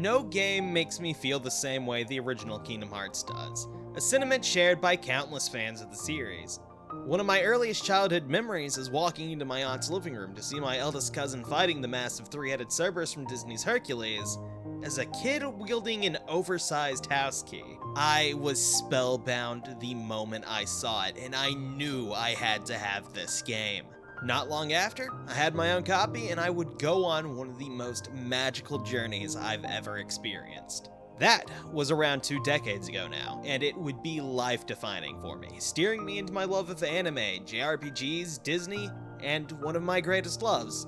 No game makes me feel the same way the original Kingdom Hearts does, a sentiment shared by countless fans of the series. One of my earliest childhood memories is walking into my aunt's living room to see my eldest cousin fighting the massive three-headed Cerberus from Disney's Hercules, as a kid wielding an oversized house key. I was spellbound the moment I saw it, and I knew I had to have this game. Not long after, I had my own copy, and I would go on one of the most magical journeys I've ever experienced. That was around 2 decades ago now, and it would be life-defining for me, steering me into my love of anime, JRPGs, Disney, and one of my greatest loves,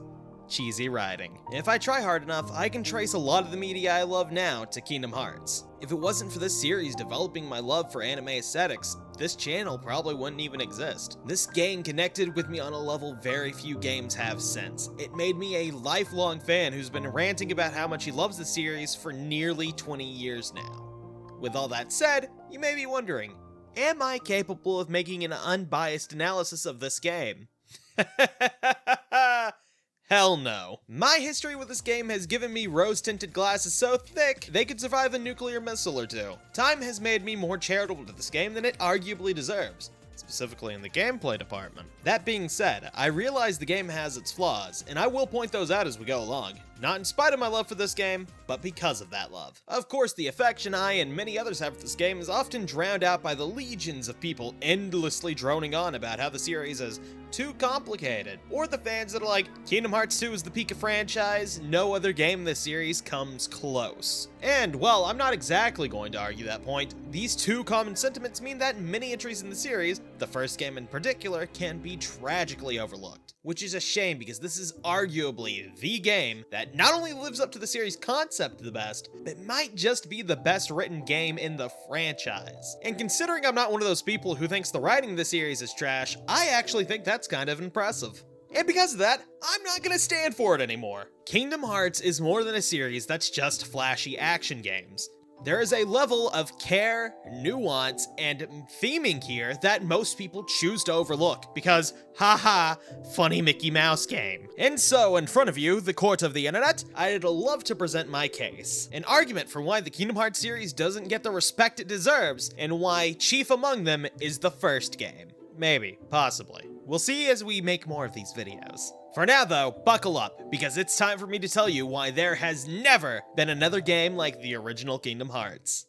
cheesy writing. If I try hard enough, I can trace a lot of the media I love now to Kingdom Hearts. If it wasn't for this series developing my love for anime aesthetics, this channel probably wouldn't even exist. This game connected with me on a level very few games have since. It made me a lifelong fan who's been ranting about how much he loves the series for nearly 20 years now. With all that said, you may be wondering, am I capable of making an unbiased analysis of this game? Hell no. My history with this game has given me rose-tinted glasses so thick they could survive a nuclear missile or two. Time has made me more charitable to this game than it arguably deserves, specifically in the gameplay department. That being said, I realize the game has its flaws, and I will point those out as we go along. Not in spite of my love for this game, but because of that love. Of course, the affection I and many others have for this game is often drowned out by the legions of people endlessly droning on about how the series is too complicated, or the fans that are like, Kingdom Hearts 2 is the peak of franchise, no other game in this series comes close. And, well, I'm not exactly going to argue that point. These two common sentiments mean that many entries in the series, the first game in particular, can be tragically overlooked. Which is a shame because this is arguably the game that not only lives up to the series concept the best, but might just be the best written game in the franchise. And considering I'm not one of those people who thinks the writing of the series is trash, I actually think that's kind of impressive. And because of that, I'm not gonna stand for it anymore. Kingdom Hearts is more than a series that's just flashy action games. There is a level of care, nuance, and theming here that most people choose to overlook because, haha, funny Mickey Mouse game. And so, in front of you, the court of the internet, I'd love to present my case. An argument for why the Kingdom Hearts series doesn't get the respect it deserves, and why chief among them is the first game. Maybe, possibly. We'll see as we make more of these videos. For now though, buckle up, because it's time for me to tell you why there has never been another game like the original Kingdom Hearts.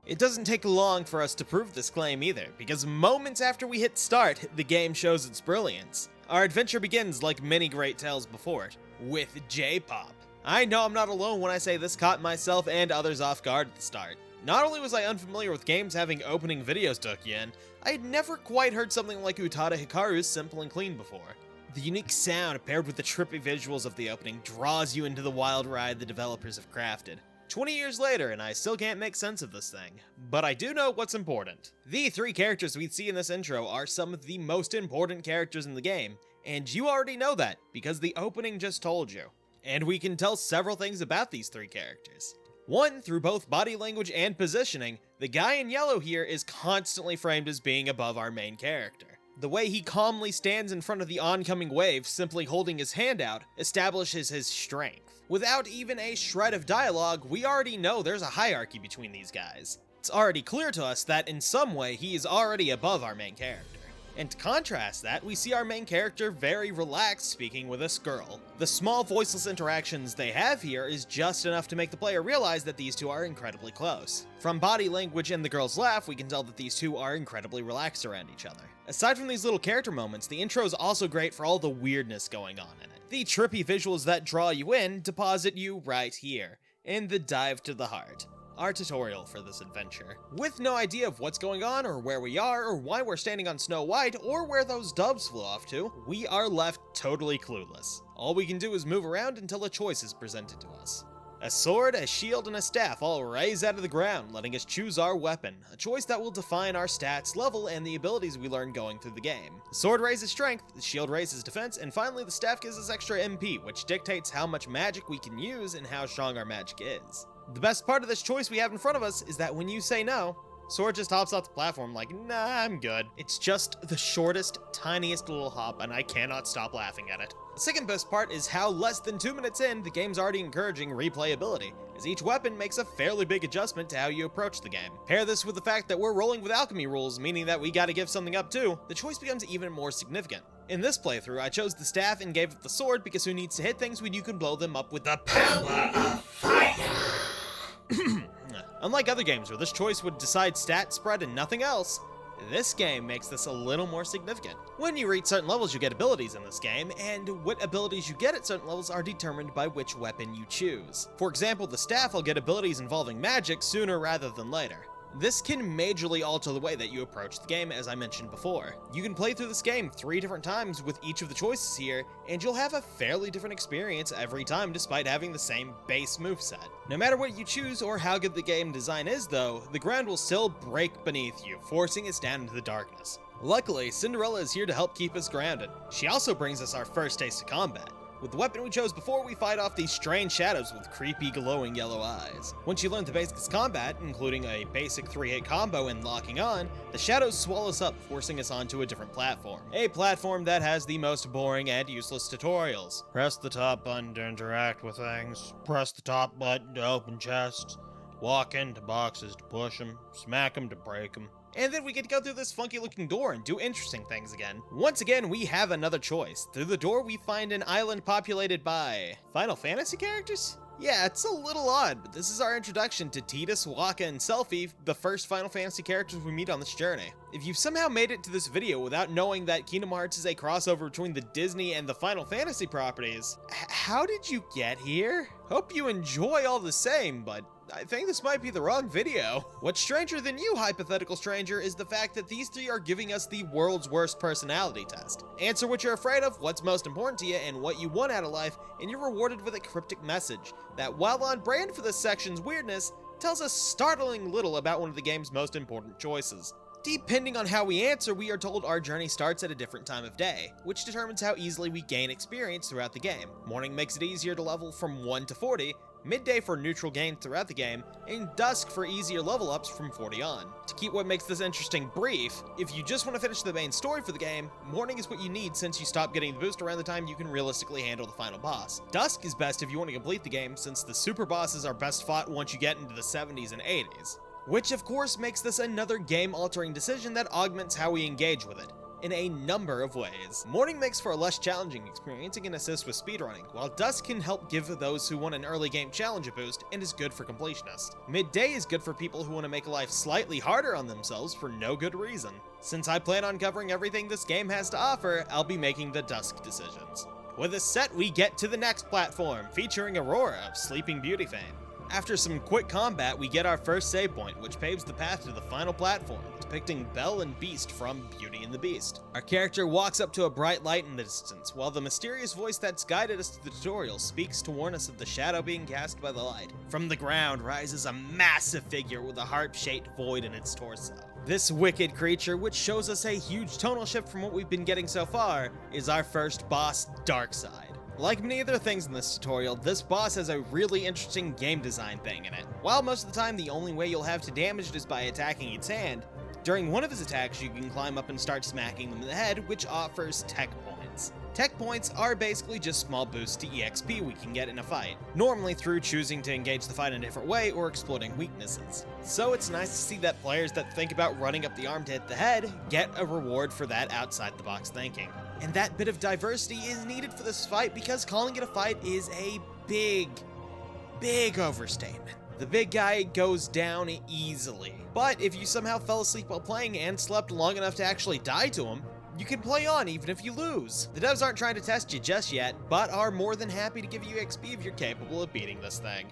It doesn't take long for us to prove this claim either, because moments after we hit start, the game shows its brilliance. Our adventure begins like many great tales before it, with J-pop. I know I'm not alone when I say this caught myself and others off guard at the start. Not only was I unfamiliar with games having opening videos to hook you in, I had never quite heard something like Utada Hikaru's Simple and Clean before. The unique sound paired with the trippy visuals of the opening draws you into the wild ride the developers have crafted. 20 years later, and I still can't make sense of this thing. But I do know what's important. The 3 characters we see in this intro are some of the most important characters in the game, and you already know that, because the opening just told you. And we can tell several things about these 3 characters. One, through both body language and positioning, the guy in yellow here is constantly framed as being above our main character. The way he calmly stands in front of the oncoming wave, simply holding his hand out, establishes his strength. Without even a shred of dialogue, we already know there's a hierarchy between these guys. It's already clear to us that in some way he is already above our main character. And to contrast that, we see our main character very relaxed speaking with this girl. The small voiceless interactions they have here is just enough to make the player realize that these two are incredibly close. From body language and the girl's laugh, we can tell that these two are incredibly relaxed around each other. Aside from these little character moments, the intro is also great for all the weirdness going on in it. The trippy visuals that draw you in deposit you right here, in the Dive to the Heart, our tutorial for this adventure. With no idea of what's going on, or where we are, or why we're standing on Snow White, or where those doves flew off to, we are left totally clueless. All we can do is move around until a choice is presented to us. A sword, a shield, and a staff all raise out of the ground, letting us choose our weapon, a choice that will define our stats, level, and the abilities we learn going through the game. The sword raises strength, the shield raises defense, and finally the staff gives us extra MP, which dictates how much magic we can use and how strong our magic is. The best part of this choice we have in front of us is that when you say no, Sword just hops off the platform like, nah, I'm good. It's just the shortest, tiniest little hop, and I cannot stop laughing at it. The second best part is how less than 2 minutes in, the game's already encouraging replayability, as each weapon makes a fairly big adjustment to how you approach the game. Pair this with the fact that we're rolling with alchemy rules, meaning that we gotta give something up too, the choice becomes even more significant. In this playthrough, I chose the staff and gave up the sword because who needs to hit things when you can blow them up with the power of fire? Unlike other games where this choice would decide stat spread and nothing else, this game makes this a little more significant. When you reach certain levels, you get abilities in this game, and what abilities you get at certain levels are determined by which weapon you choose. For example, the staff will get abilities involving magic sooner rather than later. This can majorly alter the way that you approach the game, as I mentioned before. You can play through this game 3 different times with each of the choices here, and you'll have a fairly different experience every time despite having the same base moveset. No matter what you choose or how good the game design is though, the ground will still break beneath you, forcing us down into the darkness. Luckily, Cinderella is here to help keep us grounded. She also brings us our first taste of combat. With the weapon we chose before, we fight off these strange shadows with creepy glowing yellow eyes. Once you learn the basics of combat, including a basic 3-hit combo and locking on, the shadows swallow us up, forcing us onto a different platform. A platform that has the most boring and useless tutorials. Press the top button to interact with things. Press the top button to open chests. Walk into boxes to push them. Smack them to break them. And then we get to go through this funky looking door and do interesting things again. Once again, we have another choice. Through the door, we find an island populated by Final Fantasy characters? Yeah, it's a little odd, but this is our introduction to Tidus, Wakka, and Selphie, the first Final Fantasy characters we meet on this journey. If you've somehow made it to this video without knowing that Kingdom Hearts is a crossover between the Disney and the Final Fantasy properties, how did you get here? Hope you enjoy all the same, but I think this might be the wrong video. What's stranger than you, hypothetical stranger, is the fact that these 3 are giving us the world's worst personality test. Answer what you're afraid of, what's most important to you, and what you want out of life, and you're rewarded with a cryptic message that, while on brand for this section's weirdness, tells us startling little about one of the game's most important choices. Depending on how we answer, we are told our journey starts at a different time of day, which determines how easily we gain experience throughout the game. Morning makes it easier to level from 1 to 40, midday for neutral gains throughout the game, and dusk for easier level ups from 40 on. To keep what makes this interesting brief, if you just want to finish the main story for the game, morning is what you need since you stop getting the boost around the time you can realistically handle the final boss. Dusk is best if you want to complete the game, since the super bosses are best fought once you get into the 70s and 80s. Which of course makes this another game-altering decision that augments how we engage with it, in a number of ways. Morning makes for a less challenging experience and can assist with speedrunning, while Dusk can help give those who want an early game challenge a boost and is good for completionists. Midday is good for people who want to make life slightly harder on themselves for no good reason. Since I plan on covering everything this game has to offer, I'll be making the Dusk decisions. With this set, we get to the next platform, featuring Aurora of Sleeping Beauty fame. After some quick combat, we get our first save point, which paves the path to the final platform, depicting Belle and Beast from Beauty and the Beast. Our character walks up to a bright light in the distance, while the mysterious voice that's guided us to the tutorial speaks to warn us of the shadow being cast by the light. From the ground rises a massive figure with a heart-shaped void in its torso. This wicked creature, which shows us a huge tonal shift from what we've been getting so far, is our first boss, Darkseid. Like many other things in this tutorial, this boss has a really interesting game design thing in it. While most of the time the only way you'll have to damage it is by attacking its hand, during one of his attacks you can climb up and start smacking them in the head, which offers tech points. Tech points are basically just small boosts to EXP we can get in a fight, normally through choosing to engage the fight in a different way or exploiting weaknesses. So it's nice to see that players that think about running up the arm to hit the head get a reward for that outside the box thinking. And that bit of diversity is needed for this fight because calling it a fight is a big overstatement. The big guy goes down easily. But if you somehow fell asleep while playing and slept long enough to actually die to him, You can play on even if you lose. The devs aren't trying to test you just yet, but are more than happy to give you XP if you're capable of beating this thing.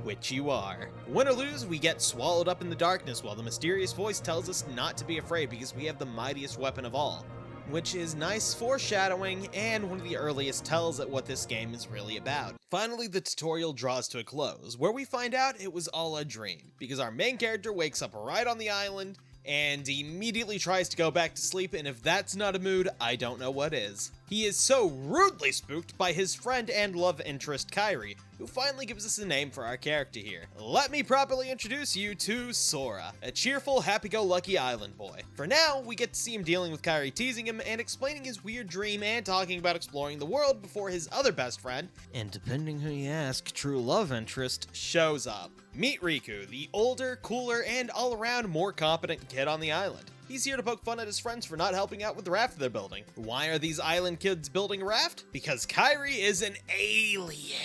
Which you are. Win or lose, we get swallowed up in the darkness while the mysterious voice tells us not to be afraid because we have the mightiest weapon of all. Which is nice foreshadowing and one of the earliest tells at what this game is really about. Finally, the tutorial draws to a close, where we find out it was all a dream, because our main character wakes up right on the island and immediately tries to go back to sleep, and if that's not a mood, I don't know what is. He is so rudely spooked by his friend and love interest Kairi, who finally gives us a name for our character here. Let me properly introduce you to Sora, a cheerful, happy-go-lucky island boy. For now, we get to see him dealing with Kairi teasing him and explaining his weird dream and talking about exploring the world before his other best friend, and depending who you ask, true love interest, shows up. Meet Riku, the older, cooler, and all-around more competent kid on the island. He's here to poke fun at his friends for not helping out with the raft they're building. Why are these island kids building a raft? Because Kairi is an alien.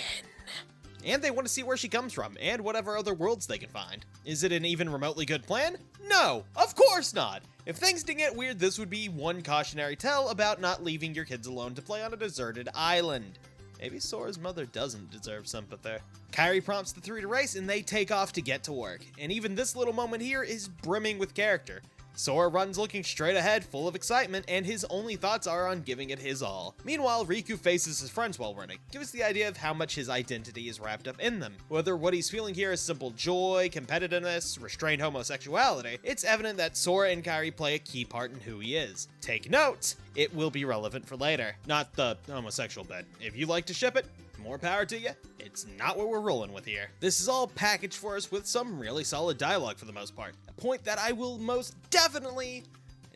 And they want to see where she comes from, and whatever other worlds they can find. Is it an even remotely good plan? No, of course not! If things did get weird, this would be one cautionary tale about not leaving your kids alone to play on a deserted island. Maybe Sora's mother doesn't deserve sympathy. Kairi prompts the three to race, and they take off to get to work. And even this little moment here is brimming with character. Sora runs looking straight ahead, full of excitement, and his only thoughts are on giving it his all. Meanwhile, Riku faces his friends while running. Give us the idea of how much his identity is wrapped up in them. Whether what he's feeling here is simple joy, competitiveness, restrained homosexuality, it's evident that Sora and Kairi play a key part in who he is. Take note, it will be relevant for later. Not the homosexual bit. If you like to ship it, more power to you. It's not what we're rolling with here. This is all packaged for us with some really solid dialogue for the most part. A point that I will most definitely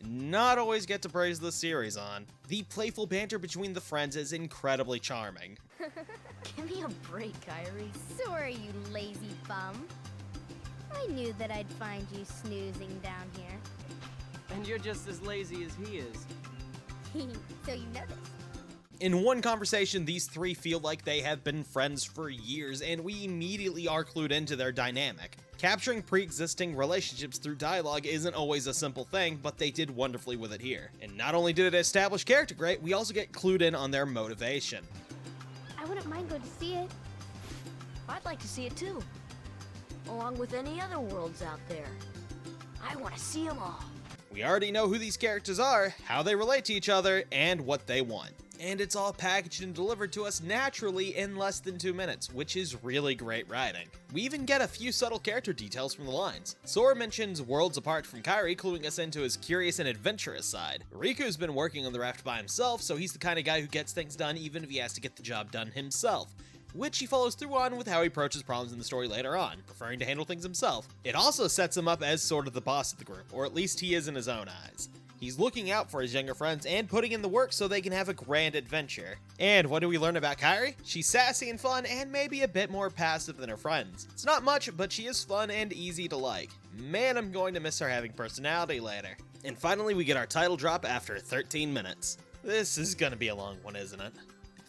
not always get to praise this series on. The playful banter between the friends is incredibly charming. Give me a break, Kairi. Sorry, you lazy bum. I knew that I'd find you snoozing down here. And you're just as lazy as he is. So you noticed. In one conversation, these three feel like they have been friends for years, and we immediately are clued into their dynamic. Capturing pre-existing relationships through dialogue isn't always a simple thing, but they did wonderfully with it here. And not only did it establish character great, we also get clued in on their motivation. I wouldn't mind going to see it. I'd like to see it too. Along with any other worlds out there. I want to see them all. We already know who these characters are, how they relate to each other, and what they want. And it's all packaged and delivered to us naturally in less than 2 minutes, which is really great writing. We even get a few subtle character details from the lines. Sora mentions worlds apart from Kairi, cluing us into his curious and adventurous side. Riku's been working on the raft by himself, so he's the kind of guy who gets things done even if he has to get the job done himself, which he follows through on with how he approaches problems in the story later on, preferring to handle things himself. It also sets him up as sort of the boss of the group, or at least he is in his own eyes. He's looking out for his younger friends and putting in the work so they can have a grand adventure. And what do we learn about Kairi? She's sassy and fun and maybe a bit more passive than her friends. It's not much, but she is fun and easy to like. Man, I'm going to miss her having personality later. And finally, we get our title drop after 13 minutes. This is gonna be a long one, isn't it?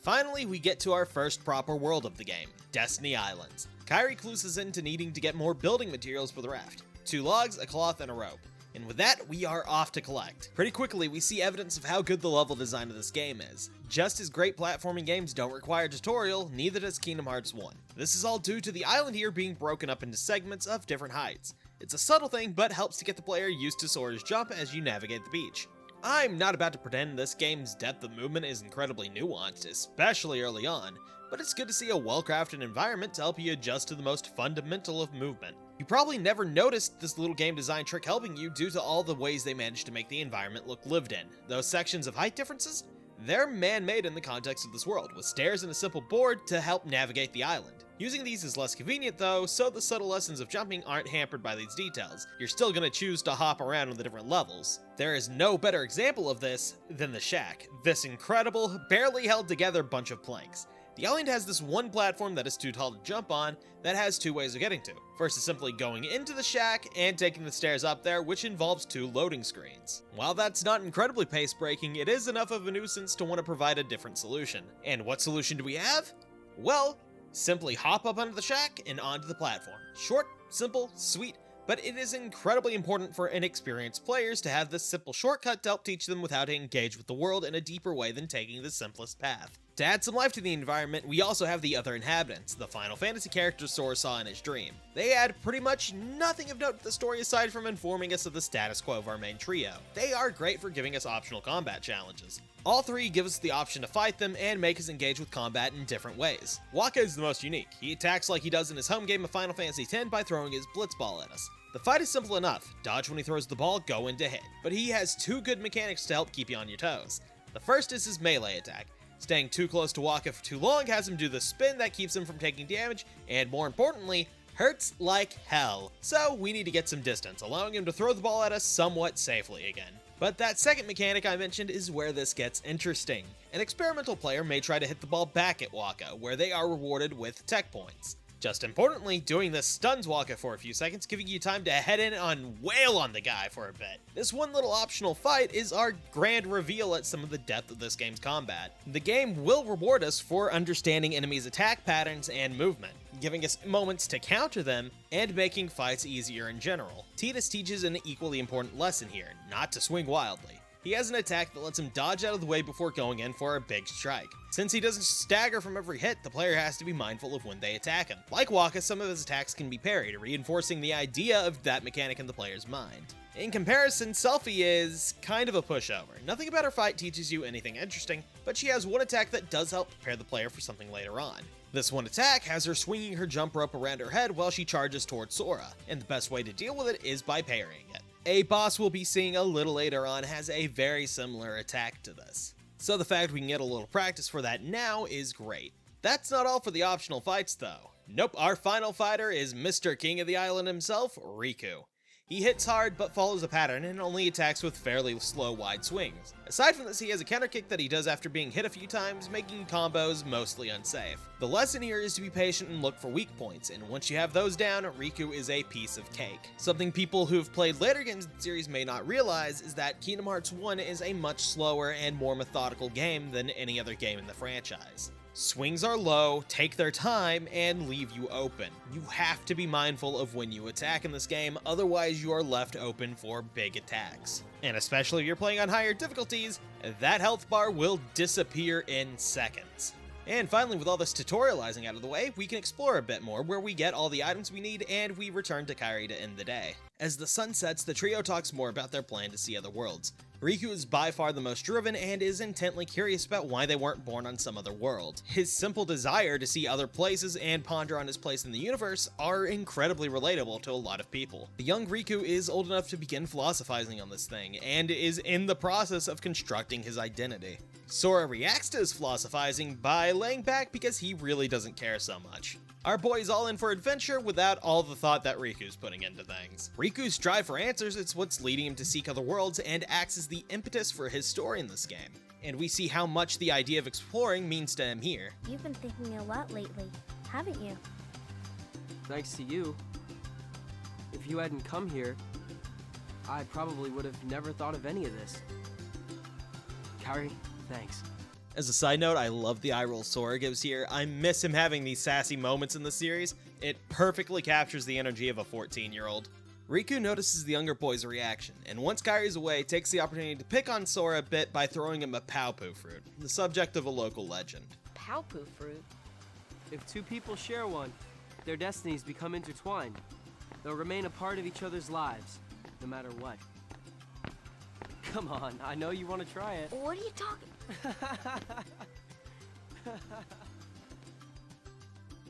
Finally, we get to our first proper world of the game, Destiny Islands. Kairi clues us into needing to get more building materials for the raft. 2 logs, a cloth, and a rope. And with that, we are off to collect. Pretty quickly, we see evidence of how good the level design of this game is. Just as great platforming games don't require tutorial, neither does Kingdom Hearts 1. This is all due to the island here being broken up into segments of different heights. It's a subtle thing, but helps to get the player used to Sora's jump as you navigate the beach. I'm not about to pretend this game's depth of movement is incredibly nuanced, especially early on, but it's good to see a well-crafted environment to help you adjust to the most fundamental of movement. You probably never noticed this little game design trick helping you due to all the ways they managed to make the environment look lived in. Those sections of height differences? They're man-made in the context of this world, with stairs and a simple board to help navigate the island. Using these is less convenient though, so the subtle lessons of jumping aren't hampered by these details. You're still gonna choose to hop around on the different levels. There is no better example of this than the shack, this incredible, barely held together bunch of planks. The island has this one platform that is too tall to jump on that has 2 ways of getting to. First is simply going into the shack and taking the stairs up there, which involves 2 loading screens. While that's not incredibly pace-breaking, it is enough of a nuisance to want to provide a different solution. And what solution do we have? Well, simply hop up onto the shack and onto the platform. Short, simple, sweet, but it is incredibly important for inexperienced players to have this simple shortcut to help teach them how to engage with the world in a deeper way than taking the simplest path. To add some life to the environment, we also have the other inhabitants, the Final Fantasy characters Sora saw in his dream. They add pretty much nothing of note to the story aside from informing us of the status quo of our main trio. They are great for giving us optional combat challenges. All three give us the option to fight them and make us engage with combat in different ways. Wakka is the most unique. He attacks like he does in his home game of Final Fantasy X by throwing his Blitz Ball at us. The fight is simple enough. Dodge when he throws the ball, go in to hit. But he has two good mechanics to help keep you on your toes. The first is his melee attack. Staying too close to Wakka for too long has him do the spin that keeps him from taking damage, and more importantly, hurts like hell. So we need to get some distance, allowing him to throw the ball at us somewhat safely again. But that second mechanic I mentioned is where this gets interesting. An experimental player may try to hit the ball back at Wakka, where they are rewarded with tech points. Just importantly, doing this stuns Wakka for a few seconds, giving you time to head in and wail on the guy for a bit. This one little optional fight is our grand reveal at some of the depth of this game's combat. The game will reward us for understanding enemies' attack patterns and movement, giving us moments to counter them, and making fights easier in general. Tidus teaches an equally important lesson here, not to swing wildly. He has an attack that lets him dodge out of the way before going in for a big strike. Since he doesn't stagger from every hit, the player has to be mindful of when they attack him. Like Wakka, some of his attacks can be parried, reinforcing the idea of that mechanic in the player's mind. In comparison, Selphie is kind of a pushover. Nothing about her fight teaches you anything interesting, but she has one attack that does help prepare the player for something later on. This one attack has her swinging her jump rope around her head while she charges towards Sora, and the best way to deal with it is by parrying it. A boss we'll be seeing a little later on has a very similar attack to this, so the fact we can get a little practice for that now is great. That's not all for the optional fights though. Nope, our final fighter is Mr. King of the Island himself, Riku. He hits hard but follows a pattern and only attacks with fairly slow wide swings. Aside from this, he has a counter kick that he does after being hit a few times, making combos mostly unsafe. The lesson here is to be patient and look for weak points, and once you have those down, Riku is a piece of cake. Something people who've played later games in the series may not realize is that Kingdom Hearts 1 is a much slower and more methodical game than any other game in the franchise. Swings are low, take their time, and leave you open. You have to be mindful of when you attack in this game, otherwise you are left open for big attacks. And especially if you're playing on higher difficulties, that health bar will disappear in seconds. And finally, with all this tutorializing out of the way, we can explore a bit more, where we get all the items we need and we return to Kairi to end the day. As the sun sets, the trio talks more about their plan to see other worlds. Riku is by far the most driven and is intently curious about why they weren't born on some other world. His simple desire to see other places and ponder on his place in the universe are incredibly relatable to a lot of people. The young Riku is old enough to begin philosophizing on this thing, and is in the process of constructing his identity. Sora reacts to his philosophizing by laying back because he really doesn't care so much. Our boy's all in for adventure without all the thought that Riku's putting into things. Riku's drive for answers is what's leading him to seek other worlds and acts as the impetus for his story in this game. And we see how much the idea of exploring means to him here. You've been thinking a lot lately, haven't you? Thanks to you. If you hadn't come here, I probably would have never thought of any of this. Kairi, thanks. As a side note, I love the eye roll Sora gives here. I miss him having these sassy moments in the series. It perfectly captures the energy of a 14-year-old. Riku notices the younger boy's reaction, and once Kairi's away, takes the opportunity to pick on Sora a bit by throwing him a Paopu fruit, the subject of a local legend. Paopu fruit? If two people share one, their destinies become intertwined. They'll remain a part of each other's lives, no matter what. Come on, I know you want to try it. What are you talking?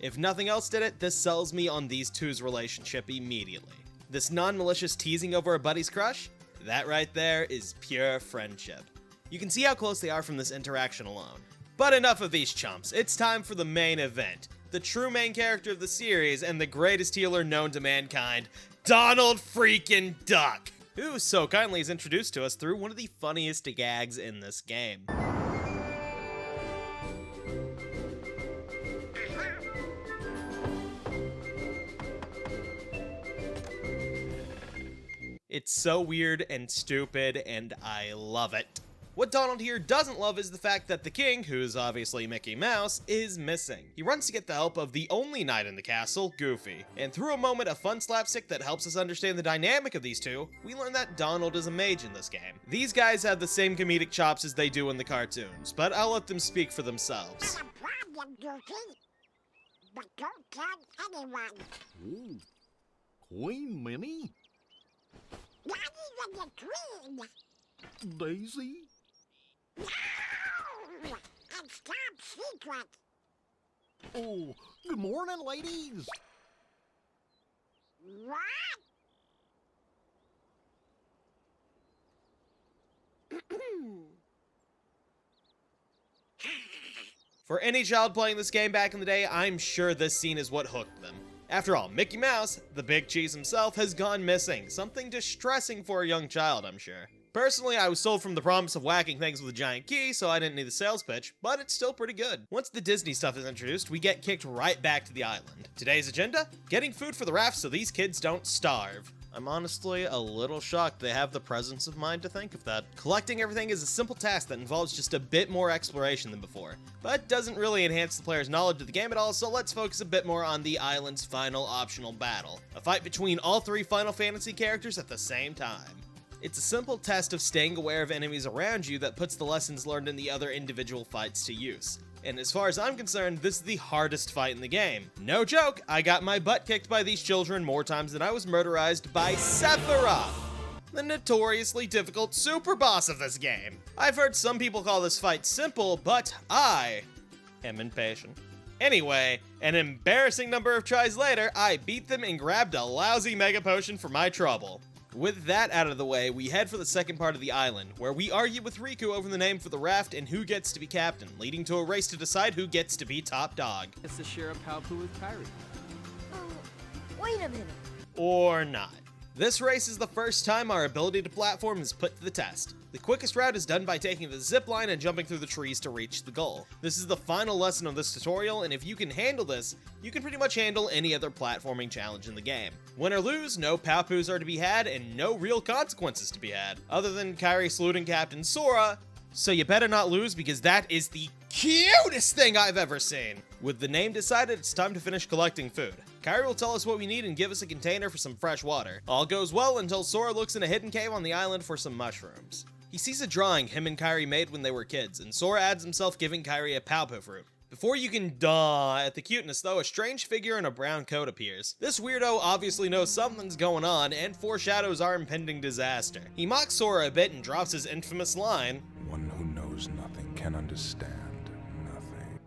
If nothing else did it, this sells me on these two's relationship immediately. This non-malicious teasing over a buddy's crush? That right there is pure friendship. You can see how close they are from this interaction alone. But enough of these chumps, it's time for the main event. The true main character of the series and the greatest healer known to mankind, Donald freaking Duck, who so kindly is introduced to us through one of the funniest gags in this game. It's so weird and stupid, and I love it. What Donald here doesn't love is the fact that the king, who's obviously Mickey Mouse, is missing. He runs to get the help of the only knight in the castle, Goofy. And through a moment of fun slapstick that helps us understand the dynamic of these two, we learn that Donald is a mage in this game. These guys have the same comedic chops as they do in the cartoons, but I'll let them speak for themselves. Problem, Goofy. But don't tell anyone. Ooh, Queen Minnie? Not even the Queen. Daisy? No! It's top secret. Oh, good morning, ladies. What? For any child playing this game back in the day, I'm sure this scene is what hooked them. After all, Mickey Mouse, the big cheese himself, has gone missing. Something distressing for a young child, I'm sure. Personally, I was sold from the promise of whacking things with a giant key, so I didn't need the sales pitch, but it's still pretty good. Once the Disney stuff is introduced, we get kicked right back to the island. Today's agenda? Getting food for the raft so these kids don't starve. I'm honestly a little shocked they have the presence of mind to think of that. Collecting everything is a simple task that involves just a bit more exploration than before, but doesn't really enhance the player's knowledge of the game at all, so let's focus a bit more on the island's final optional battle. A fight between all three Final Fantasy characters at the same time. It's a simple test of staying aware of enemies around you that puts the lessons learned in the other individual fights to use. And as far as I'm concerned, this is the hardest fight in the game. No joke, I got my butt kicked by these children more times than I was murderized by Sephiroth, the notoriously difficult super boss of this game. I've heard some people call this fight simple, but I am impatient. Anyway, an embarrassing number of tries later, I beat them and grabbed a lousy mega potion for my trouble. With that out of the way, we head for the second part of the island, where we argue with Riku over the name for the raft and who gets to be captain, leading to a race to decide who gets to be top dog. It's to share a Palpu with Kyrie. Wait a minute. Or not. This race is the first time our ability to platform is put to the test. The quickest route is done by taking the zip line and jumping through the trees to reach the goal. This is the final lesson of this tutorial, and if you can handle this, you can pretty much handle any other platforming challenge in the game. Win or lose, no Palpus are to be had, and no real consequences to be had, other than Kyrie saluting Captain Sora, so you better not lose because that is the cutest thing I've ever seen. With the name decided, it's time to finish collecting food. Kyrie will tell us what we need and give us a container for some fresh water. All goes well until Sora looks in a hidden cave on the island for some mushrooms. He sees a drawing him and Kyrie made when they were kids, and Sora adds himself giving Kyrie a Palpu fruit. Before you can daw at the cuteness though, a strange figure in a brown coat appears. This weirdo obviously knows something's going on and foreshadows our impending disaster. He mocks Sora a bit and drops his infamous line, "One who knows nothing can understand nothing."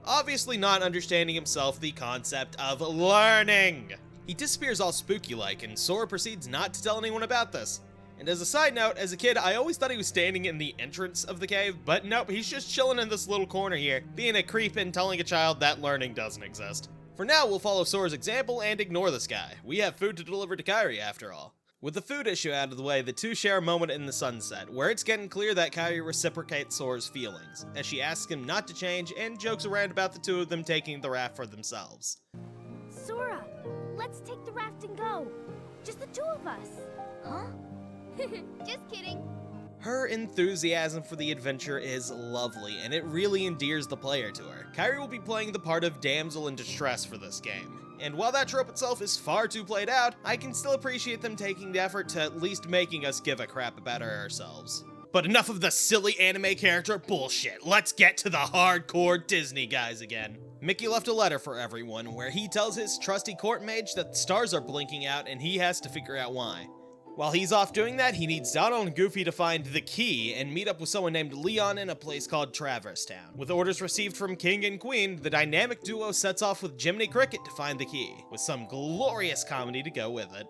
Obviously not understanding himself the concept of learning. He disappears all spooky-like, and Sora proceeds not to tell anyone about this. And as a side note, as a kid, I always thought he was standing in the entrance of the cave, but nope, he's just chilling in this little corner here, being a creep and telling a child that learning doesn't exist. For now, we'll follow Sora's example and ignore this guy. We have food to deliver to Kyrie, after all. With the food issue out of the way, the two share a moment in the sunset, where it's getting clear that Kyrie reciprocates Sora's feelings, as she asks him not to change and jokes around about the two of them taking the raft for themselves. Sora, let's take the raft and go. Just the two of us. Huh? Just kidding. Her enthusiasm for the adventure is lovely, and it really endears the player to her. Kyrie will be playing the part of damsel in distress for this game. And while that trope itself is far too played out, I can still appreciate them taking the effort to at least making us give a crap about her ourselves. But enough of the silly anime character bullshit. Let's get to the hardcore Disney guys again. Mickey left a letter for everyone where he tells his trusty court mage that the stars are blinking out and he has to figure out why. While he's off doing that, he needs Donald and Goofy to find the key and meet up with someone named Leon in a place called Traverse Town. With orders received from King and Queen, the dynamic duo sets off with Jiminy Cricket to find the key, with some glorious comedy to go with it.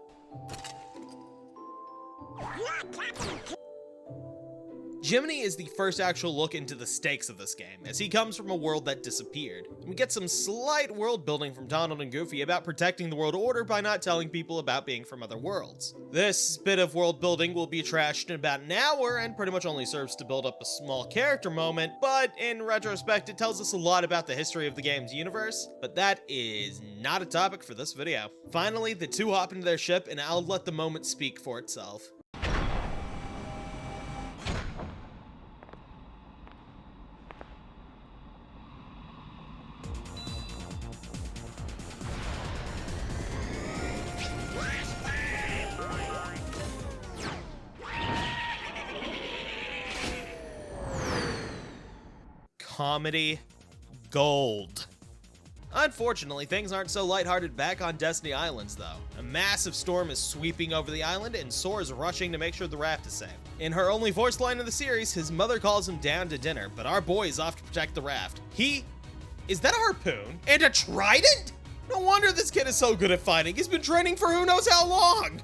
Jiminy is the first actual look into the stakes of this game, as he comes from a world that disappeared. We get some slight world building from Donald and Goofy about protecting the world order by not telling people about being from other worlds. This bit of world building will be trashed in about an hour and pretty much only serves to build up a small character moment, but in retrospect it tells us a lot about the history of the game's universe, but that is not a topic for this video. Finally, the two hop into their ship and I'll let the moment speak for itself. comedy gold. Unfortunately, things aren't so lighthearted back on Destiny Islands, though. A massive storm is sweeping over the island, and Sora's rushing to make sure the raft is safe. In her only voiced line of the series, his mother calls him down to dinner, but our boy is off to protect the raft. Is that a harpoon? And a trident? No wonder this kid is so good at fighting. He's been training for who knows how long!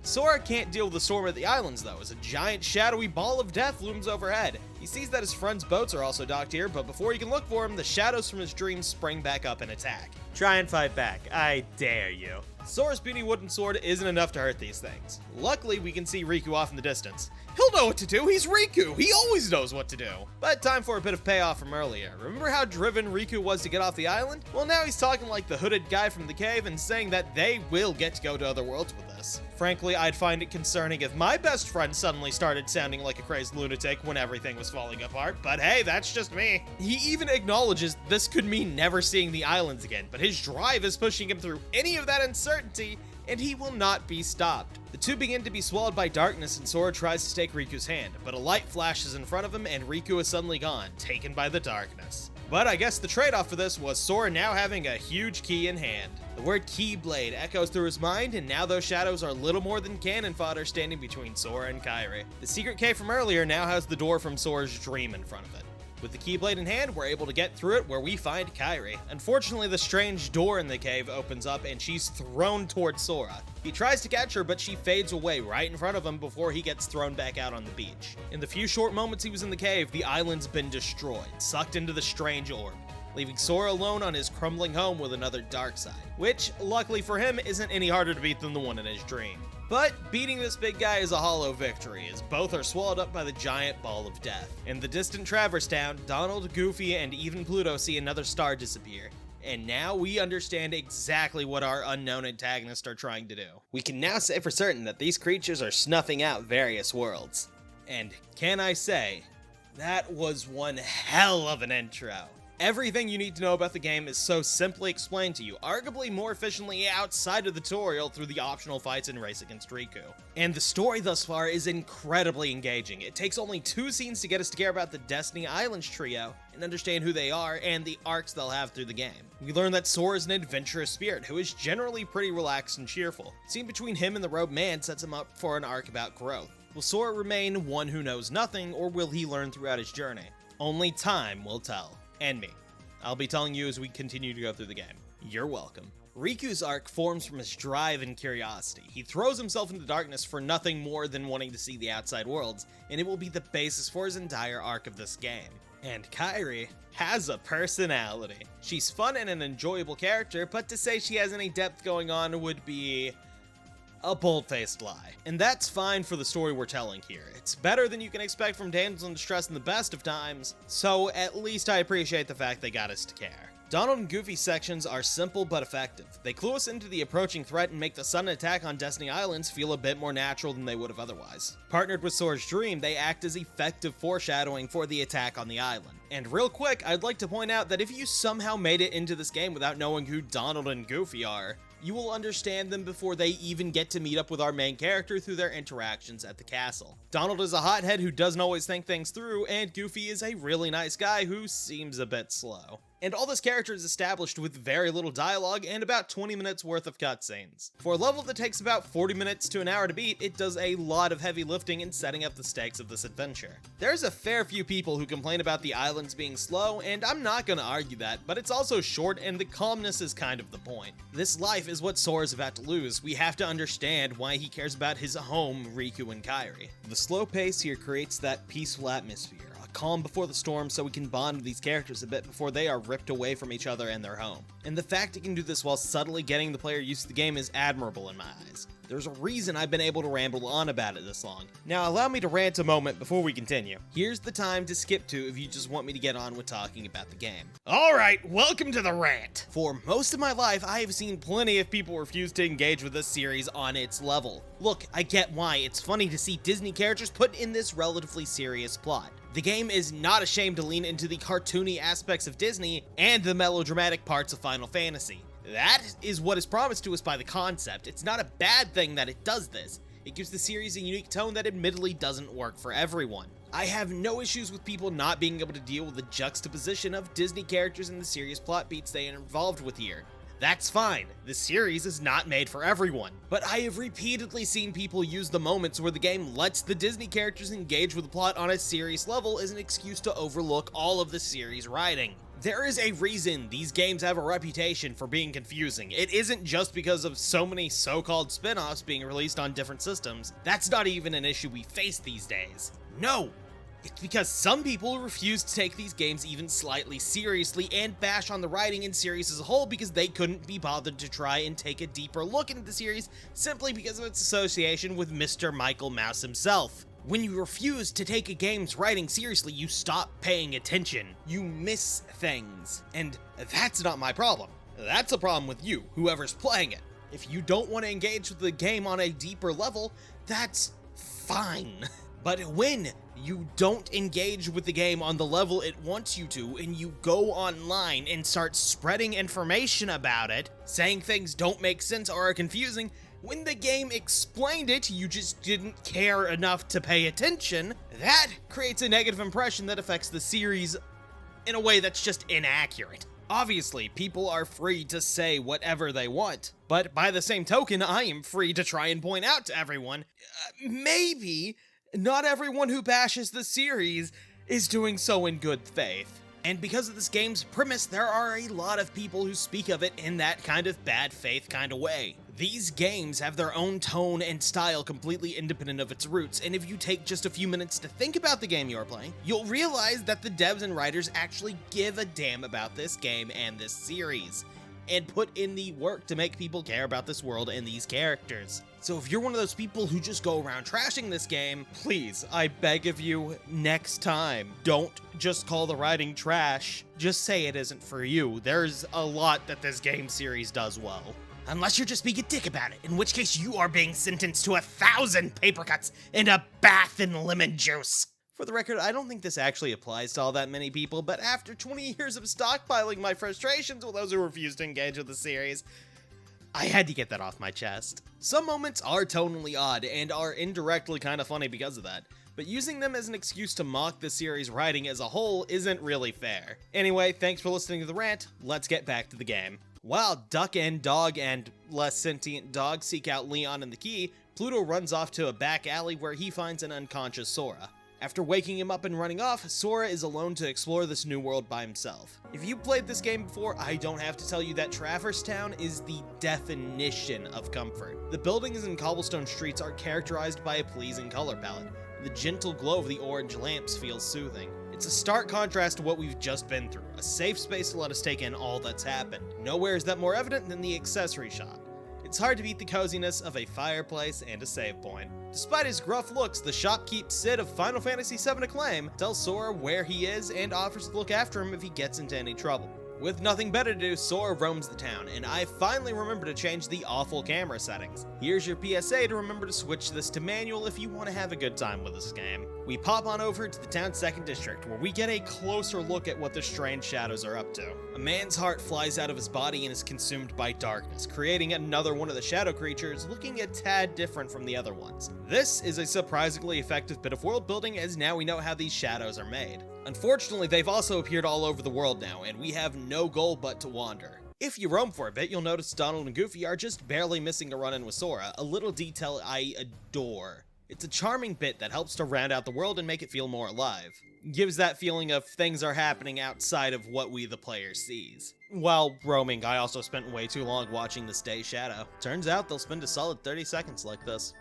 Sora can't deal with the storm at the islands, though, as a giant shadowy ball of death looms overhead. He sees that his friend's boats are also docked here, but before he can look for him, the shadows from his dreams spring back up and attack. Try and fight back. I dare you. Sora's puny wooden sword isn't enough to hurt these things. Luckily, we can see Riku off in the distance. He'll know what to do, he's Riku! He always knows what to do! But time for a bit of payoff from earlier. Remember how driven Riku was to get off the island? Well, now he's talking like the hooded guy from the cave and saying that they will get to go to other worlds with us. Frankly, I'd find it concerning if my best friend suddenly started sounding like a crazed lunatic when everything was falling apart, but hey, that's just me. He even acknowledges this could mean never seeing the islands again, but his drive is pushing him through any of that uncertainty, and he will not be stopped. The two begin to be swallowed by darkness, and Sora tries to take Riku's hand, but a light flashes in front of him and Riku is suddenly gone, taken by the darkness. But I guess the trade-off for this was Sora now having a huge key in hand. The word Keyblade echoes through his mind, and now those shadows are little more than cannon fodder standing between Sora and Kairi. The secret cave from earlier now has the door from Sora's dream in front of it. With the Keyblade in hand, we're able to get through it where we find Kairi. Unfortunately, the strange door in the cave opens up and she's thrown towards Sora. He tries to catch her, but she fades away right in front of him before he gets thrown back out on the beach. In the few short moments he was in the cave, the island's been destroyed, sucked into the strange orb, leaving Sora alone on his crumbling home with another dark side, which, luckily for him, isn't any harder to beat than the one in his dream. But beating this big guy is a hollow victory, as both are swallowed up by the giant ball of death. In the distant Traverse Town, Donald, Goofy, and even Pluto see another star disappear. And now we understand exactly what our unknown antagonists are trying to do. We can now say for certain that these creatures are snuffing out various worlds. And can I say, that was one hell of an intro. Everything you need to know about the game is so simply explained to you, arguably more efficiently outside of the tutorial through the optional fights in Race Against Riku. And the story thus far is incredibly engaging. It takes only 2 scenes to get us to care about the Destiny Islands trio and understand who they are and the arcs they'll have through the game. We learn that Sora is an adventurous spirit who is generally pretty relaxed and cheerful. The scene between him and the robed man sets him up for an arc about growth. Will Sora remain one who knows nothing, or will he learn throughout his journey? Only time will tell. And me. I'll be telling you as we continue to go through the game. You're welcome. Riku's arc forms from his drive and curiosity. He throws himself into darkness for nothing more than wanting to see the outside worlds, and it will be the basis for his entire arc of this game. And Kairi has a personality. She's fun and an enjoyable character, but to say she has any depth going on would be a bold-faced lie. And that's fine for the story we're telling here. It's better than you can expect from damsel in distress in the best of times, so at least I appreciate the fact they got us to care. Donald and Goofy sections are simple but effective. They clue us into the approaching threat and make the sudden attack on Destiny Islands feel a bit more natural than they would have otherwise. Partnered with Sora's dream, they act as effective foreshadowing for the attack on the island. And real quick, I'd like to point out that if you somehow made it into this game without knowing who Donald and Goofy are, you will understand them before they even get to meet up with our main character through their interactions at the castle. Donald is a hothead who doesn't always think things through, and Goofy is a really nice guy who seems a bit slow. And all this character is established with very little dialogue and about 20 minutes worth of cutscenes. For a level that takes about 40 minutes to an hour to beat, it does a lot of heavy lifting in setting up the stakes of this adventure. There's a fair few people who complain about the islands being slow, and I'm not gonna argue that, but it's also short and the calmness is kind of the point. This life is what Sora's about to lose. We have to understand why he cares about his home, Riku and Kairi. The slow pace here creates that peaceful atmosphere. Calm before the storm so we can bond with these characters a bit before they are ripped away from each other and their home. And the fact it can do this while subtly getting the player used to the game is admirable in my eyes. There's a reason I've been able to ramble on about it this long. Now allow me to rant a moment before we continue. Here's the time to skip to if you just want me to get on with talking about the game. Alright, welcome to the rant! For most of my life, I have seen plenty of people refuse to engage with this series on its level. Look, I get why. It's funny to see Disney characters put in this relatively serious plot. The game is not ashamed to lean into the cartoony aspects of Disney and the melodramatic parts of Final Fantasy. That is what is promised to us by the concept. It's not a bad thing that it does this. It gives the series a unique tone that admittedly doesn't work for everyone. I have no issues with people not being able to deal with the juxtaposition of Disney characters and the serious plot beats they are involved with here. That's fine, the series is not made for everyone. But I have repeatedly seen people use the moments where the game lets the Disney characters engage with the plot on a serious level as an excuse to overlook all of the series writing. There is a reason these games have a reputation for being confusing. It isn't just because of so many so-called spin-offs being released on different systems. That's not even an issue we face these days. No! It's because some people refuse to take these games even slightly seriously and bash on the writing and series as a whole because they couldn't be bothered to try and take a deeper look into the series simply because of its association with Mr. Michael Mouse himself. When you refuse to take a game's writing seriously, you stop paying attention. You miss things. And that's not my problem. That's a problem with you, whoever's playing it. If you don't want to engage with the game on a deeper level, that's fine. But when you don't engage with the game on the level it wants you to, and you go online and start spreading information about it, saying things don't make sense or are confusing, when the game explained it, you just didn't care enough to pay attention, that creates a negative impression that affects the series in a way that's just inaccurate. Obviously, people are free to say whatever they want, but by the same token, I am free to try and point out to everyone, maybe not everyone who bashes the series is doing so in good faith. And because of this game's premise, there are a lot of people who speak of it in that kind of bad faith kind of way. These games have their own tone and style completely independent of its roots, and if you take just a few minutes to think about the game you're playing, you'll realize that the devs and writers actually give a damn about this game and this series, and put in the work to make people care about this world and these characters. So if you're one of those people who just go around trashing this game, please, I beg of you, next time, don't just call the writing trash. Just say it isn't for you. There's a lot that this game series does well. Unless you're just being a dick about it, in which case you are being sentenced to 1,000 paper cuts and a bath in lemon juice. For the record, I don't think this actually applies to all that many people, but after 20 years of stockpiling my frustrations with those who refuse to engage with the series, I had to get that off my chest. Some moments are tonally odd and are indirectly kind of funny because of that, but using them as an excuse to mock the series' writing as a whole isn't really fair. Anyway, thanks for listening to the rant, let's get back to the game. While Duck and Dog and less sentient dog seek out Leon and the key, Pluto runs off to a back alley where he finds an unconscious Sora. After waking him up and running off, Sora is alone to explore this new world by himself. If you played this game before, I don't have to tell you that Traverse Town is the definition of comfort. The buildings and cobblestone streets are characterized by a pleasing color palette. The gentle glow of the orange lamps feels soothing. It's a stark contrast to what we've just been through, a safe space to let us take in all that's happened. Nowhere is that more evident than the accessory shop. It's hard to beat the coziness of a fireplace and a save point. Despite his gruff looks, the shopkeep Sid of Final Fantasy VII Acclaim tells Sora where he is and offers to look after him if he gets into any trouble. With nothing better to do, Sora roams the town, and I finally remember to change the awful camera settings. Here's your PSA to remember to switch this to manual if you want to have a good time with this game. We pop on over to the town's second district, where we get a closer look at what the strange shadows are up to. A man's heart flies out of his body and is consumed by darkness, creating another one of the shadow creatures looking a tad different from the other ones. This is a surprisingly effective bit of world building, as now we know how these shadows are made. Unfortunately, they've also appeared all over the world now, and we have no goal but to wander. If you roam for a bit, you'll notice Donald and Goofy are just barely missing to run in with Sora, a little detail I adore. It's a charming bit that helps to round out the world and make it feel more alive. Gives that feeling of things are happening outside of what we the player sees. While roaming, I also spent way too long watching the Stay Shadow. Turns out they'll spend a solid 30 seconds like this.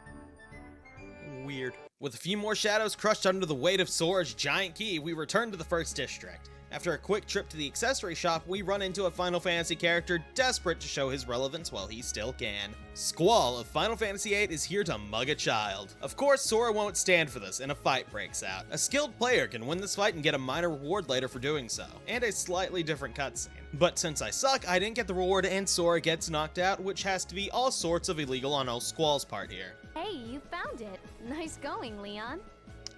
Weird. With a few more shadows crushed under the weight of Sora's giant key, we return to the first district. After a quick trip to the accessory shop, we run into a Final Fantasy character desperate to show his relevance while he still can. Squall of Final Fantasy VIII is here to mug a child. Of course, Sora won't stand for this, and a fight breaks out. A skilled player can win this fight and get a minor reward later for doing so, and a slightly different cutscene. But since I suck, I didn't get the reward and Sora gets knocked out, which has to be all sorts of illegal on old Squall's part here. Hey, you found it. Nice going, Leon.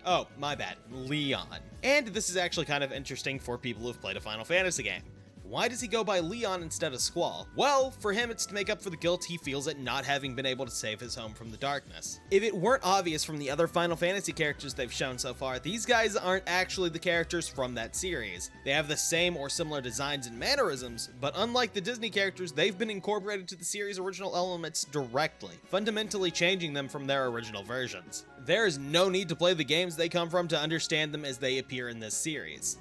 Oh, my bad, Leon. And this is actually kind of interesting for people who've played a Final Fantasy game. Why does he go by Leon instead of Squall? Well, for him it's to make up for the guilt he feels at not having been able to save his home from the darkness. If it weren't obvious from the other Final Fantasy characters they've shown so far, these guys aren't actually the characters from that series. They have the same or similar designs and mannerisms, but unlike the Disney characters, they've been incorporated to the series' original elements directly, fundamentally changing them from their original versions. There is no need to play the games they come from to understand them as they appear in this series.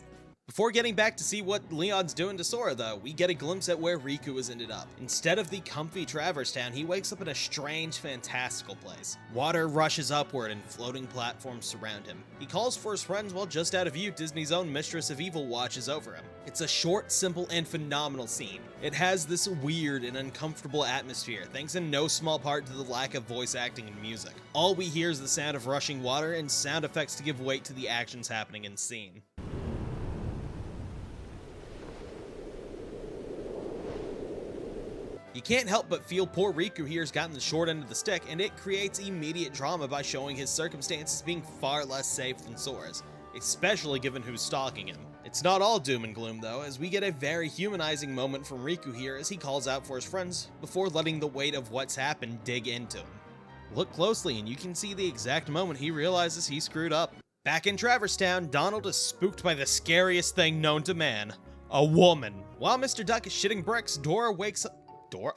Before getting back to see what Leon's doing to Sora though, we get a glimpse at where Riku has ended up. Instead of the comfy Traverse Town, he wakes up in a strange, fantastical place. Water rushes upward and floating platforms surround him. He calls for his friends while just out of view, Disney's own Mistress of Evil watches over him. It's a short, simple, and phenomenal scene. It has this weird and uncomfortable atmosphere, thanks in no small part to the lack of voice acting and music. All we hear is the sound of rushing water and sound effects to give weight to the actions happening in the scene. You can't help but feel poor Riku here has gotten the short end of the stick, and it creates immediate drama by showing his circumstances being far less safe than Sora's, especially given who's stalking him. It's not all doom and gloom though, as we get a very humanizing moment from Riku here as he calls out for his friends before letting the weight of what's happened dig into him. Look closely and you can see the exact moment he realizes he screwed up. Back in Traverse Town, Donald is spooked by the scariest thing known to man, a woman. While Mr. Duck is shitting bricks, Dora wakes up. Dora?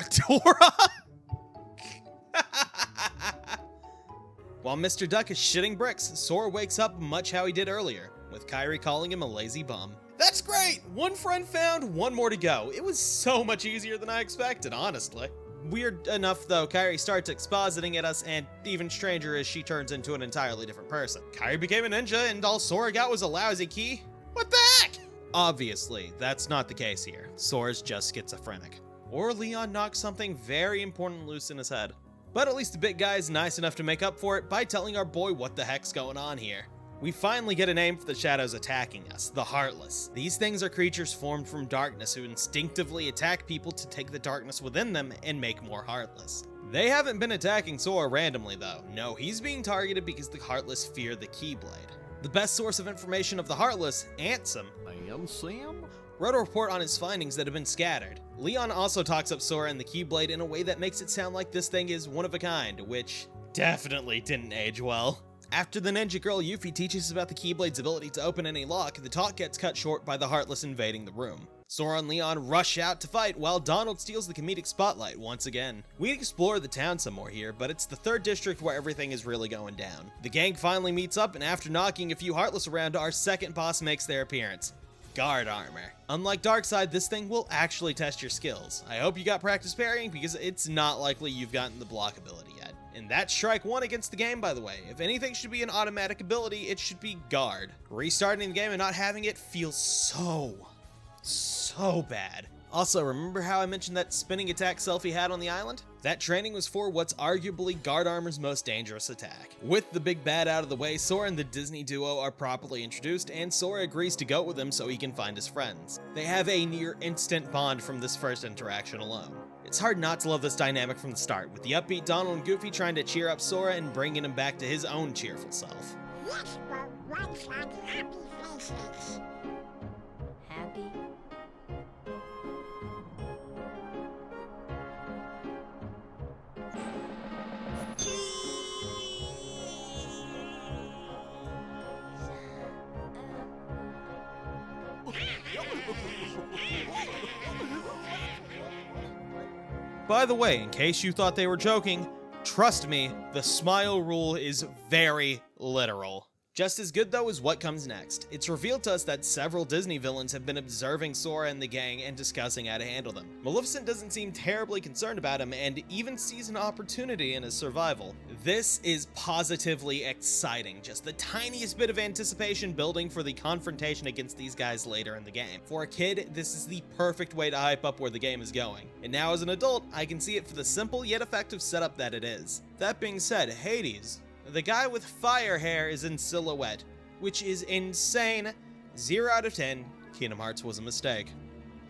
While Mr. Duck is shitting bricks, Sora wakes up much how he did earlier, with Kairi calling him a lazy bum. That's great! One friend found, one more to go. It was so much easier than I expected, honestly. Weird enough though, Kairi starts expositing at us, and even stranger as she turns into an entirely different person. Kairi became a ninja, and all Sora got was a lousy key? What the heck? Obviously, that's not the case here. Sora's just schizophrenic. Or Leon knocks something very important loose in his head. But at least the big guy is nice enough to make up for it by telling our boy what the heck's going on here. We finally get a name for the shadows attacking us, the Heartless. These things are creatures formed from darkness who instinctively attack people to take the darkness within them and make more heartless. They haven't been attacking Sora randomly though. No, he's being targeted because the Heartless fear the Keyblade. The best source of information of the Heartless, Ansem, Sam? wrote a report on his findings that have been scattered. Leon also talks up Sora and the Keyblade in a way that makes it sound like this thing is one of a kind, which definitely didn't age well. After the ninja girl Yuffie teaches us about the Keyblade's ability to open any lock, the talk gets cut short by the Heartless invading the room. Sora and Leon rush out to fight while Donald steals the comedic spotlight once again. We explore the town some more here, but it's the third district where everything is really going down. The gang finally meets up, and after knocking a few Heartless around, our second boss makes their appearance. Guard armor. Unlike Darkseid, this thing will actually test your skills. I hope you got practice parrying because it's not likely you've gotten the block ability yet. And that's strike one against the game, by the way. If anything should be an automatic ability, it should be guard. Restarting the game and not having it feels so bad. Also, remember how I mentioned that spinning attack Selphie had on the island? That training was for what's arguably Guard Armor's most dangerous attack. With the big bad out of the way, Sora and the Disney duo are properly introduced, and Sora agrees to go with them so he can find his friends. They have a near instant bond from this first interaction alone. It's hard not to love this dynamic from the start, with the upbeat Donald and Goofy trying to cheer up Sora and bringing him back to his own cheerful self. Yes, but once on happy faces. Happy? By the way, in case you thought they were joking, trust me, the smile rule is very literal. Just as good though is what comes next. It's revealed to us that several Disney villains have been observing Sora and the gang and discussing how to handle them. Maleficent doesn't seem terribly concerned about him and even sees an opportunity in his survival. This is positively exciting, just the tiniest bit of anticipation building for the confrontation against these guys later in the game. For a kid, this is the perfect way to hype up where the game is going. And now as an adult, I can see it for the simple yet effective setup that it is. That being said, Hades, the guy with fire hair, is in silhouette, which is insane. 0 out of 10, Kingdom Hearts was a mistake.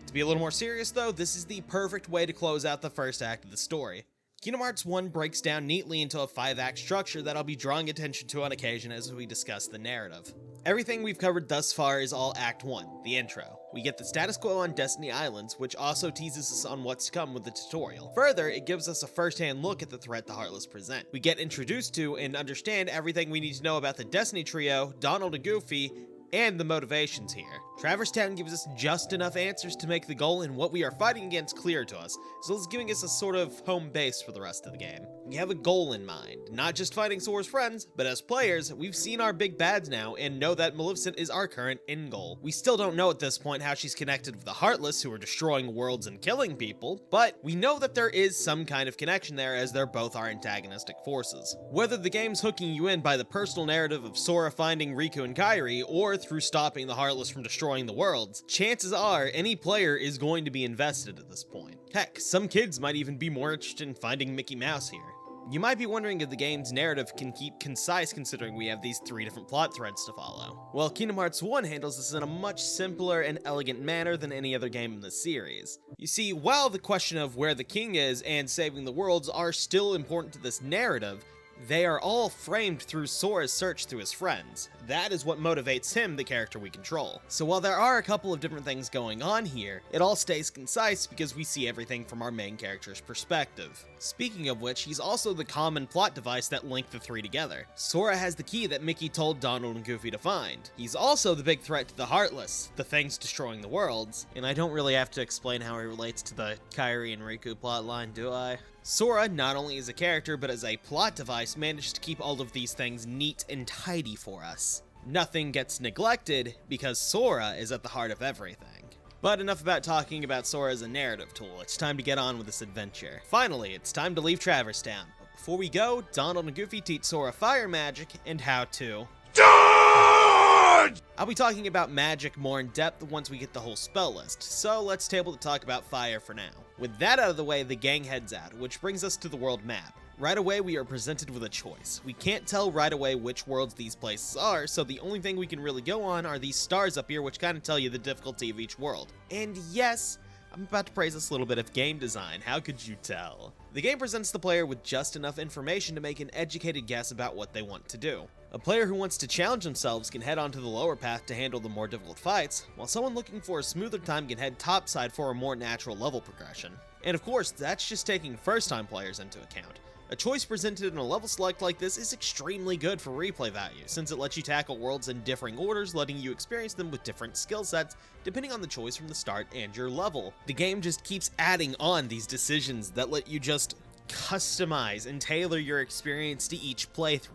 To be a little more serious though, this is the perfect way to close out the first act of the story. Kingdom Hearts 1 breaks down neatly into a 5-act structure that I'll be drawing attention to on occasion as we discuss the narrative. Everything we've covered thus far is all Act 1, the intro. We get the status quo on Destiny Islands, which also teases us on what's to come with the tutorial. Further, it gives us a first-hand look at the threat the Heartless present. We get introduced to and understand everything we need to know about the Destiny trio, Donald and Goofy, and the motivations here. Traverse Town gives us just enough answers to make the goal and what we are fighting against clear to us, as well as giving us a sort of home base for the rest of the game. We have a goal in mind, not just fighting Sora's friends, but as players, we've seen our big bads now and know that Maleficent is our current end goal. We still don't know at this point how she's connected with the Heartless, who are destroying worlds and killing people, but we know that there is some kind of connection there as they're both our antagonistic forces. Whether the game's hooking you in by the personal narrative of Sora finding Riku and Kairi, or through stopping the Heartless from destroying the worlds, chances are any player is going to be invested at this point. Heck, some kids might even be more interested in finding Mickey Mouse here. You might be wondering if the game's narrative can keep concise considering we have these 3 different plot threads to follow. Well, Kingdom Hearts 1 handles this in a much simpler and elegant manner than any other game in the series. You see, while the question of where the king is and saving the worlds are still important to this narrative, they are all framed through Sora's search through his friends. That is what motivates him, the character we control. So while there are a couple of different things going on here, it all stays concise because we see everything from our main character's perspective. Speaking of which, he's also the common plot device that linked the 3 together. Sora has the key that Mickey told Donald and Goofy to find. He's also the big threat to the Heartless, the things destroying the worlds. And I don't really have to explain how he relates to the Kairi and Riku plotline, do I? Sora, not only as a character, but as a plot device, managed to keep all of these things neat and tidy for us. Nothing gets neglected, because Sora is at the heart of everything. But enough about talking about Sora as a narrative tool, it's time to get on with this adventure. Finally, it's time to leave Traverse Town. But before we go, Donald and Goofy teach Sora fire magic and how to dodge! I'll be talking about magic more in depth once we get the whole spell list, so let's table to talk about fire for now. With that out of the way, the gang heads out, which brings us to the world map. Right away, we are presented with a choice. We can't tell right away which worlds these places are, so the only thing we can really go on are these stars up here, which kind of tell you the difficulty of each world. And yes, I'm about to praise this little bit of game design, how could you tell? The game presents the player with just enough information to make an educated guess about what they want to do. A player who wants to challenge themselves can head onto the lower path to handle the more difficult fights, while someone looking for a smoother time can head topside for a more natural level progression. And of course, that's just taking first-time players into account. A choice presented in a level select like this is extremely good for replay value, since it lets you tackle worlds in differing orders, letting you experience them with different skill sets, depending on the choice from the start and your level. The game just keeps adding on these decisions that let you just customize and tailor your experience to each playthrough.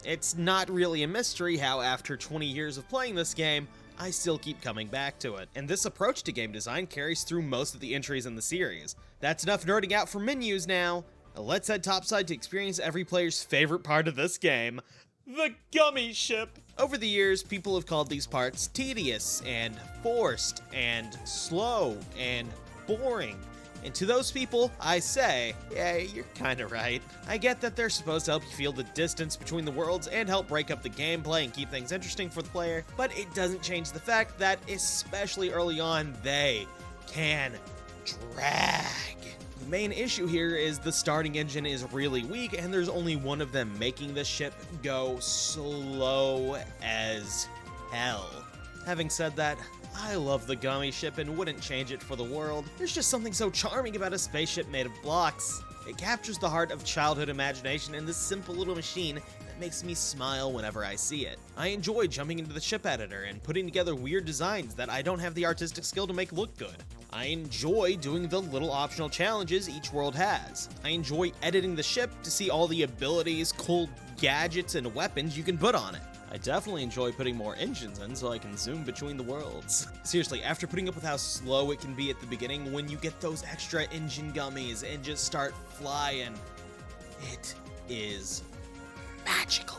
It's not really a mystery how, after 20 years of playing this game, I still keep coming back to it. And this approach to game design carries through most of the entries in the series. That's enough nerding out for menus now. Let's head topside to experience every player's favorite part of this game, the gummy ship. Over the years, people have called these parts tedious and forced and slow and boring. And to those people, I say, yeah, you're kinda right. I get that they're supposed to help you feel the distance between the worlds and help break up the gameplay and keep things interesting for the player, but it doesn't change the fact that, especially early on, they can drag. The main issue here is the starting engine is really weak and there's only one of them, making the ship go slow as hell. Having said that, I love the gummy ship and wouldn't change it for the world. There's just something so charming about a spaceship made of blocks. It captures the heart of childhood imagination in this simple little machine that makes me smile whenever I see it. I enjoy jumping into the ship editor and putting together weird designs that I don't have the artistic skill to make look good. I enjoy doing the little optional challenges each world has. I enjoy editing the ship to see all the abilities, cool gadgets, and weapons you can put on it. I definitely enjoy putting more engines in so I can zoom between the worlds. Seriously, after putting up with how slow it can be at the beginning, when you get those extra engine gummies and just start flying, it is magical.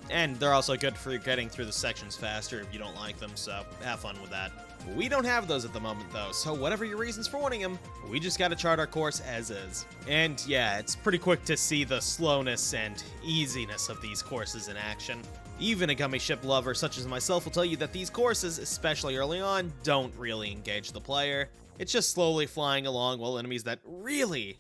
And they're also good for getting through the sections faster if you don't like them, so have fun with that. We don't have those at the moment though, so whatever your reasons for wanting them, we just gotta chart our course as is. And yeah, it's pretty quick to see the slowness and easiness of these courses in action. Even a gummy ship lover such as myself will tell you that these courses, especially early on, don't really engage the player. It's just slowly flying along while enemies that really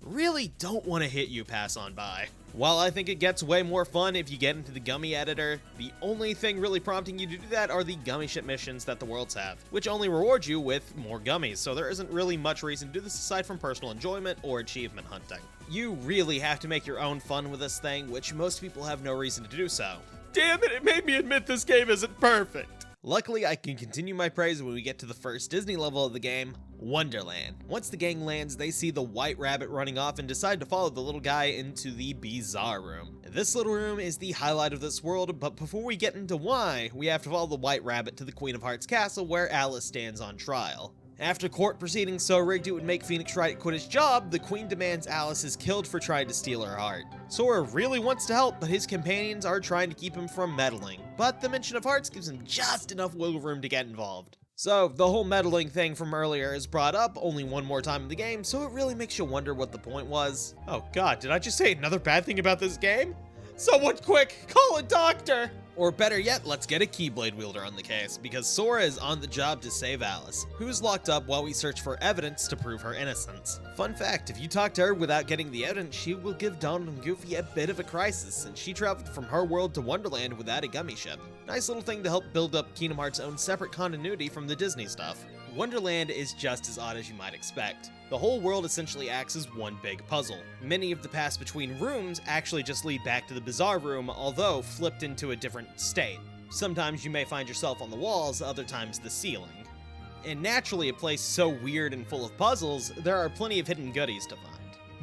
really don't want to hit you pass on by. While I think it gets way more fun if you get into the gummy editor, the only thing really prompting you to do that are the gummy ship missions that the worlds have, which only reward you with more gummies, so there isn't really much reason to do this aside from personal enjoyment or achievement hunting. You really have to make your own fun with this thing, which most people have no reason to do so. Damn it made me admit this game isn't perfect! Luckily, I can continue my praise when we get to the first Disney level of the game, Wonderland. Once the gang lands, they see the white rabbit running off and decide to follow the little guy into the bizarre room. This little room is the highlight of this world, but before we get into why, we have to follow the white rabbit to the Queen of Hearts castle where Alice stands on trial. After court proceedings so rigged it would make Phoenix Wright quit his job, the Queen demands Alice is killed for trying to steal her heart. Sora really wants to help, but his companions are trying to keep him from meddling. But the mention of hearts gives him just enough wiggle room to get involved. So, the whole meddling thing from earlier is brought up only one more time in the game, so it really makes you wonder what the point was. Oh god, did I just say another bad thing about this game? Someone quick, call a doctor! Or better yet, let's get a Keyblade wielder on the case, because Sora is on the job to save Alice, who's locked up while we search for evidence to prove her innocence. Fun fact, if you talk to her without getting the evidence, she will give Donald and Goofy a bit of a crisis, since she traveled from her world to Wonderland without a gummy ship. Nice little thing to help build up Kingdom Hearts' own separate continuity from the Disney stuff. Wonderland is just as odd as you might expect. The whole world essentially acts as one big puzzle. Many of the paths between rooms actually just lead back to the Bizarre Room, although flipped into a different state. Sometimes you may find yourself on the walls, other times the ceiling. And naturally, a place so weird and full of puzzles, there are plenty of hidden goodies to find.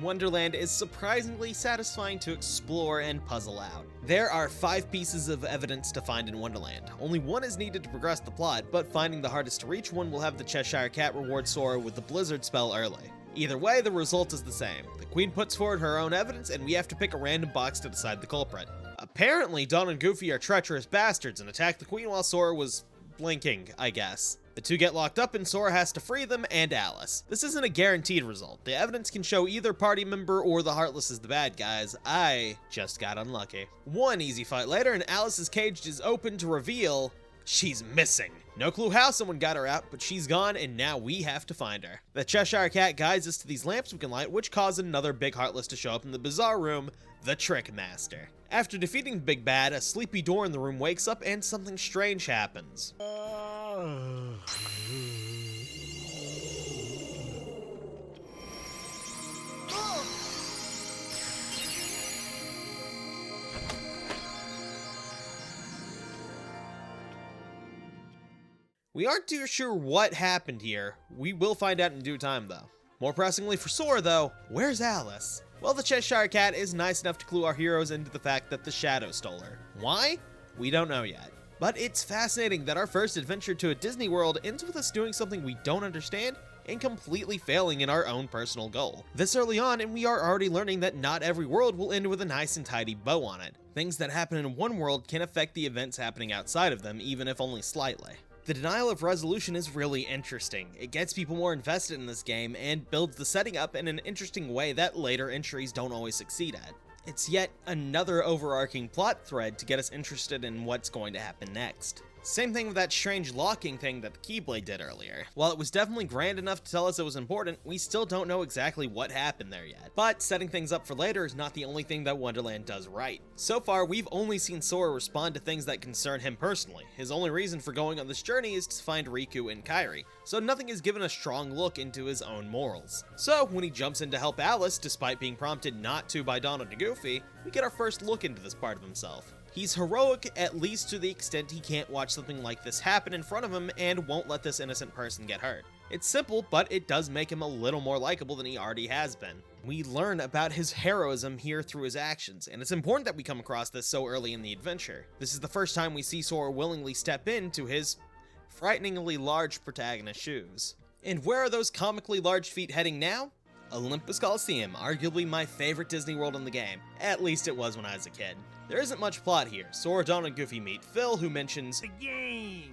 Wonderland is surprisingly satisfying to explore and puzzle out. There are 5 pieces of evidence to find in Wonderland. Only one is needed to progress the plot, but finding the hardest to reach one will have the Cheshire Cat reward Sora with the Blizzard spell early. Either way, the result is the same. The Queen puts forward her own evidence, and we have to pick a random box to decide the culprit. Apparently, Don and Goofy are treacherous bastards and attacked the Queen while Sora was blinking, I guess. The two get locked up and Sora has to free them and Alice. This isn't a guaranteed result. The evidence can show either party member or the Heartless as the bad guys. I just got unlucky. One easy fight later and Alice's cage is open to reveal she's missing. No clue how someone got her out, but she's gone and now we have to find her. The Cheshire Cat guides us to these lamps we can light, which cause another big Heartless to show up in the Bizarre Room, the Trick Master. After defeating the big bad, a sleepy door in the room wakes up and something strange happens. We aren't too sure what happened here. We will find out in due time, though. More pressingly for Sora, though, where's Alice? Well, the Cheshire Cat is nice enough to clue our heroes into the fact that the Shadow stole her. Why? We don't know yet. But it's fascinating that our first adventure to a Disney World ends with us doing something we don't understand and completely failing in our own personal goal. This early on, and we are already learning that not every world will end with a nice and tidy bow on it. Things that happen in one world can affect the events happening outside of them, even if only slightly. The denial of resolution is really interesting. It gets people more invested in this game and builds the setting up in an interesting way that later entries don't always succeed at. It's yet another overarching plot thread to get us interested in what's going to happen next. Same thing with that strange locking thing that the Keyblade did earlier. While it was definitely grand enough to tell us it was important, we still don't know exactly what happened there yet. But setting things up for later is not the only thing that Wonderland does right. So far, we've only seen Sora respond to things that concern him personally. His only reason for going on this journey is to find Riku and Kairi, so nothing is given a strong look into his own morals. So when he jumps in to help Alice, despite being prompted not to by Donald and Goofy, we get our first look into this part of himself. He's heroic, at least to the extent he can't watch something like this happen in front of him and won't let this innocent person get hurt. It's simple, but it does make him a little more likable than he already has been. We learn about his heroism here through his actions, and it's important that we come across this so early in the adventure. This is the first time we see Sora willingly step into his frighteningly large protagonist's shoes. And where are those comically large feet heading now? Olympus Coliseum, arguably my favorite Disney World in the game. At least it was when I was a kid. There isn't much plot here. Sora, Donald, and Goofy meet Phil, who mentions the game.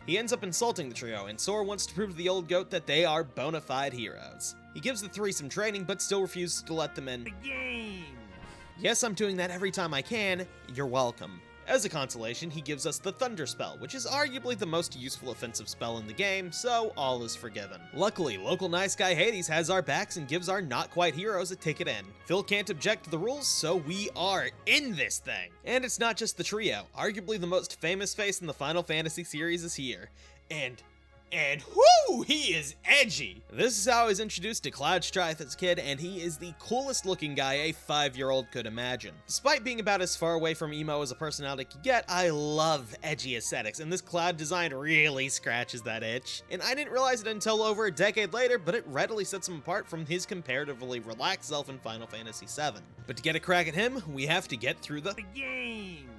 He ends up insulting the trio, and Sora wants to prove to the old goat that they are bona fide heroes. He gives the three some training, but still refuses to let them in the game. Yes, I'm doing that every time I can. You're welcome. As a consolation, he gives us the Thunder Spell, which is arguably the most useful offensive spell in the game, so all is forgiven. Luckily, local nice guy Hades has our backs and gives our not-quite heroes a ticket in. Phil can't object to the rules, so we are in this thing! And it's not just the trio. Arguably the most famous face in the Final Fantasy series is here. And whoo, he is edgy! This is how I was introduced to Cloud Strife as a kid, and he is the coolest looking guy a 5-year-old could imagine. Despite being about as far away from emo as a personality could get, I love edgy aesthetics, and this Cloud design really scratches that itch. And I didn't realize it until over a decade later, but it readily sets him apart from his comparatively relaxed self in Final Fantasy VII. But to get a crack at him, we have to get through the game.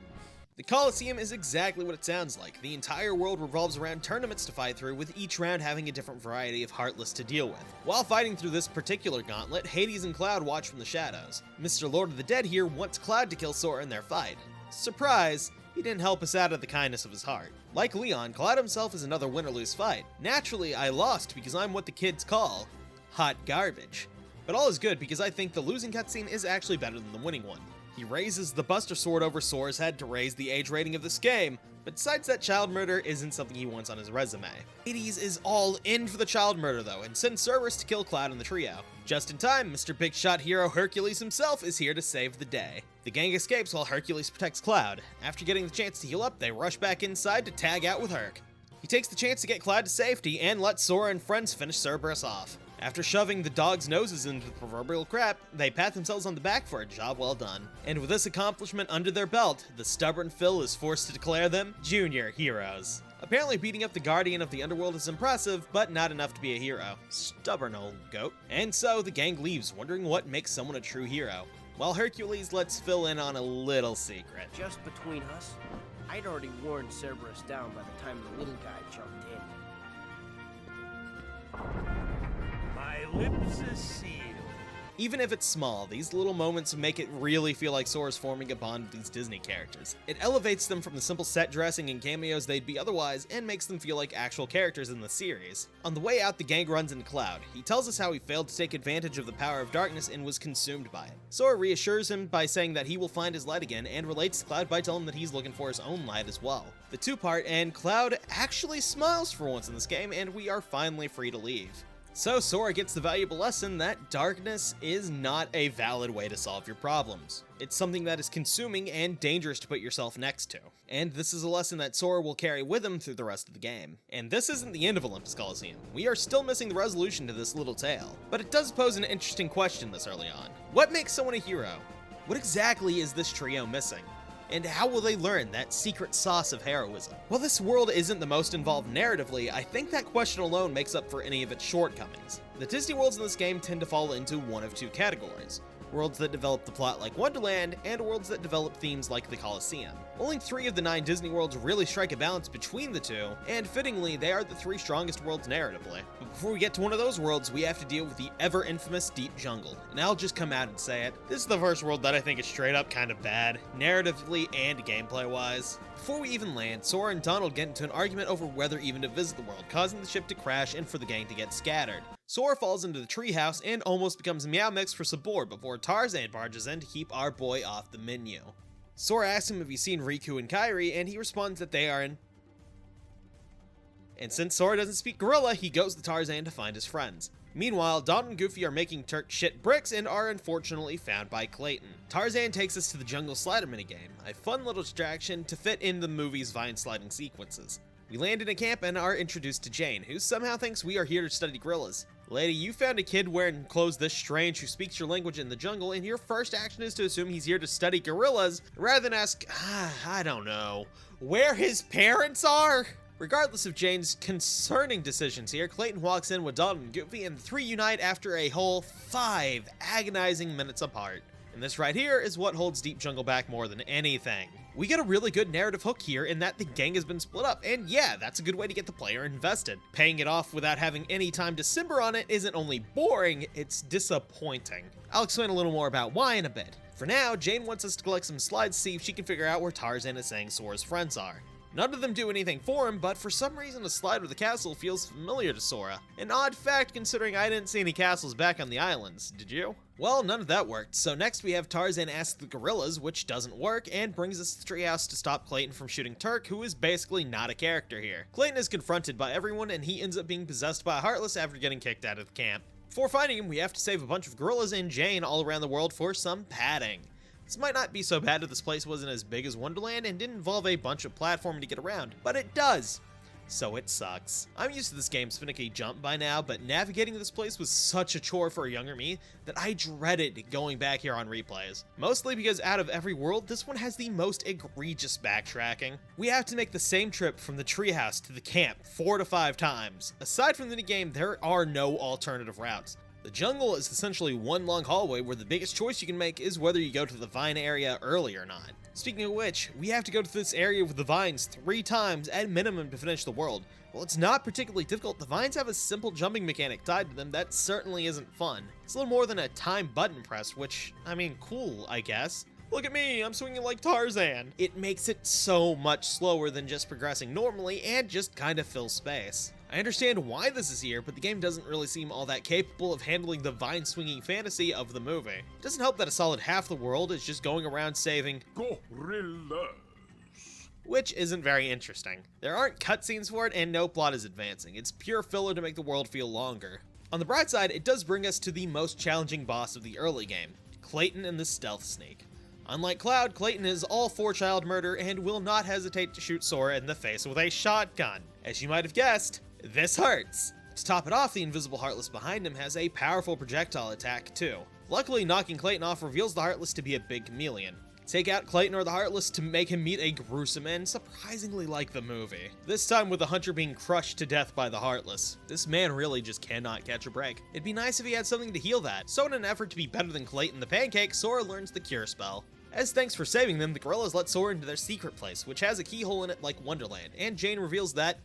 The Colosseum is exactly what it sounds like. The entire world revolves around tournaments to fight through, with each round having a different variety of Heartless to deal with. While fighting through this particular gauntlet, Hades and Cloud watch from the shadows. Mr. Lord of the Dead here wants Cloud to kill Sora in their fight. Surprise, he didn't help us out of the kindness of his heart. Like Leon, Cloud himself is another win-or-lose fight. Naturally, I lost because I'm what the kids call hot garbage. But all is good because I think the losing cutscene is actually better than the winning one. He raises the Buster Sword over Sora's head to raise the age rating of this game, but decides that child murder isn't something he wants on his resume. Hades is all in for the child murder though, and sends Cerberus to kill Cloud and the trio. Just in time, Mr. Big Shot hero Hercules himself is here to save the day. The gang escapes while Hercules protects Cloud. After getting the chance to heal up, they rush back inside to tag out with Herc. He takes the chance to get Cloud to safety and lets Sora and friends finish Cerberus off. After shoving the dog's noses into the proverbial crap, they pat themselves on the back for a job well done. And with this accomplishment under their belt, the stubborn Phil is forced to declare them junior heroes. Apparently beating up the Guardian of the Underworld is impressive, but not enough to be a hero. Stubborn old goat. And so the gang leaves, wondering what makes someone a true hero. While Hercules lets Phil in on a little secret. Just between us, I'd already worn Cerberus down by the time the little guy jumped in. My lips are sealed. Even if it's small, these little moments make it really feel like Sora's forming a bond with these Disney characters. It elevates them from the simple set dressing and cameos they'd be otherwise, and makes them feel like actual characters in the series. On the way out, the gang runs into Cloud. He tells us how he failed to take advantage of the power of darkness and was consumed by it. Sora reassures him by saying that he will find his light again, and relates to Cloud by telling him that he's looking for his own light as well. The two-part, and Cloud actually smiles for once in this game, and we are finally free to leave. So Sora gets the valuable lesson that darkness is not a valid way to solve your problems. It's something that is consuming and dangerous to put yourself next to. And this is a lesson that Sora will carry with him through the rest of the game. And this isn't the end of Olympus Coliseum. We are still missing the resolution to this little tale. But it does pose an interesting question this early on. What makes someone a hero? What exactly is this trio missing? And how will they learn that secret sauce of heroism? While this world isn't the most involved narratively, I think that question alone makes up for any of its shortcomings. The Disney worlds in this game tend to fall into one of two categories. Worlds that develop the plot like Wonderland, and worlds that develop themes like the Colosseum. Only 3 of the 9 Disney worlds really strike a balance between the two, and fittingly, they are the 3 strongest worlds narratively. But before we get to one of those worlds, we have to deal with the ever-infamous Deep Jungle. And I'll just come out and say it, this is the first world that I think is straight up kind of bad, narratively and gameplay-wise. Before we even land, Sora and Donald get into an argument over whether even to visit the world, causing the ship to crash and for the gang to get scattered. Sora falls into the treehouse and almost becomes Meow Mix for Sabor before Tarzan barges in to keep our boy off the menu. Sora asks him if he's seen Riku and Kairi, and he responds that they are in... And since Sora doesn't speak Gorilla, he goes to Tarzan to find his friends. Meanwhile, Donald and Goofy are making Turk shit bricks and are unfortunately found by Clayton. Tarzan takes us to the jungle slider minigame, a fun little distraction to fit in the movie's vine sliding sequences. We land in a camp and are introduced to Jane, who somehow thinks we are here to study gorillas. Lady, you found a kid wearing clothes this strange who speaks your language in the jungle, and your first action is to assume he's here to study gorillas, rather than ask, I don't know, where his parents are? Regardless of Jane's concerning decisions here, Clayton walks in with Donald and Goofy, and the 3 unite after a whole 5 agonizing minutes apart. And this right here is what holds Deep Jungle back more than anything. We get a really good narrative hook here in that the gang has been split up, and yeah, that's a good way to get the player invested. Paying it off without having any time to simmer on it isn't only boring, it's disappointing. I'll explain a little more about why in a bit. For now, Jane wants us to collect some slides to see if she can figure out where Tarzan is saying Sora's friends are. None of them do anything for him, but for some reason a slide with the castle feels familiar to Sora. An odd fact considering I didn't see any castles back on the islands, did you? Well, none of that worked, so next we have Tarzan ask the gorillas, which doesn't work, and brings us to the treehouse to stop Clayton from shooting Turk, who is basically not a character here. Clayton is confronted by everyone, and he ends up being possessed by a Heartless after getting kicked out of the camp. Before finding him, we have to save a bunch of gorillas and Jane all around the world for some padding. This might not be so bad if this place wasn't as big as Wonderland and didn't involve a bunch of platforming to get around, but it does. So it sucks. I'm used to this game's finicky jump by now, but navigating this place was such a chore for a younger me that I dreaded going back here on replays. Mostly because out of every world, this one has the most egregious backtracking. We have to make the same trip from the treehouse to the camp 4 to 5 times. Aside from the game, there are no alternative routes. The jungle is essentially one long hallway where the biggest choice you can make is whether you go to the vine area early or not. Speaking of which, we have to go to this area with the vines 3 times at minimum to finish the world. While it's not particularly difficult, the vines have a simple jumping mechanic tied to them that certainly isn't fun. It's a little more than a time button press, which, I mean, cool, I guess. Look at me, I'm swinging like Tarzan. It makes it so much slower than just progressing normally and just kind of fills space. I understand why this is here, but the game doesn't really seem all that capable of handling the vine-swinging fantasy of the movie. It doesn't help that a solid half the world is just going around saving Gorillas. which isn't very interesting. There aren't cutscenes for it, and no plot is advancing. It's pure filler to make the world feel longer. On the bright side, it does bring us to the most challenging boss of the early game, Clayton and the Stealth Sneak. Unlike Cloud, Clayton is all for child murder and will not hesitate to shoot Sora in the face with a shotgun. As you might have guessed, this hurts. To top it off, the invisible Heartless behind him has a powerful projectile attack too. Luckily, knocking Clayton off reveals the Heartless to be a big chameleon. Take out Clayton or the Heartless to make him meet a gruesome end, surprisingly like the movie. This time with the Hunter being crushed to death by the Heartless. This man really just cannot catch a break. It'd be nice if he had something to heal that. So in an effort to be better than Clayton the Pancake, Sora learns the Cure spell. As thanks for saving them, the gorillas let Sora into their secret place, which has a keyhole in it like Wonderland, and Jane reveals that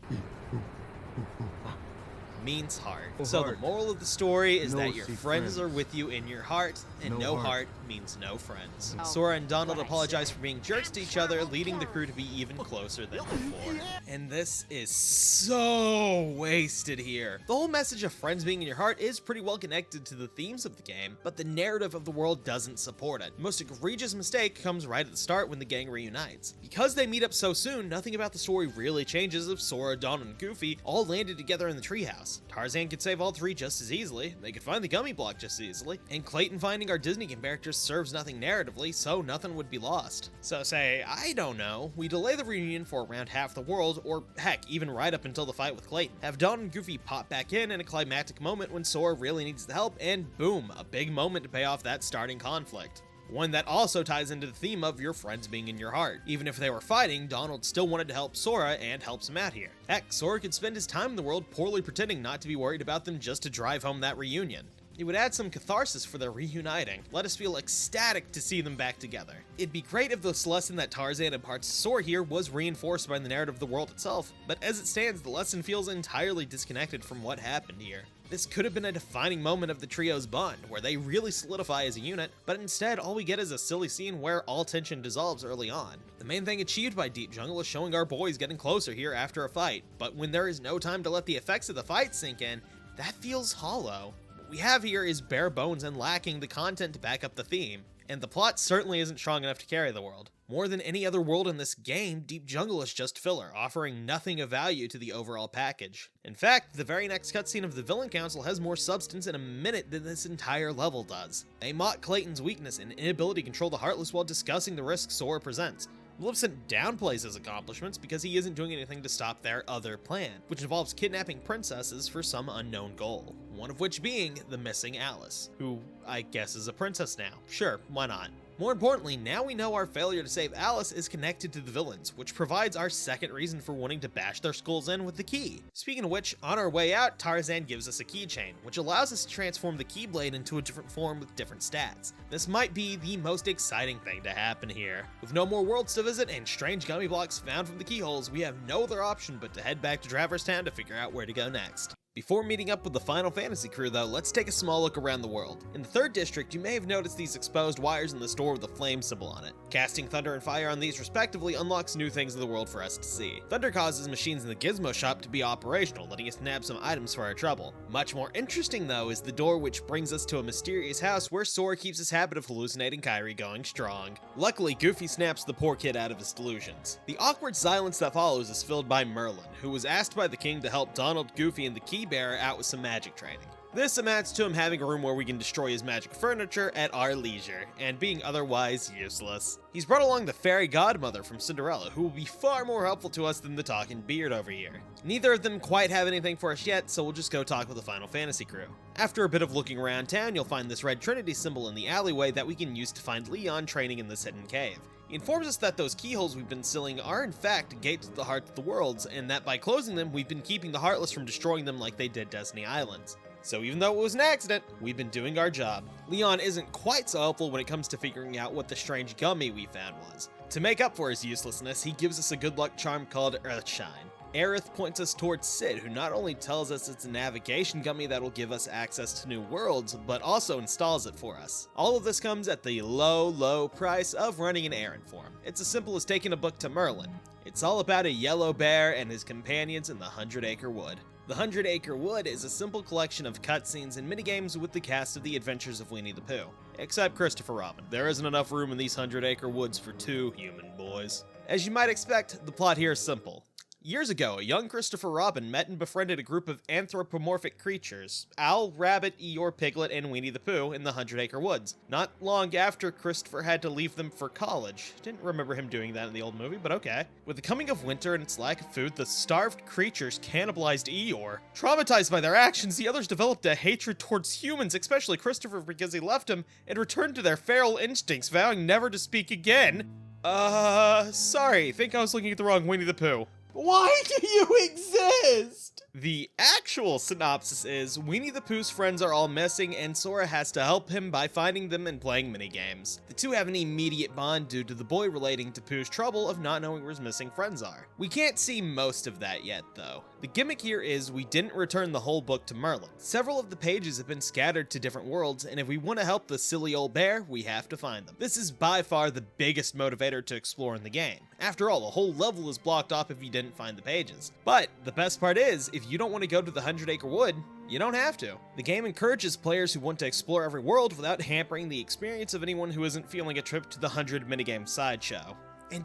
means heart. So the moral of the story is that your friends are with you in your heart, and no heart means no friends. Sora and Donald apologize for being jerks to each other, leading the crew to be even closer than before. And this is so wasted here. The whole message of friends being in your heart is pretty well connected to the themes of the game, but the narrative of the world doesn't support it. The most egregious mistake comes right at the start when the gang reunites. Because they meet up so soon, nothing about the story really changes if Sora, Donald, and Goofy all landed together in the treehouse. Tarzan could save all 3 just as easily, they could find the gummy block just as easily, and Clayton finding our Disney characters serves nothing narratively, so nothing would be lost. So say, I don't know, we delay the reunion for around half the world, or heck, even right up until the fight with Clayton. Have Donald and Goofy pop back in a climactic moment when Sora really needs the help, and boom, a big moment to pay off that starting conflict. One that also ties into the theme of your friends being in your heart. Even if they were fighting, Donald still wanted to help Sora and helps him out here. Heck, Sora could spend his time in the world poorly pretending not to be worried about them just to drive home that reunion. It would add some catharsis for their reuniting, let us feel ecstatic to see them back together. It'd be great if this lesson that Tarzan imparts to Sora here was reinforced by the narrative of the world itself, but as it stands, the lesson feels entirely disconnected from what happened here. This could have been a defining moment of the trio's bond, where they really solidify as a unit, but instead all we get is a silly scene where all tension dissolves early on. The main thing achieved by Deep Jungle is showing our boys getting closer here after a fight, but when there is no time to let the effects of the fight sink in, that feels hollow. What we have here is bare bones and lacking the content to back up the theme, and the plot certainly isn't strong enough to carry the world. More than any other world in this game, Deep Jungle is just filler, offering nothing of value to the overall package. In fact, the very next cutscene of the Villain Council has more substance in a minute than this entire level does. They mock Clayton's weakness and inability to control the Heartless while discussing the risks Sora presents. Maleficent downplays his accomplishments because he isn't doing anything to stop their other plan, which involves kidnapping princesses for some unknown goal. One of which being the missing Alice, who I guess is a princess now. Sure, why not? More importantly, now we know our failure to save Alice is connected to the villains, which provides our second reason for wanting to bash their skulls in with the key. Speaking of which, on our way out, Tarzan gives us a keychain, which allows us to transform the Keyblade into a different form with different stats. This might be the most exciting thing to happen here. With no more worlds to visit and strange gummy blocks found from the keyholes, we have no other option but to head back to Traverse Town to figure out where to go next. Before meeting up with the Final Fantasy crew though, let's take a small look around the world. In the 3rd district, you may have noticed these exposed wires in the store with the flame symbol on it. Casting Thunder and Fire on these respectively unlocks new things in the world for us to see. Thunder causes machines in the Gizmo shop to be operational, letting us nab some items for our trouble. Much more interesting though is the door which brings us to a mysterious house where Sora keeps his habit of hallucinating Kairi going strong. Luckily, Goofy snaps the poor kid out of his delusions. The awkward silence that follows is filled by Merlin, who was asked by the king to help Donald, Goofy, and the Key Bearer out with some magic training. This amounts to him having a room where we can destroy his magic furniture at our leisure, and being otherwise useless. He's brought along the fairy godmother from Cinderella, who will be far more helpful to us than the talking beard over here. Neither of them quite have anything for us yet, so we'll just go talk with the Final Fantasy crew. After a bit of looking around town, you'll find this red Trinity symbol in the alleyway that we can use to find Leon training in this hidden cave. He informs us that those keyholes we've been sealing are in fact gates to the hearts of the worlds, and that by closing them, we've been keeping the Heartless from destroying them like they did Destiny Islands. So even though it was an accident, we've been doing our job. Leon isn't quite so helpful when it comes to figuring out what the strange gummy we found was. To make up for his uselessness, he gives us a good luck charm called Earthshine. Aerith points us towards Sid, who not only tells us it's a navigation gummy that will give us access to new worlds, but also installs it for us. All of this comes at the low price of running an errand for him. It's as simple as taking a book to Merlin. It's all about a yellow bear and his companions in the 100-Acre Wood. The 100-Acre Wood is a simple collection of cutscenes and minigames with the cast of The Adventures of Winnie the Pooh. Except Christopher Robin. There isn't enough room in these 100-Acre Woods for 2 human boys. As you might expect, the plot here is simple. Years ago, a young Christopher Robin met and befriended a group of anthropomorphic creatures, Owl, Rabbit, Eeyore, Piglet, and Winnie the Pooh in the 100-Acre Woods. Not long after, Christopher had to leave them for college. Didn't remember him doing that in the old movie, but okay. With the coming of winter and its lack of food, the starved creatures cannibalized Eeyore. Traumatized by their actions, the others developed a hatred towards humans, especially Christopher because he left him, and returned to their feral instincts, vowing never to speak again. Sorry, think I was looking at the wrong Winnie the Pooh. Why do you exist? The actual synopsis is, Winnie the Pooh's friends are all missing and Sora has to help him by finding them and playing minigames. The two have an immediate bond due to the boy relating to Pooh's trouble of not knowing where his missing friends are. We can't see most of that yet though. The gimmick here is we didn't return the whole book to Merlin. Several of the pages have been scattered to different worlds, and if we want to help the silly old bear, we have to find them. This is by far the biggest motivator to explore in the game. After all, the whole level is blocked off if you didn't find the pages. But the best part is, if you don't want to go to the 100-Acre Wood, you don't have to. The game encourages players who want to explore every world without hampering the experience of anyone who isn't feeling a trip to the 100 minigame sideshow. And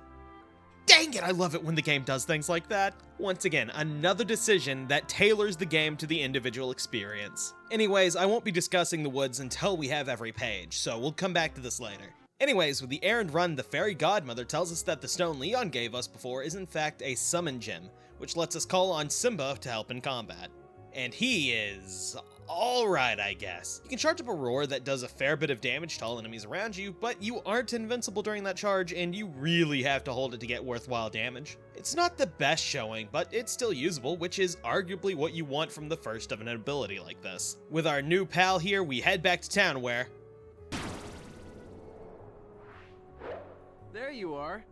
dang it, I love it when the game does things like that. Once again, another decision that tailors the game to the individual experience. Anyways, I won't be discussing the woods until we have every page, so we'll come back to this later. Anyways, with the errand run, the fairy godmother tells us that the stone Leon gave us before is in fact a summon gem, which lets us call on Simba to help in combat. And he is alright, I guess. You can charge up a roar that does a fair bit of damage to all enemies around you, but you aren't invincible during that charge, and you really have to hold it to get worthwhile damage. It's not the best showing, but it's still usable, which is arguably what you want from the first of an ability like this. With our new pal here, we head back to town where... There you are.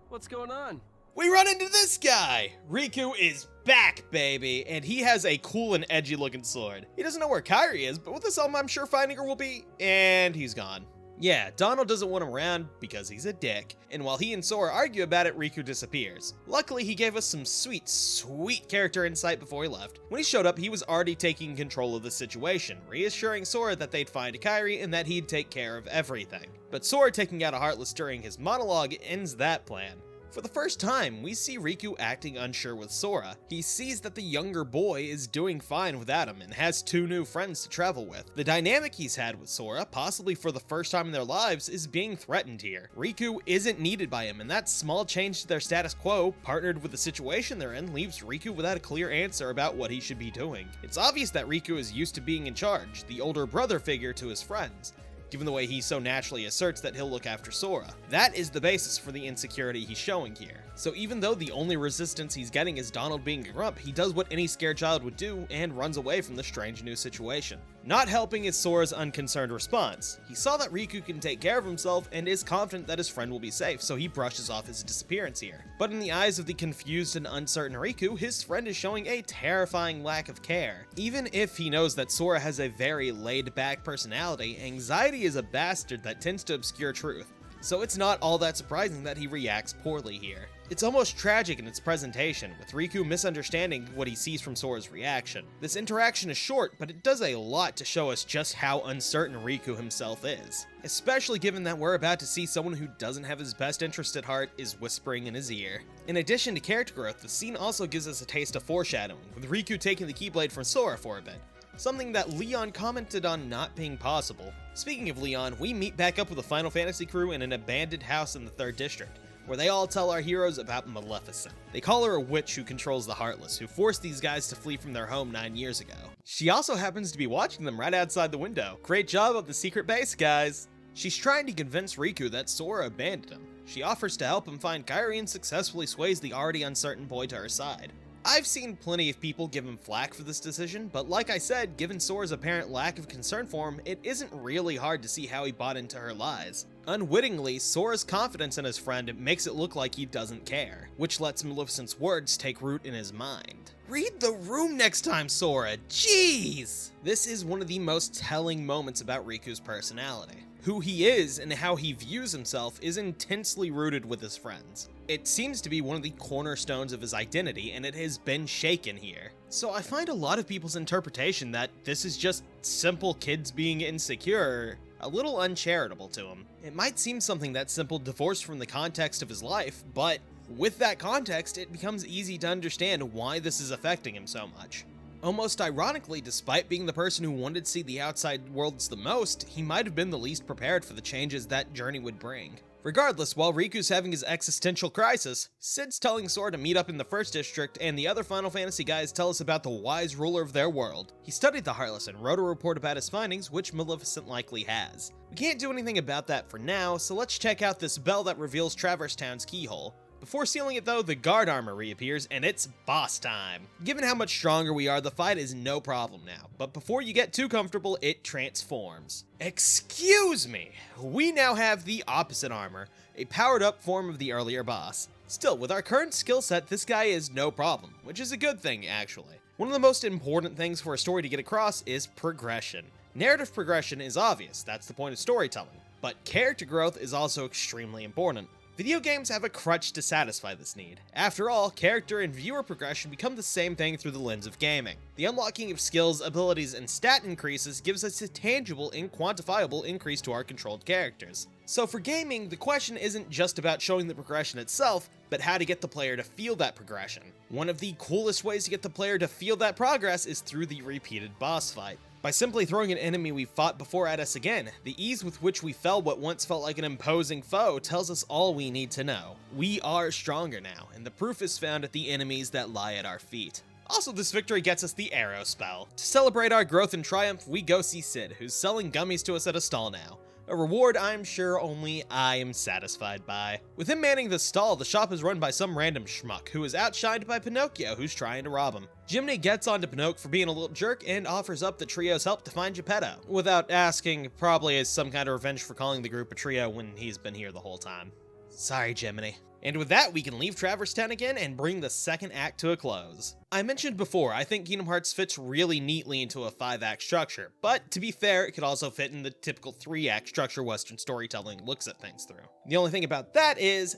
What's going on? we run into this guy! Riku is back, baby, and he has a cool and edgy looking sword. He doesn't know where Kairi is, but with this helm, I'm sure finding her will be... and he's gone. Yeah, Donald doesn't want him around because he's a dick, and while he and Sora argue about it, Riku disappears. Luckily, he gave us some sweet character insight before he left. When he showed up, he was already taking control of the situation, reassuring Sora that they'd find Kairi and that he'd take care of everything. But Sora taking out a Heartless during his monologue ends that plan. For the first time, we see Riku acting unsure with Sora. He sees that the younger boy is doing fine without him and has two new friends to travel with. The dynamic he's had with Sora, possibly for the first time in their lives, is being threatened here. Riku isn't needed by him, and that small change to their status quo, partnered with the situation they're in, leaves Riku without a clear answer about what he should be doing. It's obvious that Riku is used to being in charge, the older brother figure to his friends, given the way he so naturally asserts that he'll look after Sora. That is the basis for the insecurity he's showing here. So even though the only resistance he's getting is Donald being a grump, he does what any scared child would do and runs away from the strange new situation. Not helping is Sora's unconcerned response. He saw that Riku can take care of himself and is confident that his friend will be safe, so he brushes off his disappearance here. But in the eyes of the confused and uncertain Riku, his friend is showing a terrifying lack of care. Even if he knows that Sora has a very laid-back personality, anxiety is a bastard that tends to obscure truth. So it's not all that surprising that he reacts poorly here. It's almost tragic in its presentation, with Riku misunderstanding what he sees from Sora's reaction. This interaction is short, but it does a lot to show us just how uncertain Riku himself is. Especially given that we're about to see someone who doesn't have his best interest at heart is whispering in his ear. In addition to character growth, the scene also gives us a taste of foreshadowing, with Riku taking the Keyblade from Sora for a bit. Something that Leon commented on not being possible. Speaking of Leon, we meet back up with the Final Fantasy crew in an abandoned house in the 3rd District, where they all tell our heroes about Maleficent. They call her a witch who controls the Heartless, who forced these guys to flee from their home 9 years ago. She also happens to be watching them right outside the window. Great job at the secret base, guys! She's trying to convince Riku that Sora abandoned him. She offers to help him find Kairi and successfully sways the already uncertain boy to her side. I've seen plenty of people give him flack for this decision, but like I said, given Sora's apparent lack of concern for him, it isn't really hard to see how he bought into her lies. Unwittingly, Sora's confidence in his friend makes it look like he doesn't care, which lets Maleficent's words take root in his mind. Read the room next time, Sora! Jeez! This is one of the most telling moments about Riku's personality. Who he is and how he views himself is intensely rooted with his friends. It seems to be one of the cornerstones of his identity, and it has been shaken here. So I find a lot of people's interpretation that this is just simple kids being insecure a little uncharitable to him. It might seem something that simple divorced from the context of his life, but with that context, it becomes easy to understand why this is affecting him so much. Almost ironically, despite being the person who wanted to see the outside worlds the most, he might have been the least prepared for the changes that journey would bring. Regardless, while Riku's having his existential crisis, Cid's telling Sora to meet up in the 1st District, and the other Final Fantasy guys tell us about the wise ruler of their world. He studied the Heartless and wrote a report about his findings, which Maleficent likely has. We can't do anything about that for now, so let's check out this bell that reveals Traverse Town's keyhole. Before sealing it though, the guard armor reappears, and it's boss time. Given how much stronger we are, the fight is no problem now, but before you get too comfortable, it transforms. Excuse me! We now have the opposite armor, a powered up form of the earlier boss. Still, with our current skill set, this guy is no problem, which is a good thing actually. One of the most important things for a story to get across is progression. Narrative progression is obvious, that's the point of storytelling, but character growth is also extremely important. Video games have a crutch to satisfy this need. After all, character and viewer progression become the same thing through the lens of gaming. The unlocking of skills, abilities, and stat increases gives us a tangible and quantifiable increase to our controlled characters. So for gaming, the question isn't just about showing the progression itself, but how to get the player to feel that progression. One of the coolest ways to get the player to feel that progress is through the repeated boss fight. By simply throwing an enemy we fought before at us again, the ease with which we fell what once felt like an imposing foe tells us all we need to know. We are stronger now, and the proof is found at the enemies that lie at our feet. Also, this victory gets us the arrow spell. To celebrate our growth and triumph, we go see Cid, who's selling gummies to us at a stall now. A reward I'm sure only I am satisfied by. With him manning the stall, the shop is run by some random schmuck who is outshined by Pinocchio, who's trying to rob him. Jiminy gets onto Pinocchio for being a little jerk and offers up the trio's help to find Geppetto, without asking, probably as some kind of revenge for calling the group a trio when he's been here the whole time. Sorry, Jiminy. And with that, we can leave Traverse Town again and bring the second act to a close. I mentioned before, I think Kingdom Hearts fits really neatly into a 5-act structure, but to be fair, it could also fit in the typical 3-act structure Western storytelling looks at things through. The only thing about that is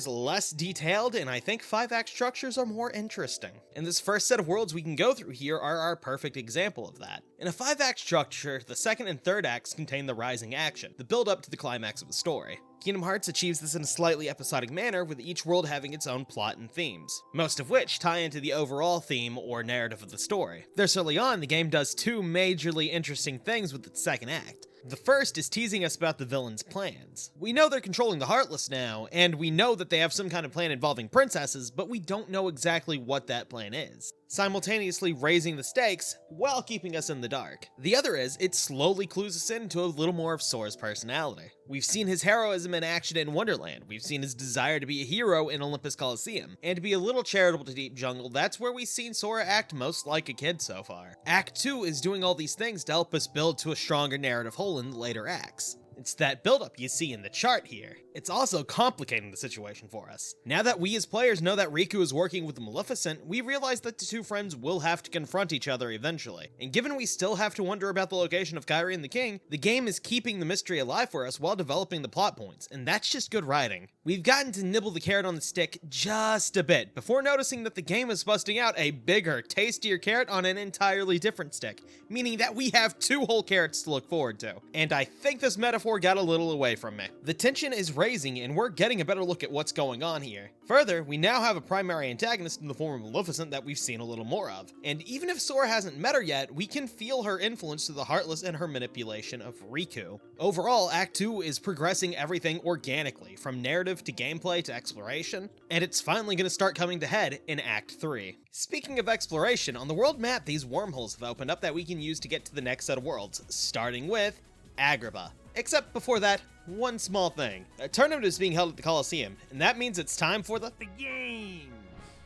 less detailed, and I think 5-act structures are more interesting. And this first set of worlds we can go through here are our perfect example of that. In a 5-act structure, the second and third acts contain the rising action, the build up to the climax of the story. Kingdom Hearts achieves this in a slightly episodic manner, with each world having its own plot and themes, most of which tie into the overall theme or narrative of the story. Thus early on, the game does two majorly interesting things with its second act. The first is teasing us about the villain's plans. We know they're controlling the Heartless now, and we know that they have some kind of plan involving princesses, but we don't know exactly what that plan is. simultaneously raising the stakes while keeping us in the dark. The other is, it slowly clues us into a little more of Sora's personality. We've seen his heroism in action in Wonderland, we've seen his desire to be a hero in Olympus Coliseum, and to be a little charitable to Deep Jungle, that's where we've seen Sora act most like a kid so far. Act 2 is doing all these things to help us build to a stronger narrative whole in the later acts. It's that buildup you see in the chart here. It's also complicating the situation for us. Now that we as players know that Riku is working with the Maleficent, we realize that the two friends will have to confront each other eventually. And given we still have to wonder about the location of Kairi and the King, the game is keeping the mystery alive for us while developing the plot points, and that's just good writing. We've gotten to nibble the carrot on the stick just a bit before noticing that the game is busting out a bigger, tastier carrot on an entirely different stick, meaning that we have 2 whole carrots to look forward to. And I think this metaphor got a little away from me. The tension is raising and we're getting a better look at what's going on here. Further, we now have a primary antagonist in the form of Maleficent that we've seen a little more of. And even if Sora hasn't met her yet, we can feel her influence to the Heartless and her manipulation of Riku. Overall, Act 2 is progressing everything organically, from narrative to gameplay to exploration, and it's finally going to start coming to head in Act 3. Speaking of exploration, on the world map, these wormholes have opened up that we can use to get to the next set of worlds, starting with Agrabah. Except before that, one small thing. A tournament is being held at the Coliseum, and that means it's time for the game.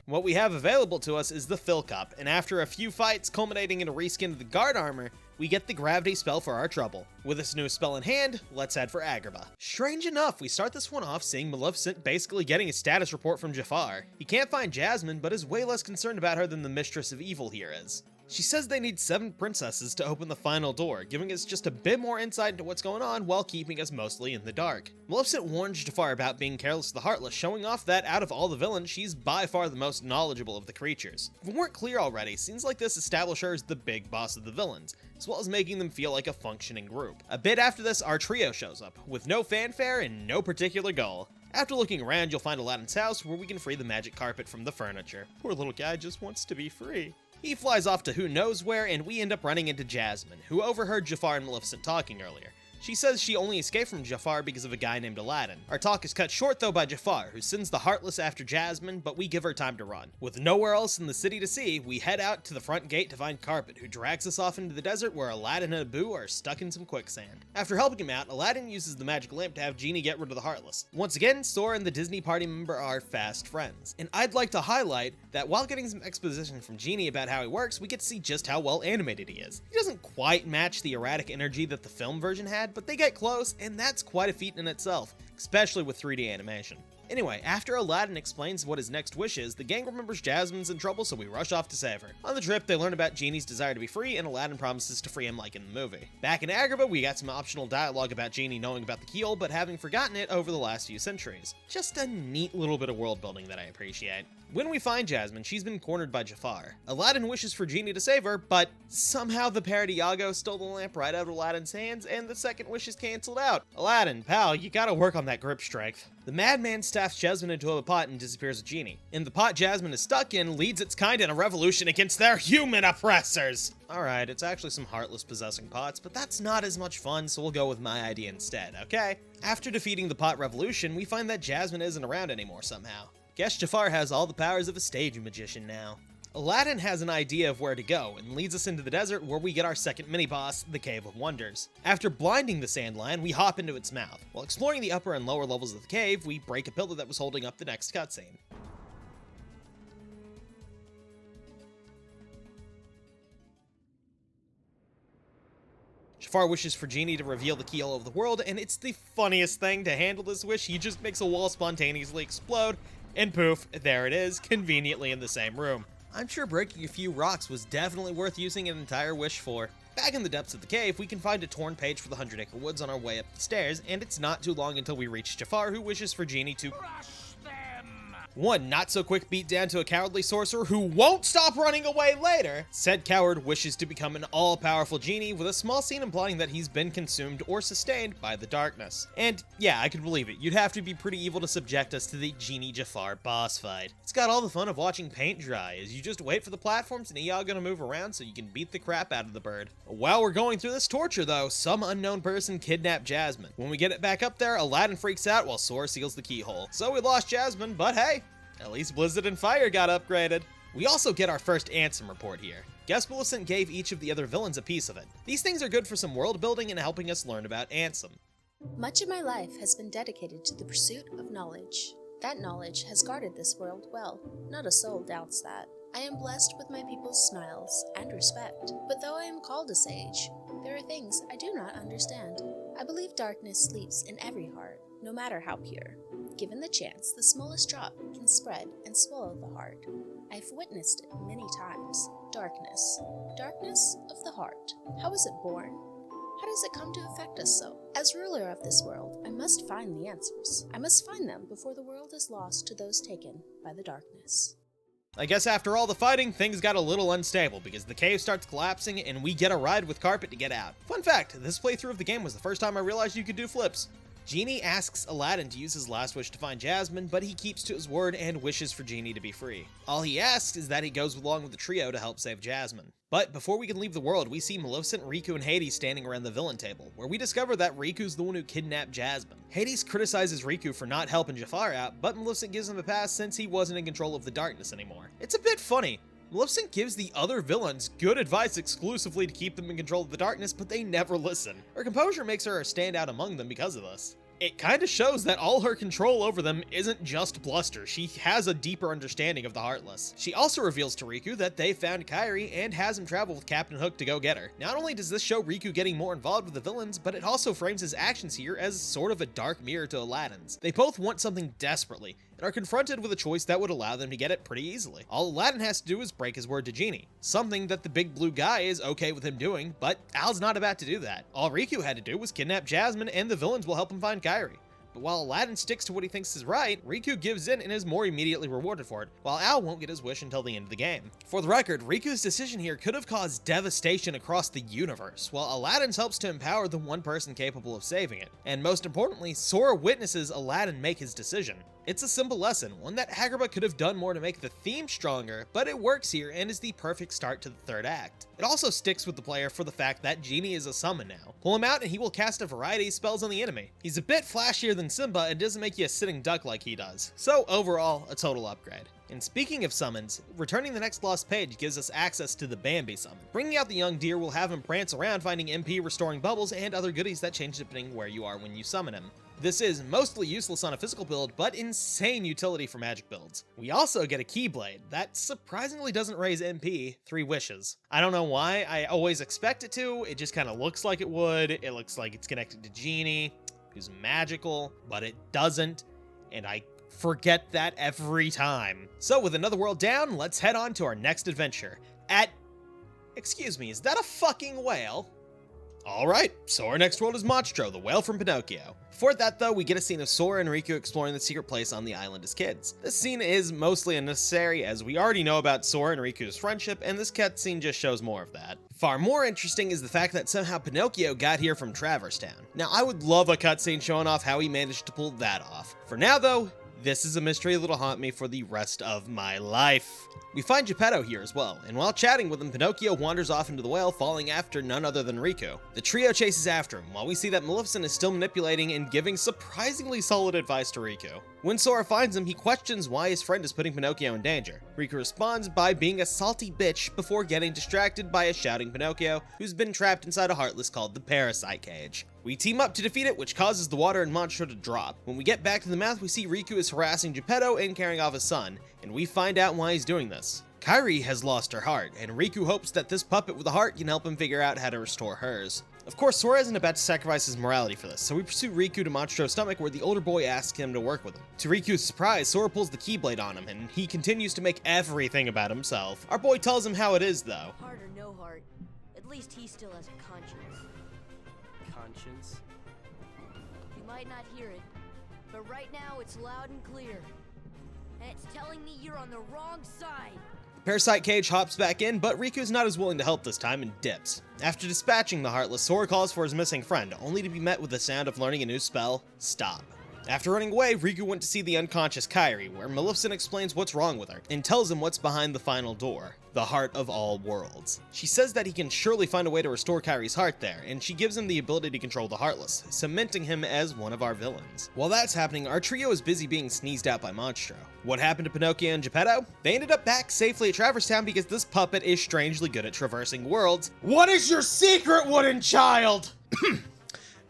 What we have available to us is the Fill Cup, and after a few fights culminating in a reskin of the guard armor, we get the gravity spell for our trouble. With this new spell in hand, let's head for Agrabah. Strange enough, we start this one off seeing Maleficent basically getting a status report from Jafar. He can't find Jasmine, but is way less concerned about her than the Mistress of Evil here is. She says they need 7 princesses to open the final door, giving us just a bit more insight into what's going on while keeping us mostly in the dark. Maleficent warns Jafar about being careless of the Heartless, showing off that out of all the villains, she's by far the most knowledgeable of the creatures. If it weren't clear already, scenes like this establish her as the big boss of the villains, as well as making them feel like a functioning group. A bit after this, our trio shows up, with no fanfare and no particular goal. After looking around, you'll find Aladdin's house where we can free the magic carpet from the furniture. Poor little guy just wants to be free. He flies off to who knows where, and we end up running into Jasmine, who overheard Jafar and Maleficent talking earlier. She says she only escaped from Jafar because of a guy named Aladdin. Our talk is cut short though by Jafar, who sends the Heartless after Jasmine, but we give her time to run. With nowhere else in the city to see, we head out to the front gate to find Carpet, who drags us off into the desert where Aladdin and Abu are stuck in some quicksand. After helping him out, Aladdin uses the magic lamp to have Genie get rid of the Heartless. Once again, Sora and the Disney party member are fast friends. And I'd like to highlight that while getting some exposition from Genie about how he works, we get to see just how well animated he is. He doesn't quite match the erratic energy that the film version had, but they get close, and that's quite a feat in itself, especially with 3D animation. Anyway, after Aladdin explains what his next wish is, the gang remembers Jasmine's in trouble, so we rush off to save her. On the trip, they learn about Genie's desire to be free, and Aladdin promises to free him like in the movie. Back in Agrabah, we got some optional dialogue about Genie knowing about the keyhole, but having forgotten it over the last few centuries. Just a neat little bit of world building that I appreciate. When we find Jasmine, she's been cornered by Jafar. Aladdin wishes for Genie to save her, but somehow the parrot Iago stole the lamp right out of Aladdin's hands, and the second wish is cancelled out. Aladdin, pal, you gotta work on that grip strength. The madman staffs Jasmine into a pot and disappears with Genie. In the pot Jasmine is stuck in leads its kind in a revolution against their human oppressors. Alright, it's actually some Heartless possessing pots, but that's not as much fun, so we'll go with my idea instead, okay? After defeating the pot revolution, we find that Jasmine isn't around anymore somehow. Guess Jafar has all the powers of a stage magician now. Aladdin has an idea of where to go and leads us into the desert where we get our second mini-boss, the Cave of Wonders. After blinding the sand lion, we hop into its mouth. While exploring the upper and lower levels of the cave, we break a pillar that was holding up the next cutscene. Jafar wishes for Genie to reveal the keyhole of the world, and it's the funniest thing to handle this wish. He just makes a wall spontaneously explode, and poof, there it is, conveniently in the same room. I'm sure breaking a few rocks was definitely worth using an entire wish for. Back in the depths of the cave, we can find a torn page for the 100 Acre Woods on our way up the stairs, and it's not too long until we reach Jafar, who wishes for Genie to one not-so-quick beatdown to a cowardly sorcerer who won't stop running away later. Said coward wishes to become an all-powerful Genie, with a small scene implying that he's been consumed or sustained by the darkness. And yeah, I could believe it. You'd have to be pretty evil to subject us to the Genie-Jafar boss fight. It's got all the fun of watching paint dry, as you just wait for the platforms and Iago to move around so you can beat the crap out of the bird. While we're going through this torture though, some unknown person kidnapped Jasmine. When we get it back up there, Aladdin freaks out while Sora seals the keyhole. So we lost Jasmine, but hey, at least Blizzard and Fire got upgraded. We also get our first Ansem report here. Guess Millicent gave each of the other villains a piece of it. These things are good for some world building and helping us learn about Ansem. Much of my life has been dedicated to the pursuit of knowledge. That knowledge has guarded this world well. Not a soul doubts that. I am blessed with my people's smiles and respect. But though I am called a sage, there are things I do not understand. I believe darkness sleeps in every heart, no matter how pure. Given the chance, the smallest drop can spread and swallow the heart. I've witnessed it many times. Darkness. Darkness of the heart. How is it born? How does it come to affect us so? As ruler of this world, I must find the answers. I must find them before the world is lost to those taken by the darkness. I guess after all the fighting, things got a little unstable because the cave starts collapsing and we get a ride with Carpet to get out. Fun fact, this playthrough of the game was the first time I realized you could do flips. Genie asks Aladdin to use his last wish to find Jasmine, but he keeps to his word and wishes for Genie to be free. All he asks is that he goes along with the trio to help save Jasmine. But before we can leave the world, we see Maleficent, Riku, and Hades standing around the villain table, where we discover that Riku's the one who kidnapped Jasmine. Hades criticizes Riku for not helping Jafar out, but Maleficent gives him a pass since he wasn't in control of the darkness anymore. It's a bit funny. Maleficent gives the other villains good advice exclusively to keep them in control of the darkness, but they never listen. Her composure makes her a standout among them because of this. It kinda shows that all her control over them isn't just bluster, she has a deeper understanding of the Heartless. She also reveals to Riku that they found Kairi and has him travel with Captain Hook to go get her. Not only does this show Riku getting more involved with the villains, but it also frames his actions here as sort of a dark mirror to Aladdin's. They both want something desperately, and are confronted with a choice that would allow them to get it pretty easily. All Aladdin has to do is break his word to Genie, something that the big blue guy is okay with him doing, but Al's not about to do that. All Riku had to do was kidnap Jasmine and the villains will help him find Kairi. But while Aladdin sticks to what he thinks is right, Riku gives in and is more immediately rewarded for it, while Al won't get his wish until the end of the game. For the record, Riku's decision here could have caused devastation across the universe, while Aladdin's helps to empower the one person capable of saving it. And most importantly, Sora witnesses Aladdin make his decision. It's a simple lesson, one that Agrabah could have done more to make the theme stronger, but it works here and is the perfect start to the third act. It also sticks with the player for the fact that Genie is a summon now. Pull him out and he will cast a variety of spells on the enemy. He's a bit flashier than Simba and doesn't make you a sitting duck like he does. So overall, a total upgrade. And speaking of summons, returning the next lost page gives us access to the Bambi summon. Bringing out the young deer will have him prance around finding MP, restoring bubbles, and other goodies that change depending where you are when you summon him. This is mostly useless on a physical build, but insane utility for magic builds. We also get a Keyblade that surprisingly doesn't raise MP, 3 wishes. I don't know why, I always expect it to, it just kind of looks like it would. It looks like it's connected to Genie, who's magical, but it doesn't, and I forget that every time. So with another world down, let's head on to our next adventure at... Excuse me, is that a fucking whale? Alright, so our next world is Monstro, the whale from Pinocchio. Before that though, we get a scene of Sora and Riku exploring the secret place on the island as kids. This scene is mostly unnecessary as we already know about Sora and Riku's friendship, and this cutscene just shows more of that. Far more interesting is the fact that somehow Pinocchio got here from Traverse Town. Now I would love a cutscene showing off how he managed to pull that off. For now though, this is a mystery that'll haunt me for the rest of my life. We find Geppetto here as well, and while chatting with him, Pinocchio wanders off into the whale, falling after none other than Riku. The trio chases after him, while we see that Maleficent is still manipulating and giving surprisingly solid advice to Riku. When Sora finds him, he questions why his friend is putting Pinocchio in danger. Riku responds by being a salty bitch before getting distracted by a shouting Pinocchio, who's been trapped inside a Heartless called the Parasite Cage. We team up to defeat it, which causes the water in Monstro to drop. When we get back to the mouth, we see Riku is harassing Geppetto and carrying off his son, and we find out why he's doing this. Kairi has lost her heart, and Riku hopes that this puppet with a heart can help him figure out how to restore hers. Of course, Sora isn't about to sacrifice his morality for this, so we pursue Riku to Monstro's stomach where the older boy asks him to work with him. To Riku's surprise, Sora pulls the Keyblade on him, and he continues to make everything about himself. Our boy tells him how it is, though. Heart or no heart, at least he still has a conscience. Conscience? You might not hear it, but right now it's loud and clear. And it's telling me you're on the wrong side. The Parasite Cage hops back in, but Riku's not as willing to help this time and dips. After dispatching the Heartless, Sora calls for his missing friend, only to be met with the sound of learning a new spell, Stop. After running away, Riku went to see the unconscious Kairi, where Maleficent explains what's wrong with her, and tells him what's behind the final door, the heart of all worlds. She says that he can surely find a way to restore Kairi's heart there, and she gives him the ability to control the Heartless, cementing him as one of our villains. While that's happening, our trio is busy being sneezed out by Monstro. What happened to Pinocchio and Geppetto? They ended up back safely at Traverse Town because this puppet is strangely good at traversing worlds. What is your secret, wooden child?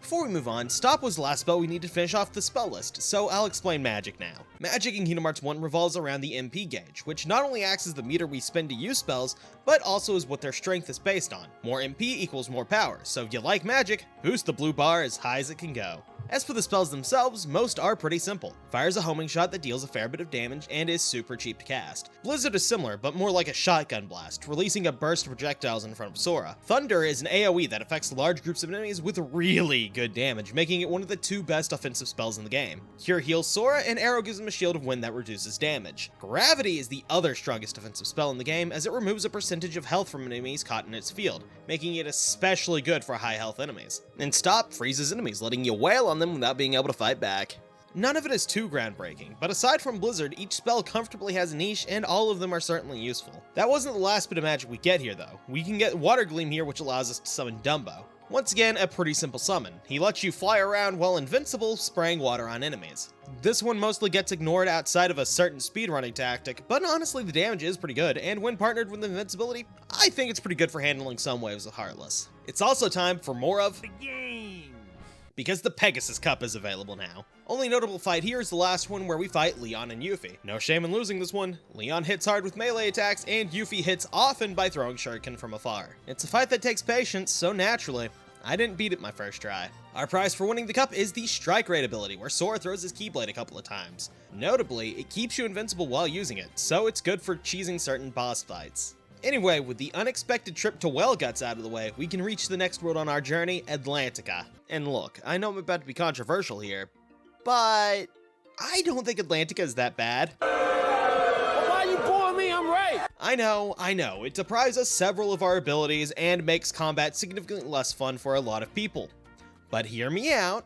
Before we move on, Stop was the last spell we need to finish off the spell list, so I'll explain Magic now. Magic in Kingdom Hearts 1 revolves around the MP gauge, which not only acts as the meter we spend to use spells, but also is what their strength is based on. More MP equals more power, so if you like Magic, boost the blue bar as high as it can go. As for the spells themselves, most are pretty simple. Fire's a homing shot that deals a fair bit of damage and is super cheap to cast. Blizzard is similar, but more like a shotgun blast, releasing a burst of projectiles in front of Sora. Thunder is an AoE that affects large groups of enemies with really good damage, making it one of the 2 best offensive spells in the game. Cure heals Sora, and Arrow gives him a shield of wind that reduces damage. Gravity is the other strongest offensive spell in the game, as it removes a percentage of health from enemies caught in its field, making it especially good for high health enemies. And Stop freezes enemies, letting you wail on them without being able to fight back. None of it is too groundbreaking, but aside from Blizzard, each spell comfortably has a niche, and all of them are certainly useful. That wasn't the last bit of magic we get here though. We can get Water Gleam here, which allows us to summon Dumbo. Once again, a pretty simple summon. He lets you fly around while invincible, spraying water on enemies. This one mostly gets ignored outside of a certain speedrunning tactic, but honestly the damage is pretty good, and when partnered with invincibility, I think it's pretty good for handling some waves of Heartless. It's also time for more of the game, because the Pegasus Cup is available now. Only notable fight here is the last one where we fight Leon and Yuffie. No shame in losing this one. Leon hits hard with melee attacks, and Yuffie hits often by throwing shuriken from afar. It's a fight that takes patience, so naturally, I didn't beat it my first try. Our prize for winning the cup is the Strike Rate ability, where Sora throws his Keyblade a couple of times. Notably, it keeps you invincible while using it, so it's good for cheesing certain boss fights. Anyway, with the unexpected trip to Wellguts out of the way, we can reach the next world on our journey, Atlantica. And look, I know I'm about to be controversial here, but I don't think Atlantica is that bad. Why you pulling me? I'm right. I know, it deprives us several of our abilities and makes combat significantly less fun for a lot of people. But hear me out.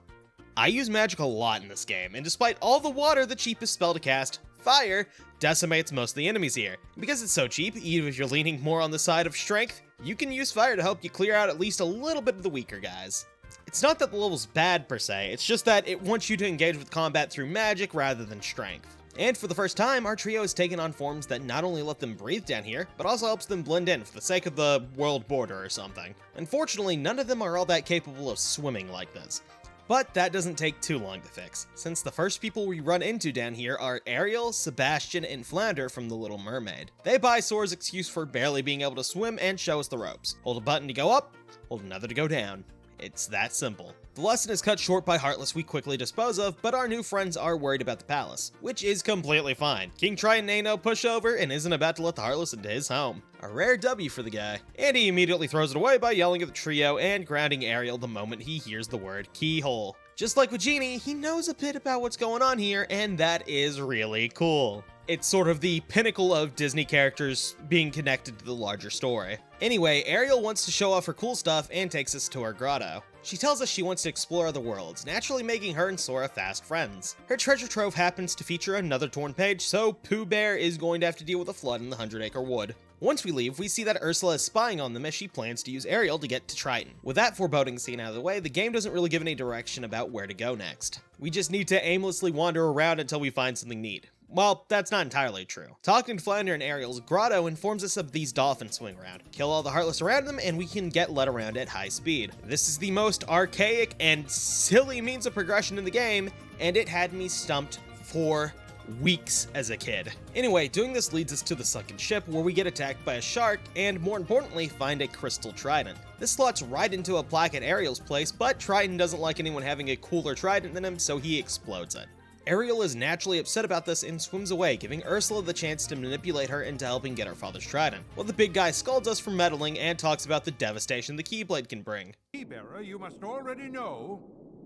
I use magic a lot in this game, and despite all the water, the cheapest spell to cast, Fire, decimates most of the enemies here. Because it's so cheap, even if you're leaning more on the side of strength, you can use Fire to help you clear out at least a little bit of the weaker guys. It's not that the level's bad per se, it's just that it wants you to engage with combat through magic rather than strength. And for the first time, our trio has taken on forms that not only let them breathe down here, but also helps them blend in for the sake of the world border or something. Unfortunately, none of them are all that capable of swimming like this. But that doesn't take too long to fix, since the first people we run into down here are Ariel, Sebastian, and Flounder from The Little Mermaid. They buy Sora's excuse for barely being able to swim and show us the ropes. Hold a button to go up, hold another to go down. It's that simple. The lesson is cut short by Heartless we quickly dispose of, but our new friends are worried about the palace, which is completely fine. King Triton ain't no pushover and isn't about to let the Heartless into his home. A rare W for the guy. And he immediately throws it away by yelling at the trio and grounding Ariel the moment he hears the word keyhole. Just like with Genie, he knows a bit about what's going on here, and that is really cool. It's sort of the pinnacle of Disney characters being connected to the larger story. Anyway, Ariel wants to show off her cool stuff and takes us to her grotto. She tells us she wants to explore other worlds, naturally making her and Sora fast friends. Her treasure trove happens to feature another torn page, so Pooh Bear is going to have to deal with a flood in the 100-acre wood. Once we leave, we see that Ursula is spying on them as she plans to use Ariel to get to Triton. With that foreboding scene out of the way, the game doesn't really give any direction about where to go next. We just need to aimlessly wander around until we find something neat. Well, that's not entirely true. Talking to Flounder and Ariel's grotto informs us of these dolphins swing around. Kill all the Heartless around them, and we can get led around at high speed. This is the most archaic and silly means of progression in the game, and it had me stumped for weeks as a kid. Anyway, doing this leads us to the sunken ship, where we get attacked by a shark, and more importantly, find a crystal trident. This slots right into a plaque at Ariel's place, but Triton doesn't like anyone having a cooler trident than him, so he explodes it. Ariel is naturally upset about this and swims away, giving Ursula the chance to manipulate her into helping get her father's trident. Well, the big guy scolds us for meddling and talks about the devastation the Keyblade can bring. Keybearer, you must already know,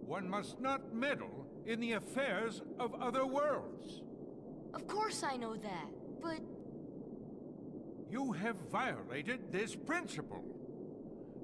one must not meddle in the affairs of other worlds. Of course I know that, but... You have violated this principle.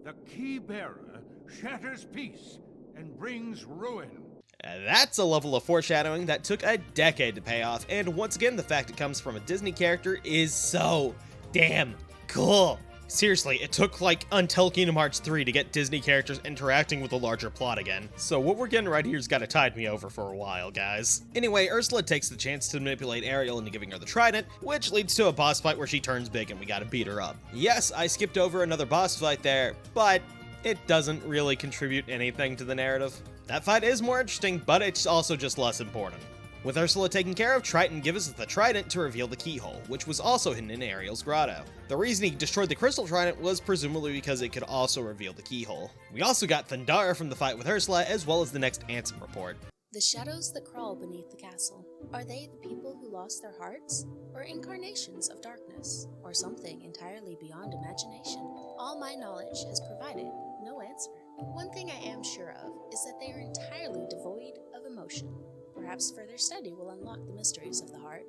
The Keybearer shatters peace and brings ruin. That's a level of foreshadowing that took a decade to pay off, and once again, the fact it comes from a Disney character is so damn cool. Seriously, it took like until Kingdom Hearts 3 to get Disney characters interacting with a larger plot again. So what we're getting right here's gotta tide me over for a while, guys. Anyway, Ursula takes the chance to manipulate Ariel into giving her the trident, which leads to a boss fight where she turns big and we gotta beat her up. Yes, I skipped over another boss fight there, but it doesn't really contribute anything to the narrative. That fight is more interesting, but it's also just less important. With Ursula taken care of, Triton gives us the trident to reveal the keyhole, which was also hidden in Ariel's grotto. The reason he destroyed the crystal trident was presumably because it could also reveal the keyhole. We also got Thundara from the fight with Ursula, as well as the next Ansem report. The shadows that crawl beneath the castle, are they the people who lost their hearts? Or incarnations of darkness? Or something entirely beyond imagination? All my knowledge has provided no answer. One thing I am sure of is that they are entirely devoid of emotion. Perhaps further study will unlock the mysteries of the heart.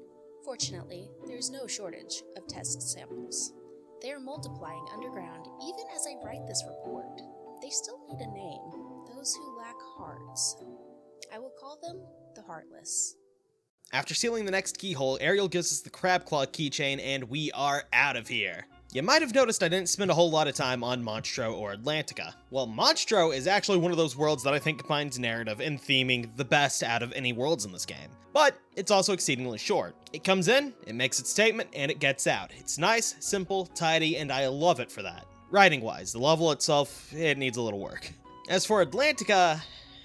Fortunately, there is no shortage of test samples. They are multiplying underground even as I write this report. They still need a name, those who lack hearts. I will call them the Heartless. After sealing the next keyhole, Ariel gives us the Crab Claw keychain and we are out of here. You might have noticed I didn't spend a whole lot of time on Monstro or Atlantica. Well, Monstro is actually one of those worlds that I think combines narrative and theming the best out of any worlds in this game. But it's also exceedingly short. It comes in, it makes its statement, and it gets out. It's nice, simple, tidy, and I love it for that. Writing-wise, the level itself, it needs a little work. As for Atlantica,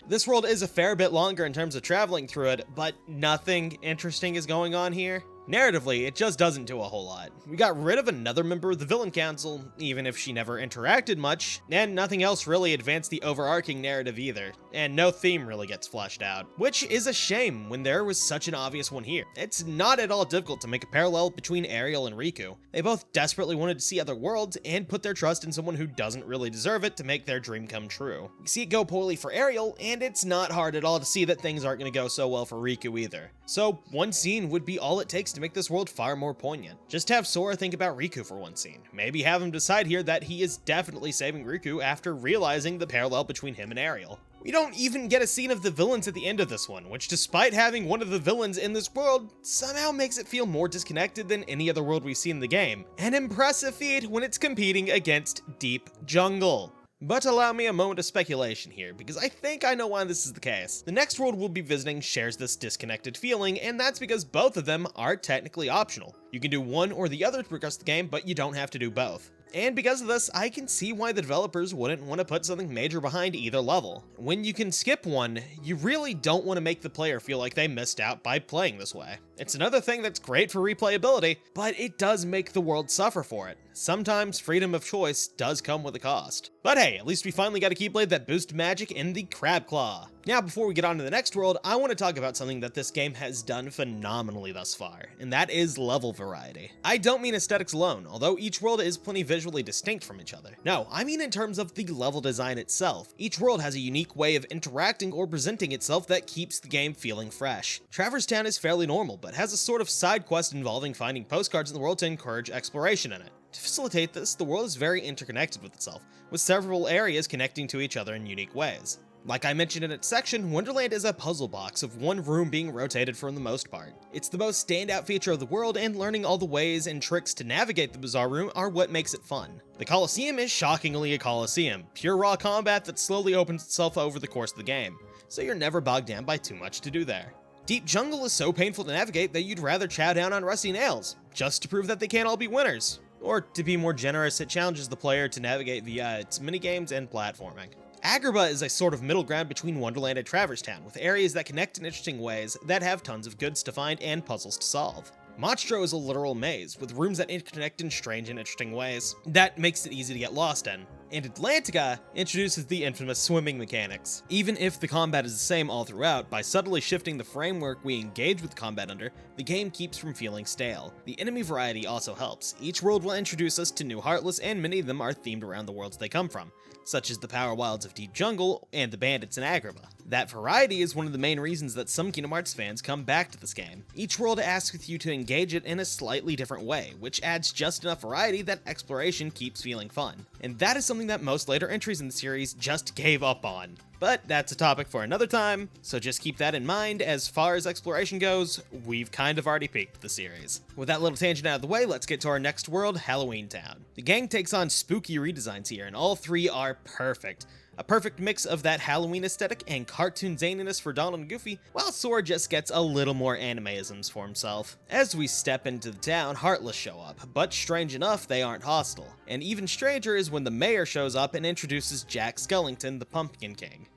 this world is a fair bit longer in terms of traveling through it, but nothing interesting is going on here. Narratively, it just doesn't do a whole lot. We got rid of another member of the Villain Council, even if she never interacted much, and nothing else really advanced the overarching narrative either, and no theme really gets fleshed out, which is a shame when there was such an obvious one here. It's not at all difficult to make a parallel between Ariel and Riku. They both desperately wanted to see other worlds and put their trust in someone who doesn't really deserve it to make their dream come true. You see it go poorly for Ariel, and it's not hard at all to see that things aren't going to go so well for Riku either. So one scene would be all it takes to make this world far more poignant. Just have Sora think about Riku for one scene. Maybe have him decide here that he is definitely saving Riku after realizing the parallel between him and Ariel. We don't even get a scene of the villains at the end of this one, which despite having one of the villains in this world, somehow makes it feel more disconnected than any other world we see in the game. An impressive feat when it's competing against Deep Jungle. But allow me a moment of speculation here, because I think I know why this is the case. The next world we'll be visiting shares this disconnected feeling, and that's because both of them are technically optional. You can do one or the other to progress the game, but you don't have to do both. And because of this, I can see why the developers wouldn't want to put something major behind either level. When you can skip one, you really don't want to make the player feel like they missed out by playing this way. It's another thing that's great for replayability, but it does make the world suffer for it. Sometimes freedom of choice does come with a cost. But hey, at least we finally got a Keyblade that boosts magic in the Crab Claw. Now, before we get on to the next world, I want to talk about something that this game has done phenomenally thus far, and that is level variety. I don't mean aesthetics alone, although each world is plenty visually distinct from each other. No, I mean in terms of the level design itself. Each world has a unique way of interacting or presenting itself that keeps the game feeling fresh. Traverse Town is fairly normal, but has a sort of side quest involving finding postcards in the world to encourage exploration in it. To facilitate this, the world is very interconnected with itself, with several areas connecting to each other in unique ways. Like I mentioned in its section, Wonderland is a puzzle box of one room being rotated for the most part. It's the most standout feature of the world, and learning all the ways and tricks to navigate the bizarre room are what makes it fun. The Colosseum is shockingly a Colosseum, pure raw combat that slowly opens itself over the course of the game, so you're never bogged down by too much to do there. Deep Jungle is so painful to navigate that you'd rather chow down on rusty nails, just to prove that they can't all be winners. Or, to be more generous, it challenges the player to navigate via its minigames and platforming. Agrabah is a sort of middle ground between Wonderland and Traverse Town, with areas that connect in interesting ways that have tons of goods to find and puzzles to solve. Monstro is a literal maze, with rooms that interconnect in strange and interesting ways that makes it easy to get lost in. And Atlantica introduces the infamous swimming mechanics. Even if the combat is the same all throughout, by subtly shifting the framework we engage with combat under, the game keeps from feeling stale. The enemy variety also helps. Each world will introduce us to new Heartless, and many of them are themed around the worlds they come from, such as the Power Wilds of Deep Jungle and the Bandits in Agrabah. That variety is one of the main reasons that some Kingdom Hearts fans come back to this game. Each world asks with you to engage it in a slightly different way, which adds just enough variety that exploration keeps feeling fun. And that is something that most later entries in the series just gave up on. But that's a topic for another time, so just keep that in mind. As far as exploration goes, we've kind of already peaked the series. With that little tangent out of the way, let's get to our next world, Halloween Town. The gang takes on spooky redesigns here, and all three are perfect. A perfect mix of that Halloween aesthetic and cartoon zaniness for Donald and Goofy, while Sora just gets a little more anime-isms for himself. As we step into the town, Heartless show up, but strange enough, they aren't hostile. And even stranger is when the mayor shows up and introduces Jack Skellington, the Pumpkin King.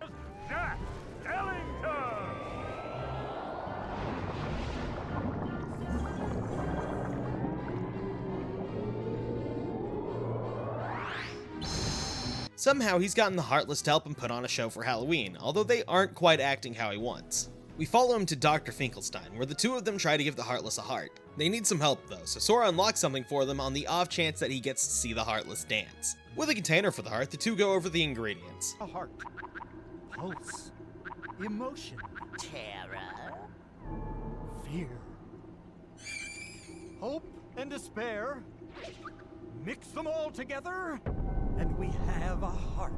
Jack Ellington! Somehow he's gotten the Heartless to help him put on a show for Halloween, although they aren't quite acting how he wants. We follow him to Dr. Finkelstein, where the two of them try to give the Heartless a heart. They need some help though, so Sora unlocks something for them on the off chance that he gets to see the Heartless dance. With a container for the heart, the two go over the ingredients. A heart. Pulse. Emotion. Terror. Fear. Hope and despair. Mix them all together, and we have a heart.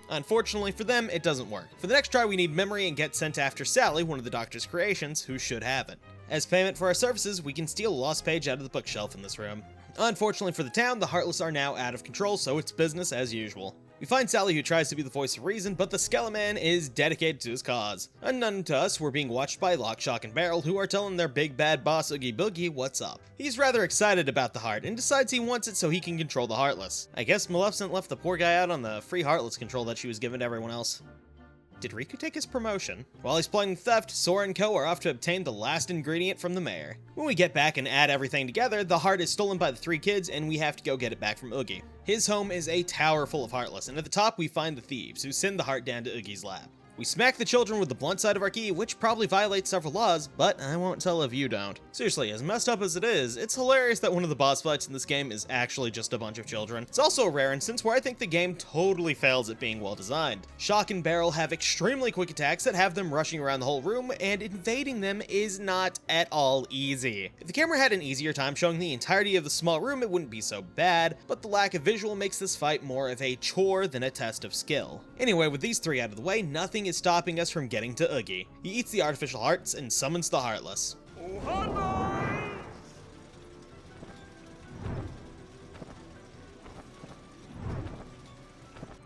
Unfortunately for them, it doesn't work. For the next try, we need memory and get sent after Sally, one of the Doctor's creations, who should have it. As payment for our services, we can steal a lost page out of the bookshelf in this room. Unfortunately for the town, the Heartless are now out of control, so it's business as usual. We find Sally, who tries to be the voice of reason, but the Skeleman is dedicated to his cause. Unknown to us, we're being watched by Lock, Shock, and Barrel, who are telling their big bad boss Oogie Boogie what's up. He's rather excited about the heart, and decides he wants it so he can control the Heartless. I guess Maleficent left the poor guy out on the free Heartless control that she was given to everyone else. Did Riku take his promotion? While he's playing theft, Sora and Co. are off to obtain the last ingredient from the mayor. When we get back and add everything together, the heart is stolen by the three kids and we have to go get it back from Oogie. His home is a tower full of Heartless, and at the top we find the thieves, who send the heart down to Oogie's lab. We smack the children with the blunt side of our key, which probably violates several laws, but I won't tell if you don't. Seriously, as messed up as it is, it's hilarious that one of the boss fights in this game is actually just a bunch of children. It's also a rare instance where I think the game totally fails at being well designed. Shock and Barrel have extremely quick attacks that have them rushing around the whole room, and invading them is not at all easy. If the camera had an easier time showing the entirety of the small room, it wouldn't be so bad, but the lack of visual makes this fight more of a chore than a test of skill. Anyway, with these three out of the way, nothing is stopping us from getting to Oogie. He eats the artificial hearts and summons the Heartless.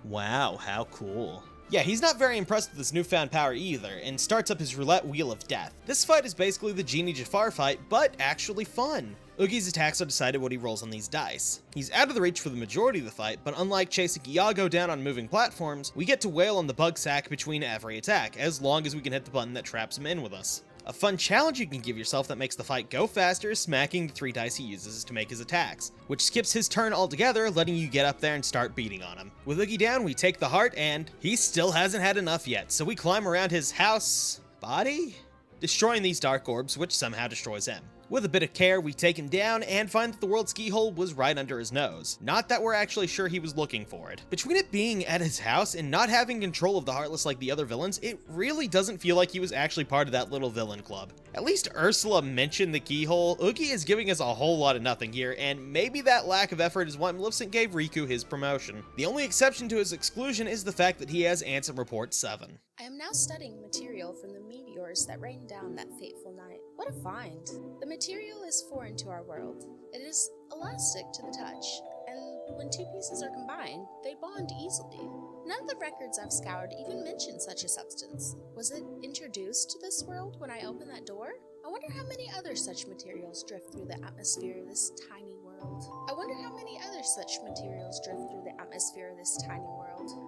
Wow, how cool. Yeah, he's not very impressed with this newfound power either, and starts up his roulette wheel of death. This fight is basically the Genie Jafar fight, but actually fun. Oogie's attacks are decided what he rolls on these dice. He's out of the reach for the majority of the fight, but unlike chasing Iago down on moving platforms, we get to wail on the bug sack between every attack, as long as we can hit the button that traps him in with us. A fun challenge you can give yourself that makes the fight go faster is smacking the 3 dice he uses to make his attacks, which skips his turn altogether, letting you get up there and start beating on him. With Oogie down, we take the heart, and he still hasn't had enough yet, so we climb around his house body, destroying these dark orbs, which somehow destroys him. With a bit of care, we take him down and find that the world's keyhole was right under his nose. Not that we're actually sure he was looking for it. Between it being at his house and not having control of the Heartless like the other villains, it really doesn't feel like he was actually part of that little villain club. At least Ursula mentioned the keyhole. Oogie is giving us a whole lot of nothing here, and maybe that lack of effort is why Maleficent gave Riku his promotion. The only exception to his exclusion is the fact that he has Ansem Report 7. I am now studying material from the meteors that rained down that fateful night. What a find. The material is foreign to our world. It is elastic to the touch, and when two pieces are combined, they bond easily. None of the records I've scoured even mention such a substance. Was it introduced to this world when I opened that door? I wonder how many other such materials drift through the atmosphere of this tiny world.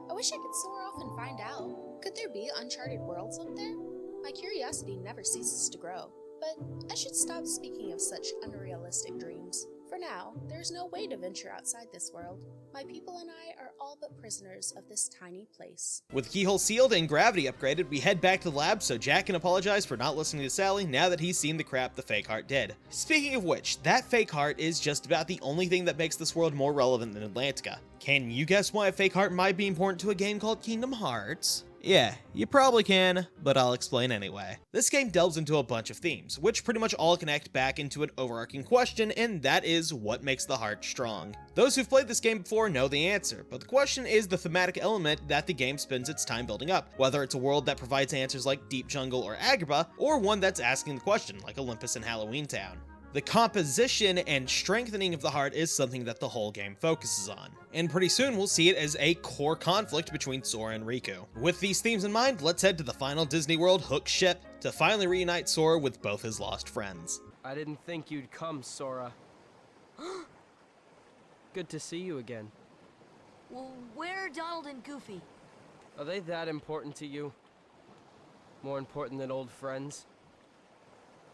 I wish I could soar off and find out. Could there be uncharted worlds up there? My curiosity never ceases to grow. But I should stop speaking of such unrealistic dreams. For now, there is no way to venture outside this world. My people and I are all but prisoners of this tiny place. With keyhole sealed and gravity upgraded, we head back to the lab so Jack can apologize for not listening to Sally now that he's seen the crap the fake heart did. Speaking of which, that fake heart is just about the only thing that makes this world more relevant than Atlantica. Can you guess why a fake heart might be important to a game called Kingdom Hearts? Yeah, you probably can, but I'll explain anyway. This game delves into a bunch of themes, which pretty much all connect back into an overarching question, and that is, what makes the heart strong? Those who've played this game before know the answer, but the question is the thematic element that the game spends its time building up, whether it's a world that provides answers like Deep Jungle or Agrabah, or one that's asking the question, like Olympus and Halloween Town. The composition and strengthening of the heart is something that the whole game focuses on, and pretty soon we'll see it as a core conflict between Sora and Riku. With these themes in mind, let's head to the final Disney World Hook ship to finally reunite Sora with both his lost friends. I didn't think you'd come, Sora. Good to see you again. Well, where are Donald and Goofy? Are they that important to you? More important than old friends?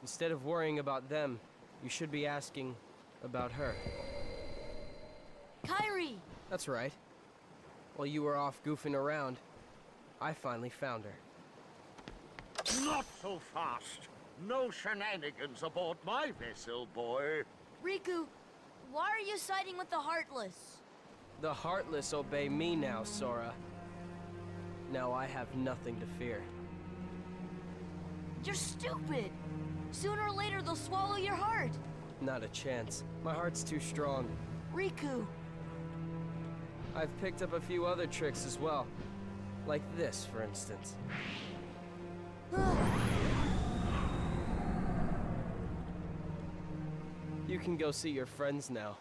Instead of worrying about them, you should be asking about her. Kairi! That's right. While you were off goofing around, I finally found her. Not so fast. No shenanigans aboard my vessel, boy. Riku, why are you siding with the Heartless? The Heartless obey me now, Sora. Now I have nothing to fear. You're stupid! Sooner or later they'll swallow your heart! Not a chance. My heart's too strong. Riku! I've picked up a few other tricks as well. Like this, for instance. You can go see your friends now.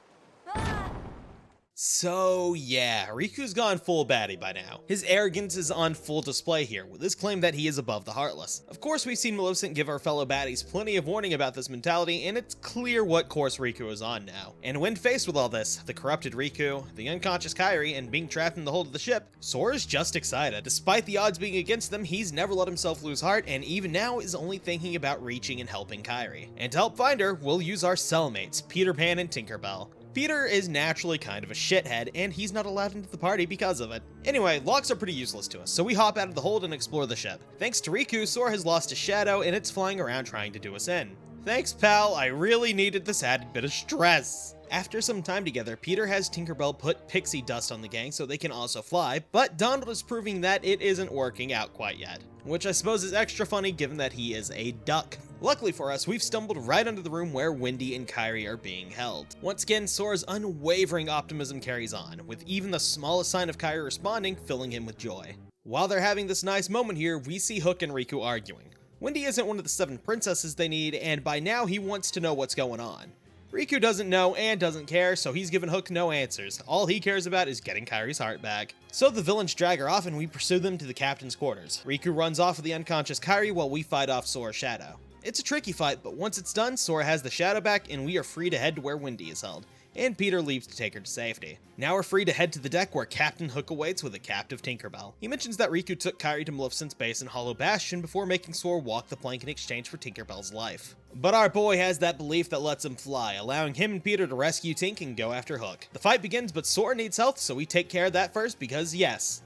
So yeah, Riku's gone full baddie by now. His arrogance is on full display here, with his claim that he is above the Heartless. Of course, we've seen Maleficent give our fellow baddies plenty of warning about this mentality, and it's clear what course Riku is on now. And when faced with all this, the corrupted Riku, the unconscious Kairi, and being trapped in the hold of the ship, Sora's just excited. Despite the odds being against them, he's never let himself lose heart, and even now is only thinking about reaching and helping Kairi. And to help find her, we'll use our cellmates, Peter Pan and Tinkerbell. Peter is naturally kind of a shithead, and he's not allowed into the party because of it. Anyway, locks are pretty useless to us, so we hop out of the hold and explore the ship. Thanks to Riku, Sora has lost his shadow, and it's flying around trying to do us in. Thanks, pal, I really needed this added bit of stress. After some time together, Peter has Tinkerbell put pixie dust on the gang so they can also fly, but Donald is proving that it isn't working out quite yet. Which I suppose is extra funny given that he is a duck. Luckily for us, we've stumbled right into the room where Wendy and Kairi are being held. Once again, Sora's unwavering optimism carries on, with even the smallest sign of Kairi responding filling him with joy. While they're having this nice moment here, we see Hook and Riku arguing. Wendy isn't one of the 7 princesses they need, and by now he wants to know what's going on. Riku doesn't know and doesn't care, so he's given Hook no answers. All he cares about is getting Kairi's heart back. So the villains drag her off and we pursue them to the captain's quarters. Riku runs off with the unconscious Kairi while we fight off Sora's shadow. It's a tricky fight, but once it's done, Sora has the shadow back and we are free to head to where Wendy is held. And Peter leaves to take her to safety. Now we're free to head to the deck where Captain Hook awaits with a captive Tinkerbell. He mentions that Riku took Kairi to Maleficent's base in Hollow Bastion before making Sora walk the plank in exchange for Tinkerbell's life. But our boy has that belief that lets him fly, allowing him and Peter to rescue Tink and go after Hook. The fight begins, but Sora needs health, so we take care of that first because yes,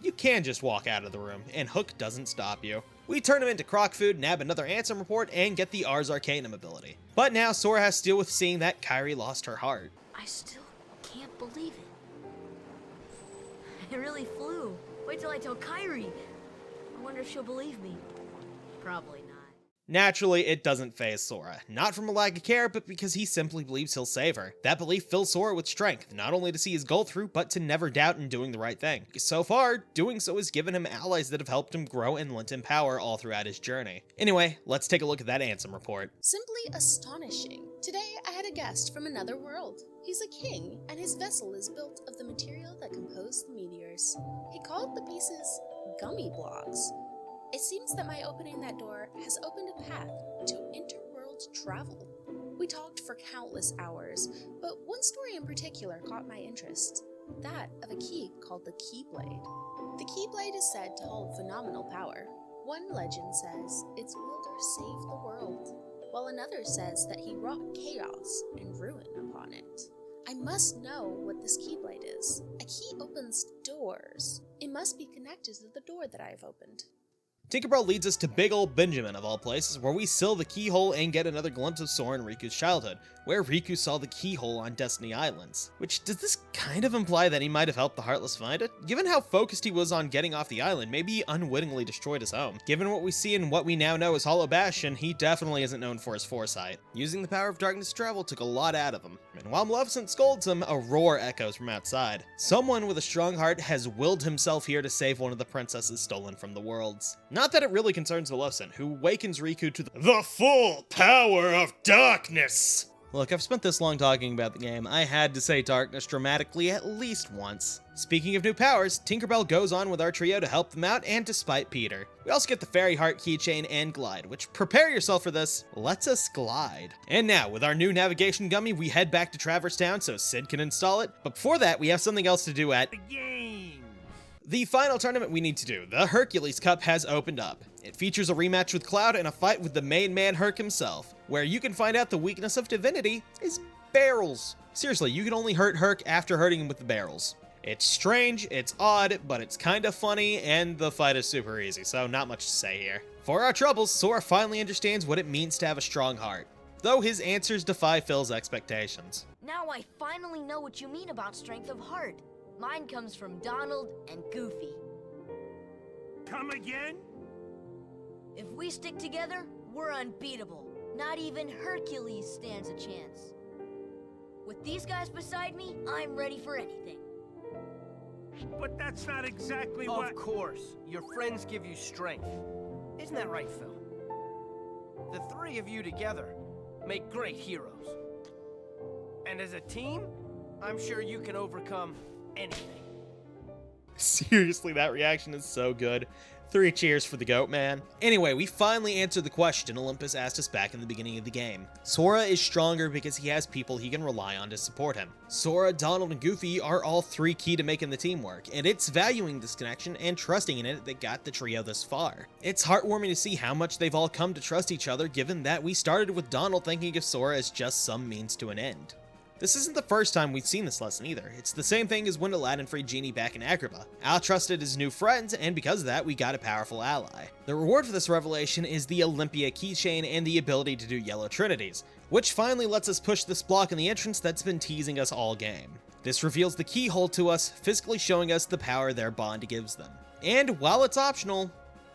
you can just walk out of the room, and Hook doesn't stop you. We turn him into croc food, nab another Ansem report, and get the Ars Arcanum ability. But now Sora has to deal with seeing that Kairi lost her heart. I still can't believe it. It really flew. Wait till I tell Kairi. I wonder if she'll believe me. Probably not. Naturally, it doesn't faze Sora. Not from a lack of care, but because he simply believes he'll save her. That belief fills Sora with strength, not only to see his goal through, but to never doubt in doing the right thing. So far, doing so has given him allies that have helped him grow and lent him power all throughout his journey. Anyway, let's take a look at that Ansem report. Simply astonishing. Today, I had a guest from another world. He's a king, and his vessel is built of the material that composed the meteors. He called the pieces gummy blocks. It seems that my opening that door has opened a path to interworld travel. We talked for countless hours, but one story in particular caught my interest. That of a key called the Keyblade. The Keyblade is said to hold phenomenal power. One legend says its wielder saved the world, while another says that he wrought chaos and ruin upon it. I must know what this Keyblade is. A key opens doors. It must be connected to the door that I have opened. Tinkerbell leads us to big ol' Benjamin, of all places, where we seal the keyhole and get another glimpse of Sora and Riku's childhood, where Riku saw the keyhole on Destiny Islands. Which, does this kind of imply that he might have helped the Heartless find it? Given how focused he was on getting off the island, maybe he unwittingly destroyed his home. Given what we see and what we now know as Hollow Bastion, he definitely isn't known for his foresight. Using the power of darkness to travel took a lot out of him, and while Maleficent scolds him, a roar echoes from outside. Someone with a strong heart has willed himself here to save one of the princesses stolen from the worlds. Not that it really concerns Maleficent, who wakens Riku to the full power of darkness! Look, I've spent this long talking about the game, I had to say darkness dramatically at least once. Speaking of new powers, Tinkerbell goes on with our trio to help them out and to spite Peter. We also get the Fairy Heart keychain and Glide, which, prepare yourself for this, lets us glide. And now, with our new navigation gummy, we head back to Traverse Town so Sid can install it, but before that, we have something else to do at The game! the final tournament we need to do. The Hercules Cup has opened up. It features a rematch with Cloud and a fight with the main man Herc himself, where you can find out the weakness of Divinity is barrels. Seriously, you can only hurt Herc after hurting him with the barrels. It's strange, it's odd, but it's kinda funny, and the fight is super easy, so not much to say here. For our troubles, Sora finally understands what it means to have a strong heart, though his answers defy Phil's expectations. Now I finally know what you mean about strength of heart. Mine comes from Donald and Goofy. Come again? If we stick together, we're unbeatable. Not even Hercules stands a chance. With these guys beside me, I'm ready for anything. But that's not exactly what... Of course, your friends give you strength. Isn't that right, Phil? The three of you together make great heroes. And as a team, I'm sure you can overcome anything. Seriously, that reaction is so good. 3 cheers for the goat, man. Anyway, we finally answered the question Olympus asked us back in the beginning of the game. Sora is stronger because he has people he can rely on to support him. Sora, Donald, and Goofy are all 3 key to making the team work, and it's valuing this connection and trusting in it that got the trio this far. It's heartwarming to see how much they've all come to trust each other, given that we started with Donald thinking of Sora as just some means to an end. This isn't the first time we've seen this lesson either. It's the same thing as when Aladdin freed Genie back in Agrabah. Al trusted his new friends, and because of that, we got a powerful ally. The reward for this revelation is the Olympia keychain and the ability to do Yellow Trinities, which finally lets us push this block in the entrance that's been teasing us all game. This reveals the keyhole to us, physically showing us the power their bond gives them. And while it's optional,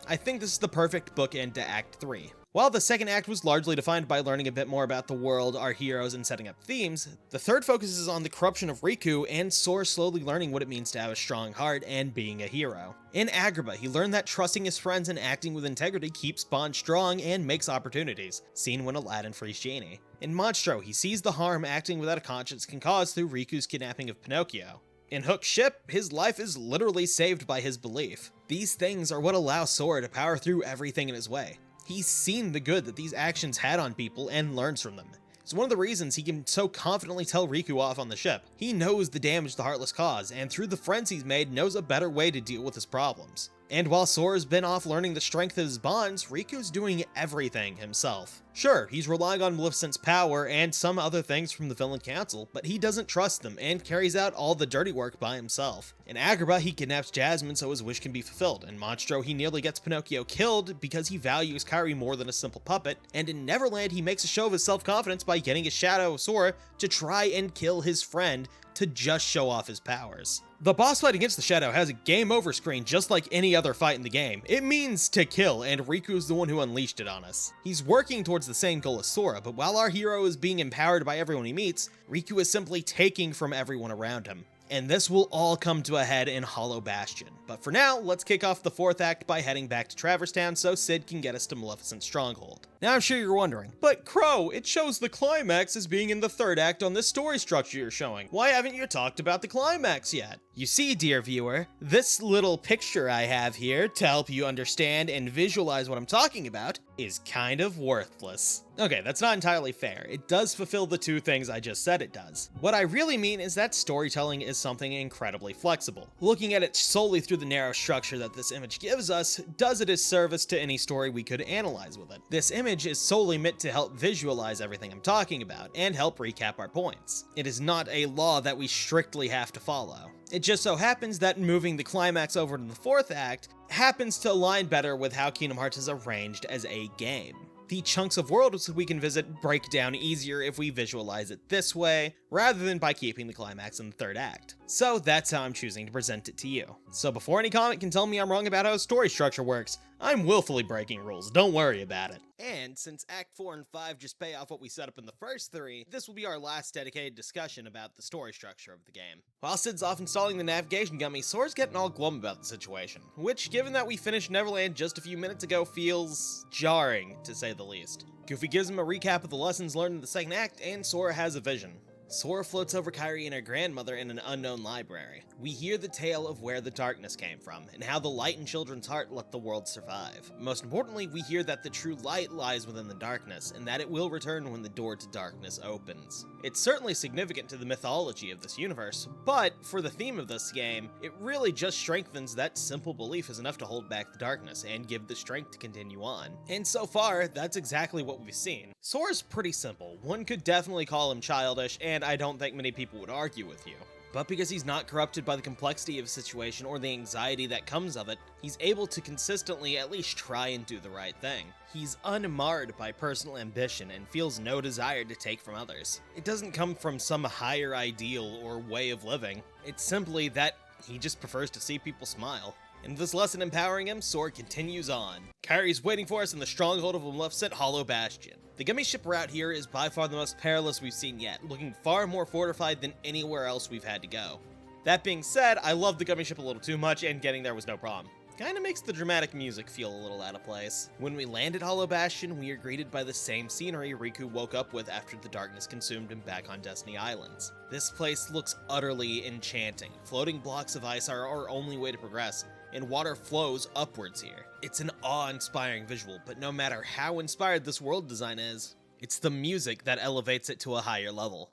I think this is the perfect bookend to Act 3. While the second act was largely defined by learning a bit more about the world, our heroes, and setting up themes, the third focuses on the corruption of Riku and Sora slowly learning what it means to have a strong heart and being a hero. In Agrabah, he learned that trusting his friends and acting with integrity keeps bonds strong and makes opportunities, seen when Aladdin frees Genie. In Monstro, he sees the harm acting without a conscience can cause through Riku's kidnapping of Pinocchio. In Hook's ship, his life is literally saved by his belief. These things are what allow Sora to power through everything in his way. He's seen the good that these actions had on people and learns from them. It's one of the reasons he can so confidently tell Riku off on the ship. He knows the damage the Heartless cause, and through the friends he's made, knows a better way to deal with his problems. And while Sora's been off learning the strength of his bonds, Riku's doing everything himself. Sure, he's relying on Maleficent's power and some other things from the Villain Council, but he doesn't trust them and carries out all the dirty work by himself. In Agrabah, he kidnaps Jasmine so his wish can be fulfilled. In Monstro, he nearly gets Pinocchio killed because he values Kairi more than a simple puppet. And in Neverland, he makes a show of his self-confidence by getting a shadow of Sora to try and kill his friend to just show off his powers. The boss fight against the Shadow has a game over screen just like any other fight in the game. It means to kill, and Riku's the one who unleashed it on us. He's working towards the same goal as Sora, but while our hero is being empowered by everyone he meets, Riku is simply taking from everyone around him. And this will all come to a head in Hollow Bastion. But for now, let's kick off the fourth act by heading back to Traverse Town so Sid can get us to Maleficent's stronghold. Now I'm sure you're wondering, but Crow, it shows the climax as being in the third act on this story structure you're showing. Why haven't you talked about the climax yet? You see, dear viewer, this little picture I have here to help you understand and visualize what I'm talking about is kind of worthless. Okay, that's not entirely fair. It does fulfill the 2 things I just said it does. What I really mean is that storytelling is something incredibly flexible. Looking at it solely through the narrow structure that this image gives us does a disservice to any story we could analyze with it. This image is solely meant to help visualize everything I'm talking about and help recap our points. It is not a law that we strictly have to follow. It just so happens that moving the climax over to the 4th act happens to align better with how Kingdom Hearts is arranged as a game. The chunks of worlds we can visit break down easier if we visualize it this way, rather than by keeping the climax in the 3rd act. So that's how I'm choosing to present it to you. So before any comment can tell me I'm wrong about how story structure works, I'm willfully breaking rules, don't worry about it. And since Act 4 and 5 just pay off what we set up in the first 3, this will be our last dedicated discussion about the story structure of the game. While Sid's off installing the navigation gummy, Sora's getting all glum about the situation, which, given that we finished Neverland just a few minutes ago, feels jarring, to say the least. Goofy gives him a recap of the lessons learned in the 2nd act, and Sora has a vision. Sora floats over Kairi and her grandmother in an unknown library. We hear the tale of where the darkness came from, and how the light in children's heart let the world survive. Most importantly, we hear that the true light lies within the darkness, and that it will return when the door to darkness opens. It's certainly significant to the mythology of this universe, but for the theme of this game, it really just strengthens that simple belief is enough to hold back the darkness and give the strength to continue on. And so far, that's exactly what we've seen. Sora's pretty simple. One could definitely call him childish, and I don't think many people would argue with you. But because he's not corrupted by the complexity of a situation or the anxiety that comes of it, he's able to consistently at least try and do the right thing. He's unmarred by personal ambition and feels no desire to take from others. It doesn't come from some higher ideal or way of living. It's simply that he just prefers to see people smile. And with this lesson empowering him, Sora continues on. Kairi's waiting for us in the stronghold of a Maleficent Hollow Bastion. The gummy ship route here is by far the most perilous we've seen yet, looking far more fortified than anywhere else we've had to go. That being said, I love the gummy ship a little too much, and getting there was no problem. Kinda makes the dramatic music feel a little out of place. When we land at Hollow Bastion, we are greeted by the same scenery Riku woke up with after the darkness consumed him back on Destiny Islands. This place looks utterly enchanting. Floating blocks of ice are our only way to progress, and water flows upwards here. It's an awe-inspiring visual, but no matter how inspired this world design is, it's the music that elevates it to a higher level.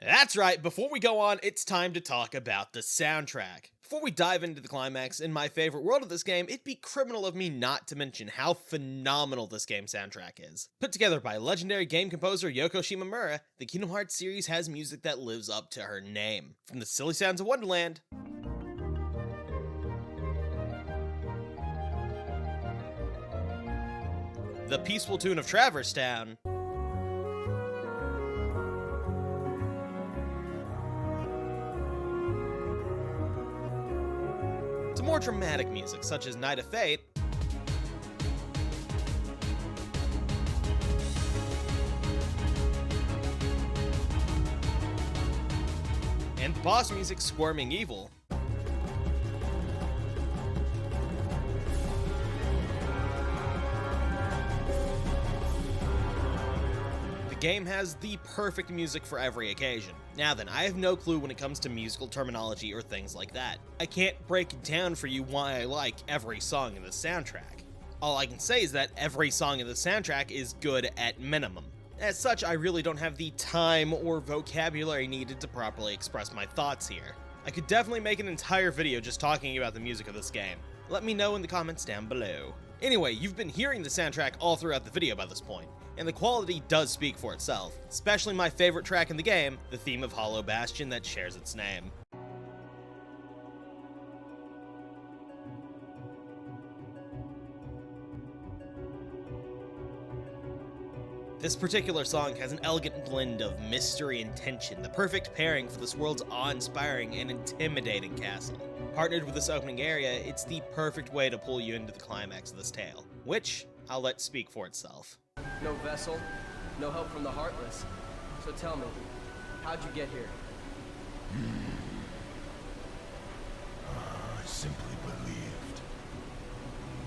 That's right, before we go on, it's time to talk about the soundtrack. Before we dive into the climax in my favorite world of this game, it'd be criminal of me not to mention how phenomenal this game's soundtrack is. Put together by legendary game composer Yoko Shimomura, the Kingdom Hearts series has music that lives up to her name. From the silly sounds of Wonderland, the peaceful tune of Traverse Town, to more dramatic music such as Night of Fate, and the boss music Squirming Evil. The game has the perfect music for every occasion. Now then, I have no clue when it comes to musical terminology or things like that. I can't break it down for you why I like every song in the soundtrack. All I can say is that every song in the soundtrack is good at minimum. As such, I really don't have the time or vocabulary needed to properly express my thoughts here. I could definitely make an entire video just talking about the music of this game. Let me know in the comments down below. Anyway, you've been hearing the soundtrack all throughout the video by this point, and the quality does speak for itself, especially my favorite track in the game, the theme of Hollow Bastion that shares its name. This particular song has an elegant blend of mystery and tension, the perfect pairing for this world's awe-inspiring and intimidating castle. Partnered with this opening area, it's the perfect way to pull you into the climax of this tale, which I'll let speak for itself. No vessel, no help from the Heartless. So tell me, how'd you get here? I simply believed.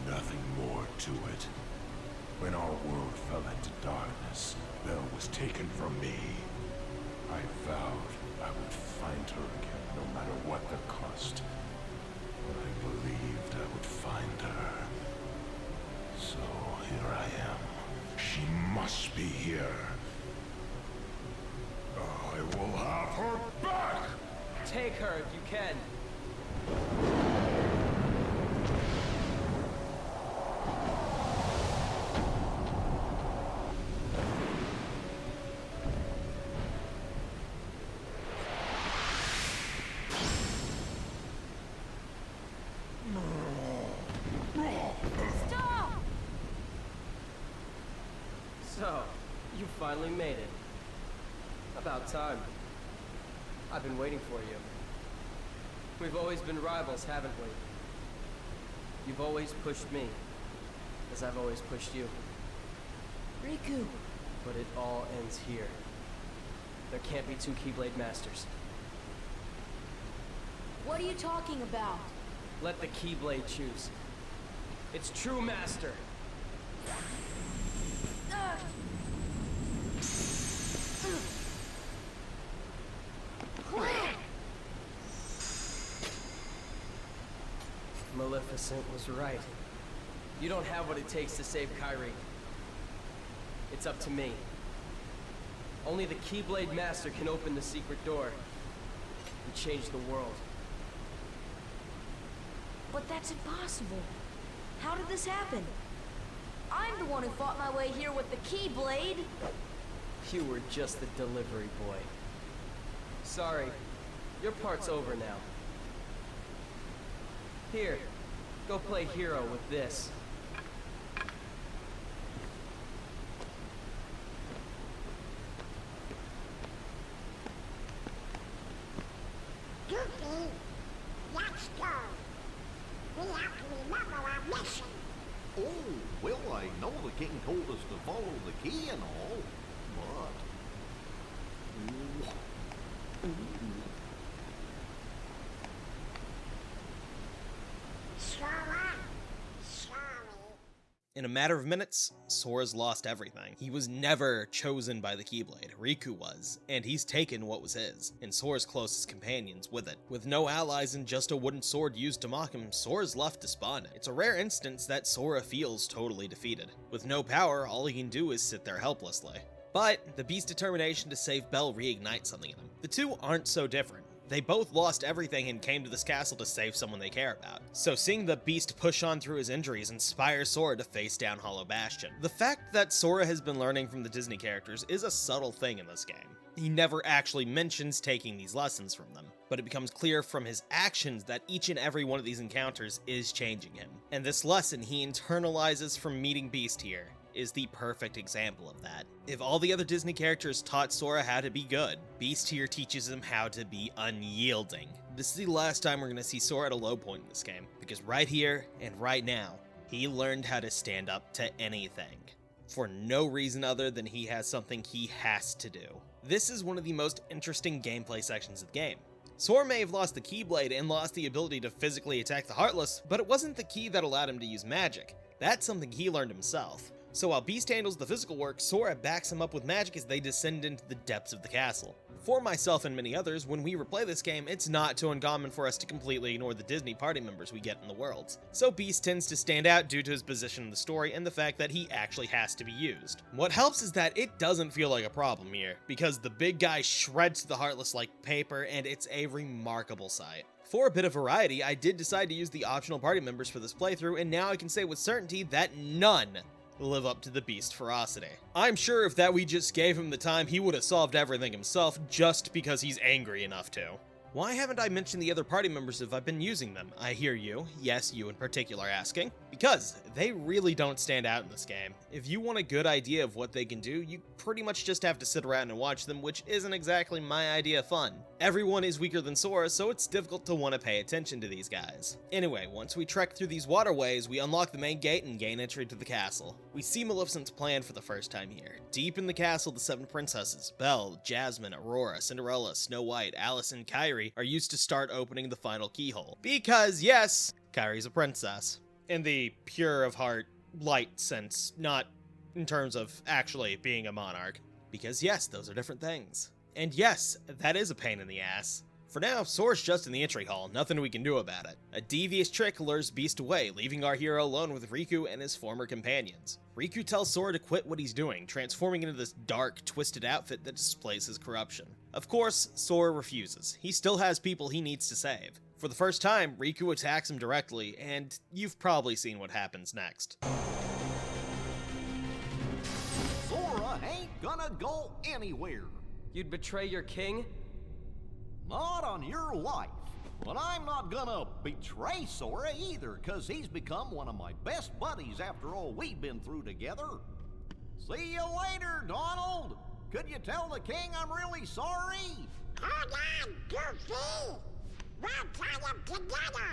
Nothing more to it. When our world fell into darkness, Belle was taken from me. I vowed I would find her again, no matter what the cost. I believed I would find her. So here I am. She must be here. I will have her back! Take her if you can. finally made it. About time. I've been waiting for you. We've always been rivals, haven't we? You've always pushed me, as I've always pushed you. Riku. But it all ends here. There can't be two Keyblade Masters. What are you talking about? Let the Keyblade choose. Its true master. Maleficent was right. You don't have what it takes to save Kairi. It's up to me. Only the Keyblade Master can open the secret door and change the world. But that's impossible. How did this happen? I'm the one who fought my way here with the Keyblade. You were just the delivery boy. Sorry, your part's over now. Here, go play hero with this. Goofy, let's go. We have to remember our mission. Oh, well, I know the king told us to follow the key and all, but... In a matter of minutes, Sora's lost everything. He was never chosen by the Keyblade, Riku was, and he's taken what was his, and Sora's closest companions with it. With no allies and just a wooden sword used to mock him, Sora's left despondent. It's a rare instance that Sora feels totally defeated. With no power, all he can do is sit there helplessly. But the Beast's determination to save Belle reignites something in him. The two aren't so different. They both lost everything and came to this castle to save someone they care about. So seeing the Beast push on through his injuries inspires Sora to face down Hollow Bastion. The fact that Sora has been learning from the Disney characters is a subtle thing in this game. He never actually mentions taking these lessons from them, but it becomes clear from his actions that each and every one of these encounters is changing him. And this lesson he internalizes from meeting Beast here is the perfect example of that. If all the other Disney characters taught Sora how to be good, Beast here teaches him how to be unyielding. This is the last time we're going to see Sora at a low point in this game, because right here and right now, he learned how to stand up to anything, for no reason other than he has something he has to do. This is one of the most interesting gameplay sections of the game. Sora may have lost the Keyblade and lost the ability to physically attack the Heartless, but it wasn't the key that allowed him to use magic. That's something he learned himself. So while Beast handles the physical work, Sora backs him up with magic as they descend into the depths of the castle. For myself and many others, when we replay this game, it's not too uncommon for us to completely ignore the Disney party members we get in the worlds. So Beast tends to stand out due to his position in the story and the fact that he actually has to be used. What helps is that it doesn't feel like a problem here, because the big guy shreds the Heartless like paper, and it's a remarkable sight. For a bit of variety, I did decide to use the optional party members for this playthrough, and now I can say with certainty that none live up to the Beast ferocity. I'm sure if that we just gave him the time, he would have solved everything himself just because he's angry enough to. Why haven't I mentioned the other party members if I've been using them? I hear you, yes, you in particular, asking. Because they really don't stand out in this game. If you want a good idea of what they can do, you pretty much just have to sit around and watch them, which isn't exactly my idea of fun. Everyone is weaker than Sora, so it's difficult to want to pay attention to these guys. Anyway, once we trek through these waterways, we unlock the main gate and gain entry to the castle. We see Maleficent's plan for the first time here. Deep in the castle, the 7 princesses, Belle, Jasmine, Aurora, Cinderella, Snow White, Alice, and Kairi are used to start opening the final keyhole. Because yes, Kairi's a princess. In the pure of heart, light sense, not in terms of actually being a monarch. Because yes, those are different things. And yes, that is a pain in the ass. For now, Sora's just in the entry hall, nothing we can do about it. A devious trick lures Beast away, leaving our hero alone with Riku and his former companions. Riku tells Sora to quit what he's doing, transforming into this dark, twisted outfit that displays his corruption. Of course, Sora refuses. He still has people he needs to save. For the first time, Riku attacks him directly, and you've probably seen what happens next. Sora ain't gonna go anywhere. You'd betray your king? Not on your life. But I'm not gonna betray Sora either, cause he's become one of my best buddies after all we've been through together. See you later, Donald! Could you tell the king I'm really sorry? Hold on, Goofy! We'll tie them together!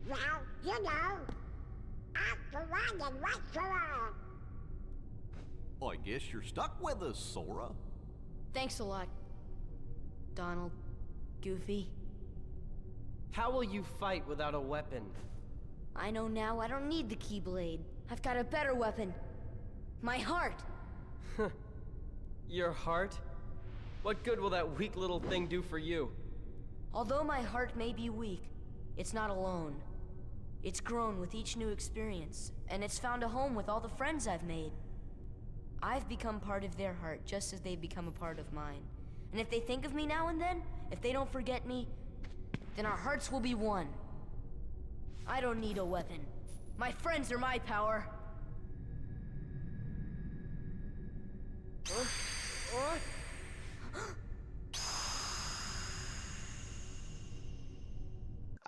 Well, you know, out for one and right for all. I guess you're stuck with us, Sora. Thanks a lot, Donald. Goofy. How will you fight without a weapon? I know now I don't need the Keyblade. I've got a better weapon. My heart! Your heart? What good will that weak little thing do for you? Although my heart may be weak, it's not alone. It's grown with each new experience, and it's found a home with all the friends I've made. I've become part of their heart just as they've become a part of mine. And if they think of me now and then, if they don't forget me, then our hearts will be one. I don't need a weapon. My friends are my power.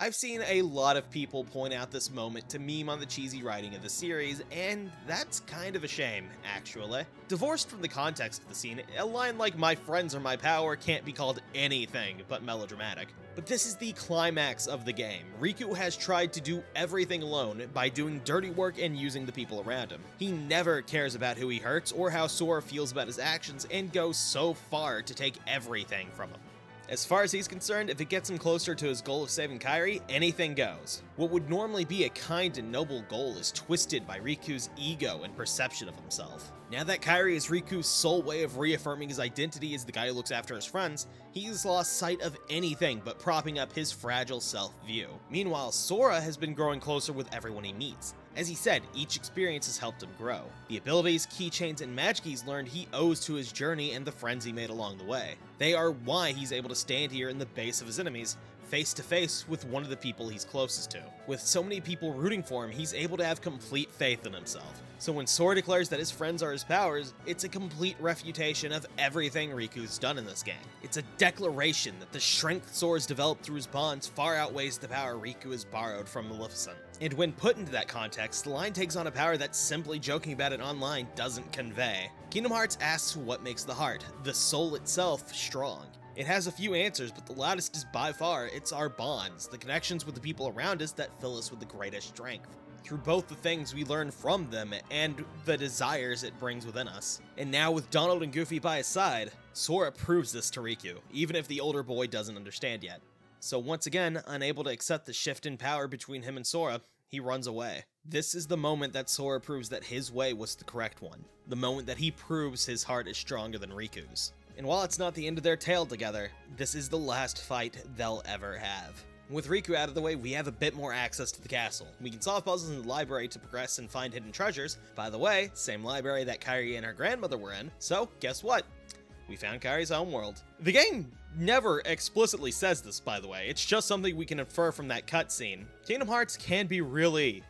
I've seen a lot of people point out this moment to meme on the cheesy writing of the series, and that's kind of a shame, actually. Divorced from the context of the scene, a line like "my friends are my power" can't be called anything but melodramatic. But this is the climax of the game. Riku has tried to do everything alone by doing dirty work and using the people around him. He never cares about who he hurts or how Sora feels about his actions, and goes so far to take everything from him. As far as he's concerned, if it gets him closer to his goal of saving Kairi, anything goes. What would normally be a kind and noble goal is twisted by Riku's ego and perception of himself. Now that Kairi is Riku's sole way of reaffirming his identity as the guy who looks after his friends, he's lost sight of anything but propping up his fragile self-view. Meanwhile, Sora has been growing closer with everyone he meets. As he said, each experience has helped him grow. The abilities, keychains, and magic he's learned he owes to his journey and the friends he made along the way. They are why he's able to stand here in the base of his enemies, face to face with one of the people he's closest to. With so many people rooting for him, he's able to have complete faith in himself. So when Sora declares that his friends are his powers, it's a complete refutation of everything Riku's done in this game. It's a declaration that the strength Sora's developed through his bonds far outweighs the power Riku has borrowed from Maleficent. And when put into that context, the line takes on a power that simply joking about it online doesn't convey. Kingdom Hearts asks what makes the heart, the soul itself, strong. It has a few answers, but the loudest is by far, it's our bonds, the connections with the people around us that fill us with the greatest strength. Through both the things we learn from them and the desires it brings within us. And now with Donald and Goofy by his side, Sora proves this to Riku, even if the older boy doesn't understand yet. So once again, unable to accept the shift in power between him and Sora, he runs away. This is the moment that Sora proves that his way was the correct one. The moment that he proves his heart is stronger than Riku's. And while it's not the end of their tale together, this is the last fight they'll ever have. With Riku out of the way, we have a bit more access to the castle. We can solve puzzles in the library to progress and find hidden treasures. By the way, same library that Kairi and her grandmother were in, so guess what? We found Kairi's homeworld. The game never explicitly says this, by the way. It's just something we can infer from that cutscene. Kingdom Hearts can be really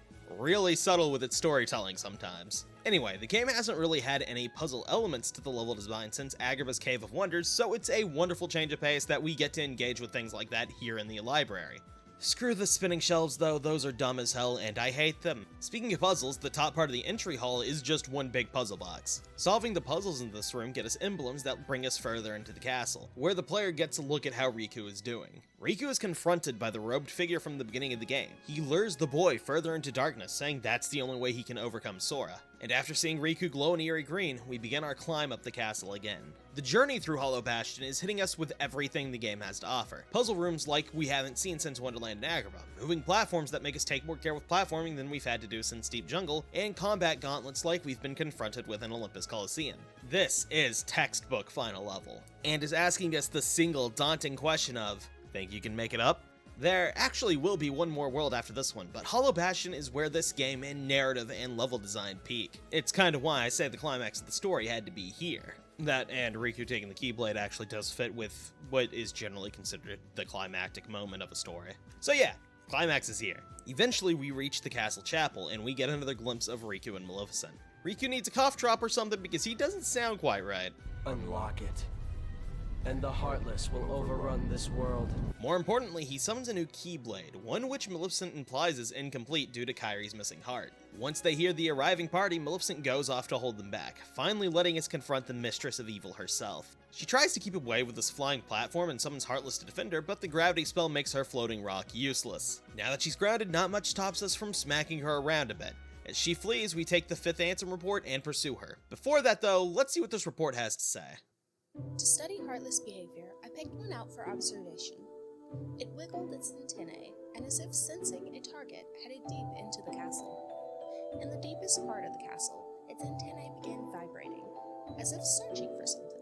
subtle with its storytelling sometimes. Anyway, the game hasn't really had any puzzle elements to the level design since Agrabah's Cave of Wonders, so it's a wonderful change of pace that we get to engage with things like that here in the library. Screw the spinning shelves though, those are dumb as hell and I hate them. Speaking of puzzles, the top part of the entry hall is just one big puzzle box. Solving the puzzles in this room get us emblems that bring us further into the castle, where the player gets a look at how Riku is doing. Riku is confronted by the robed figure from the beginning of the game. He lures the boy further into darkness, saying that's the only way he can overcome Sora. And after seeing Riku glow an eerie green, we begin our climb up the castle again. The journey through Hollow Bastion is hitting us with everything the game has to offer. Puzzle rooms like we haven't seen since Wonderland and Agrabah, moving platforms that make us take more care with platforming than we've had to do since Deep Jungle, and combat gauntlets like we've been confronted with in Olympus Coliseum. This is textbook final level, and is asking us the single daunting question of, think you can make it up? There actually will be one more world after this one, but Hollow Bastion is where this game and narrative and level design peak. It's kind of why I say the climax of the story had to be here. That and Riku taking the Keyblade actually does fit with what is generally considered the climactic moment of a story. So yeah, climax is here. Eventually we reach the castle chapel and we get another glimpse of Riku and Maleficent. Riku needs a cough drop or something because he doesn't sound quite right. Unlock it. and the Heartless will overrun this world. More importantly, he summons a new Keyblade, one which Maleficent implies is incomplete due to Kairi's missing heart. Once they hear the arriving party, Maleficent goes off to hold them back, finally letting us confront the Mistress of Evil herself. She tries to keep away with this flying platform and summons Heartless to defend her, but the gravity spell makes her floating rock useless. Now that she's grounded, not much stops us from smacking her around a bit. As she flees, we take the 5th Ansem report and pursue her. Before that though, let's see what this report has to say. To study Heartless behavior, I picked one out for observation. It wiggled its antennae, and as if sensing a target, headed deep into the castle. In the deepest part of the castle, its antennae began vibrating, as if searching for something.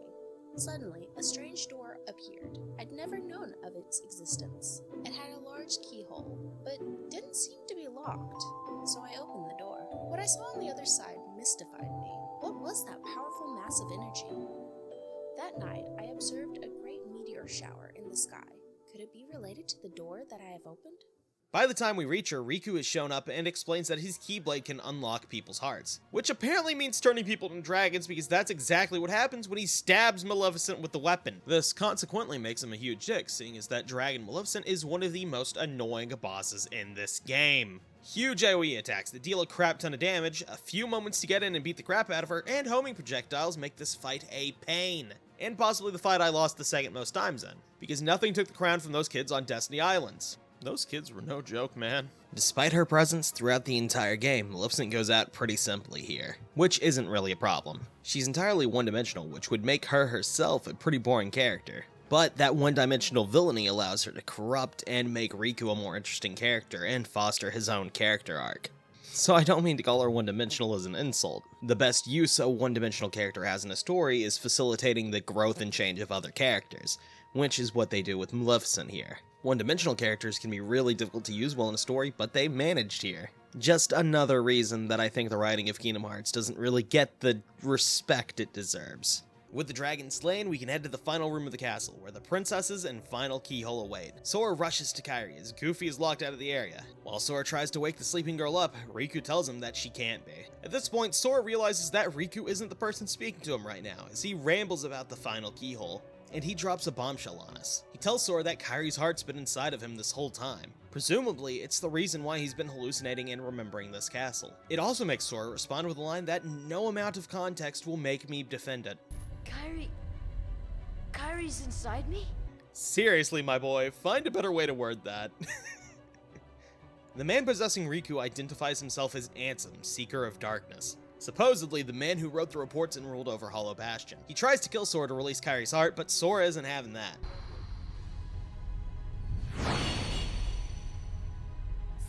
Suddenly, a strange door appeared. I'd never known of its existence. It had a large keyhole, but didn't seem to be locked, so I opened the door. What I saw on the other side mystified me. What was that powerful mass of energy? That night, I observed a great meteor shower in the sky. Could it be related to the door that I have opened? By the time we reach her, Riku has shown up and explains that his Keyblade can unlock people's hearts, which apparently means turning people into dragons because that's exactly what happens when he stabs Maleficent with the weapon. This consequently makes him a huge dick, seeing as that Dragon Maleficent is one of the most annoying bosses in this game. Huge AoE attacks that deal a crap ton of damage, a few moments to get in and beat the crap out of her, and homing projectiles make this fight a pain. And possibly the fight I lost the second most times in, because nothing took the crown from those kids on Destiny Islands. Those kids were no joke, man. Despite her presence throughout the entire game, Maleficent goes out pretty simply here, which isn't really a problem. She's entirely one-dimensional, which would make her herself a pretty boring character. But that one-dimensional villainy allows her to corrupt and make Riku a more interesting character and foster his own character arc. So I don't mean to call her one-dimensional as an insult. The best use a one-dimensional character has in a story is facilitating the growth and change of other characters, which is what they do with Maleficent here. One-dimensional characters can be really difficult to use well in a story, but they managed here. Just another reason that I think the writing of Kingdom Hearts doesn't really get the respect it deserves. With the dragon slain, we can head to the final room of the castle, where the princesses and final keyhole await. Sora rushes to Kairi as Goofy is locked out of the area. While Sora tries to wake the sleeping girl up, Riku tells him that she can't be. At this point, Sora realizes that Riku isn't the person speaking to him right now, as he rambles about the final keyhole, and he drops a bombshell on us. He tells Sora that Kairi's heart's been inside of him this whole time. Presumably, it's the reason why he's been hallucinating and remembering this castle. It also makes Sora respond with a line that no amount of context will make me defend it. Kairi's inside me? Seriously, my boy, find a better way to word that. The man possessing Riku identifies himself as Ansem, Seeker of Darkness. Supposedly, the man who wrote the reports and ruled over Hollow Bastion. He tries to kill Sora to release Kairi's heart, but Sora isn't having that.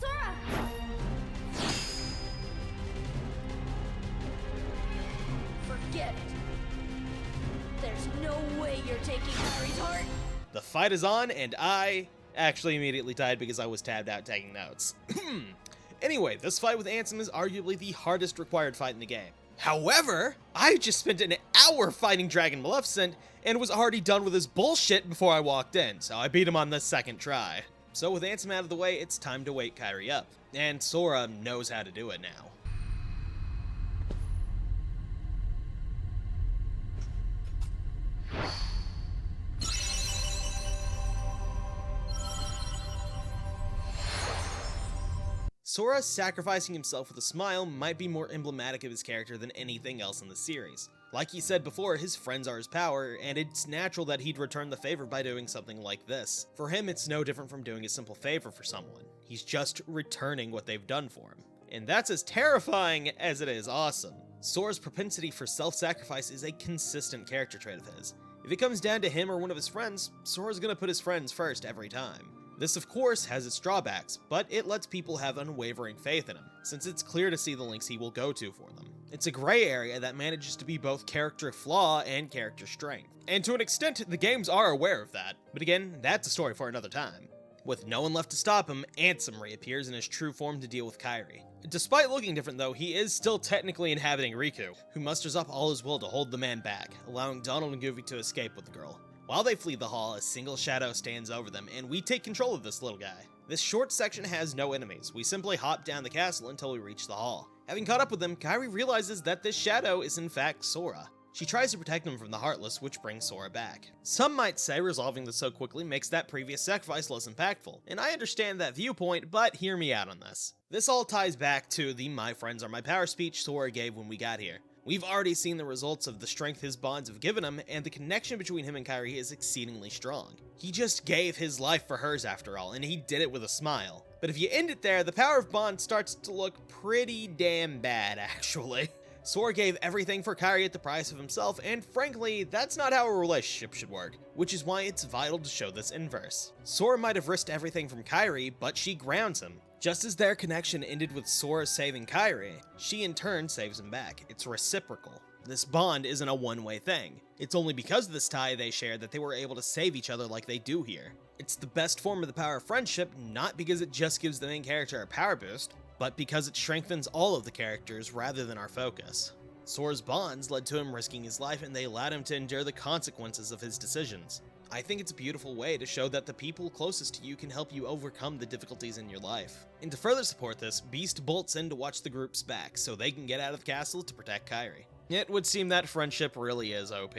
Sora! Forget it. There's no way you're taking Kairi's heart. The fight is on, and I actually immediately died because I was tabbed out taking notes. Anyway, this fight with Ansem is arguably the hardest required fight in the game. However, I just spent an hour fighting Dragon Maleficent and was already done with his bullshit before I walked in, so I beat him on the second try. So with Ansem out of the way, it's time to wake Kairi up. And Sora knows how to do it now. Sora sacrificing himself with a smile might be more emblematic of his character than anything else in the series. Like he said before, his friends are his power, and it's natural that he'd return the favor by doing something like this. For him, it's no different from doing a simple favor for someone. He's just returning what they've done for him. And that's as terrifying as it is awesome. Sora's propensity for self-sacrifice is a consistent character trait of his. If it comes down to him or one of his friends, Sora's gonna put his friends first every time. This, of course, has its drawbacks, but it lets people have unwavering faith in him, since it's clear to see the lengths he will go to for them. It's a gray area that manages to be both character flaw and character strength. And to an extent, the games are aware of that, but again, that's a story for another time. With no one left to stop him, Ansem reappears in his true form to deal with Kairi. Despite looking different though, he is still technically inhabiting Riku, who musters up all his will to hold the man back, allowing Donald and Goofy to escape with the girl. While they flee the hall, a single shadow stands over them, and we take control of this little guy. This short section has no enemies. We simply hop down the castle until we reach the hall. Having caught up with them, Kairi realizes that this shadow is in fact Sora. She tries to protect him from the Heartless, which brings Sora back. Some might say resolving this so quickly makes that previous sacrifice less impactful, and I understand that viewpoint, but hear me out on this. This all ties back to the "my friends are my power" speech Sora gave when we got here. We've already seen the results of the strength his bonds have given him, and the connection between him and Kairi is exceedingly strong. He just gave his life for hers after all, and he did it with a smile. But if you end it there, the power of bond starts to look pretty damn bad, actually. Sora gave everything for Kairi at the price of himself, and frankly, that's not how a relationship should work, which is why it's vital to show this inverse. Sora might have risked everything from Kairi, but she grounds him. Just as their connection ended with Sora saving Kairi, she in turn saves him back. It's reciprocal. This bond isn't a one-way thing. It's only because of this tie they share that they were able to save each other like they do here. It's the best form of the power of friendship, not because it just gives the main character a power boost, but because it strengthens all of the characters rather than our focus. Sora's bonds led to him risking his life, and they allowed him to endure the consequences of his decisions. I think it's a beautiful way to show that the people closest to you can help you overcome the difficulties in your life. And to further support this, Beast bolts in to watch the group's back so they can get out of the castle to protect Kairi. It would seem that friendship really is OP.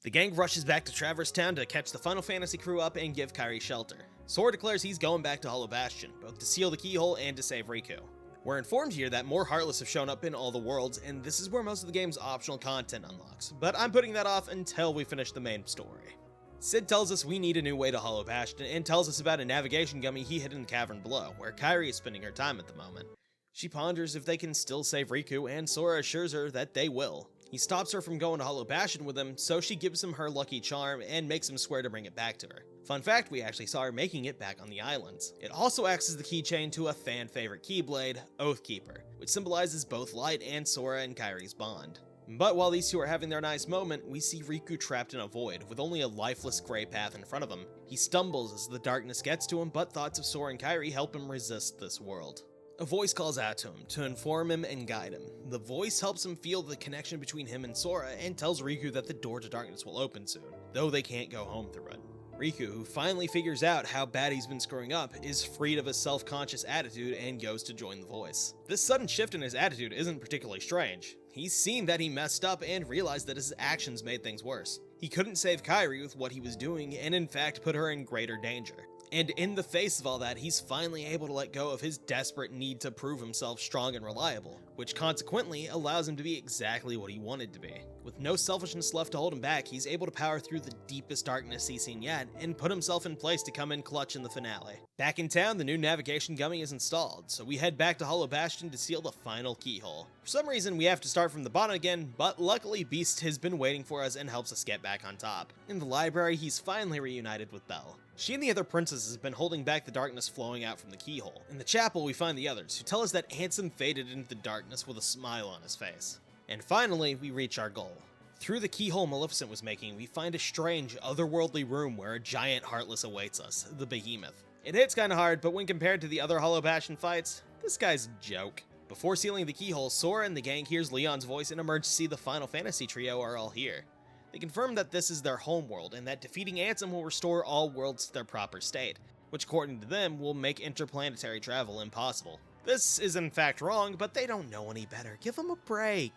The gang rushes back to Traverse Town to catch the Final Fantasy crew up and give Kairi shelter. Sora declares he's going back to Hollow Bastion, both to seal the keyhole and to save Riku. We're informed here that more Heartless have shown up in all the worlds, and this is where most of the game's optional content unlocks, but I'm putting that off until we finish the main story. Sid tells us we need a new way to Hollow Bastion, and tells us about a navigation gummy he hid in the cavern below, where Kairi is spending her time at the moment. She ponders if they can still save Riku, and Sora assures her that they will. He stops her from going to Hollow Bastion with him, so she gives him her lucky charm and makes him swear to bring it back to her. Fun fact, we actually saw her making it back on the islands. It also acts as the keychain to a fan favorite keyblade, Oathkeeper, which symbolizes both Light and Sora and Kairi's bond. But while these two are having their nice moment, we see Riku trapped in a void, with only a lifeless gray path in front of him. He stumbles as the darkness gets to him, but thoughts of Sora and Kairi help him resist this world. A voice calls out to him to inform him and guide him. The voice helps him feel the connection between him and Sora, and tells Riku that the door to darkness will open soon, though they can't go home through it. Riku, who finally figures out how bad he's been screwing up, is freed of his self-conscious attitude and goes to join the voice. This sudden shift in his attitude isn't particularly strange. He's seen that he messed up and realized that his actions made things worse. He couldn't save Kairi with what he was doing, and in fact put her in greater danger. And in the face of all that, he's finally able to let go of his desperate need to prove himself strong and reliable, which consequently allows him to be exactly what he wanted to be. With no selfishness left to hold him back, he's able to power through the deepest darkness he's seen yet, and put himself in place to come in clutch in the finale. Back in town, the new navigation gummy is installed, so we head back to Hollow Bastion to seal the final keyhole. For some reason, we have to start from the bottom again, but luckily Beast has been waiting for us and helps us get back on top. In the library, he's finally reunited with Belle. She and the other princesses have been holding back the darkness flowing out from the keyhole. In the chapel, we find the others, who tell us that Ansem faded into the darkness with a smile on his face. And finally, we reach our goal. Through the keyhole Maleficent was making, we find a strange, otherworldly room where a giant Heartless awaits us, the Behemoth. It hits kinda hard, but when compared to the other Hollow Bastion fights, this guy's a joke. Before sealing the keyhole, Sora and the gang hears Leon's voice and emerge to see the Final Fantasy trio are all here. They confirm that this is their homeworld, and that defeating Ansem will restore all worlds to their proper state, which according to them will make interplanetary travel impossible. This is in fact wrong, but they don't know any better. Give them a break.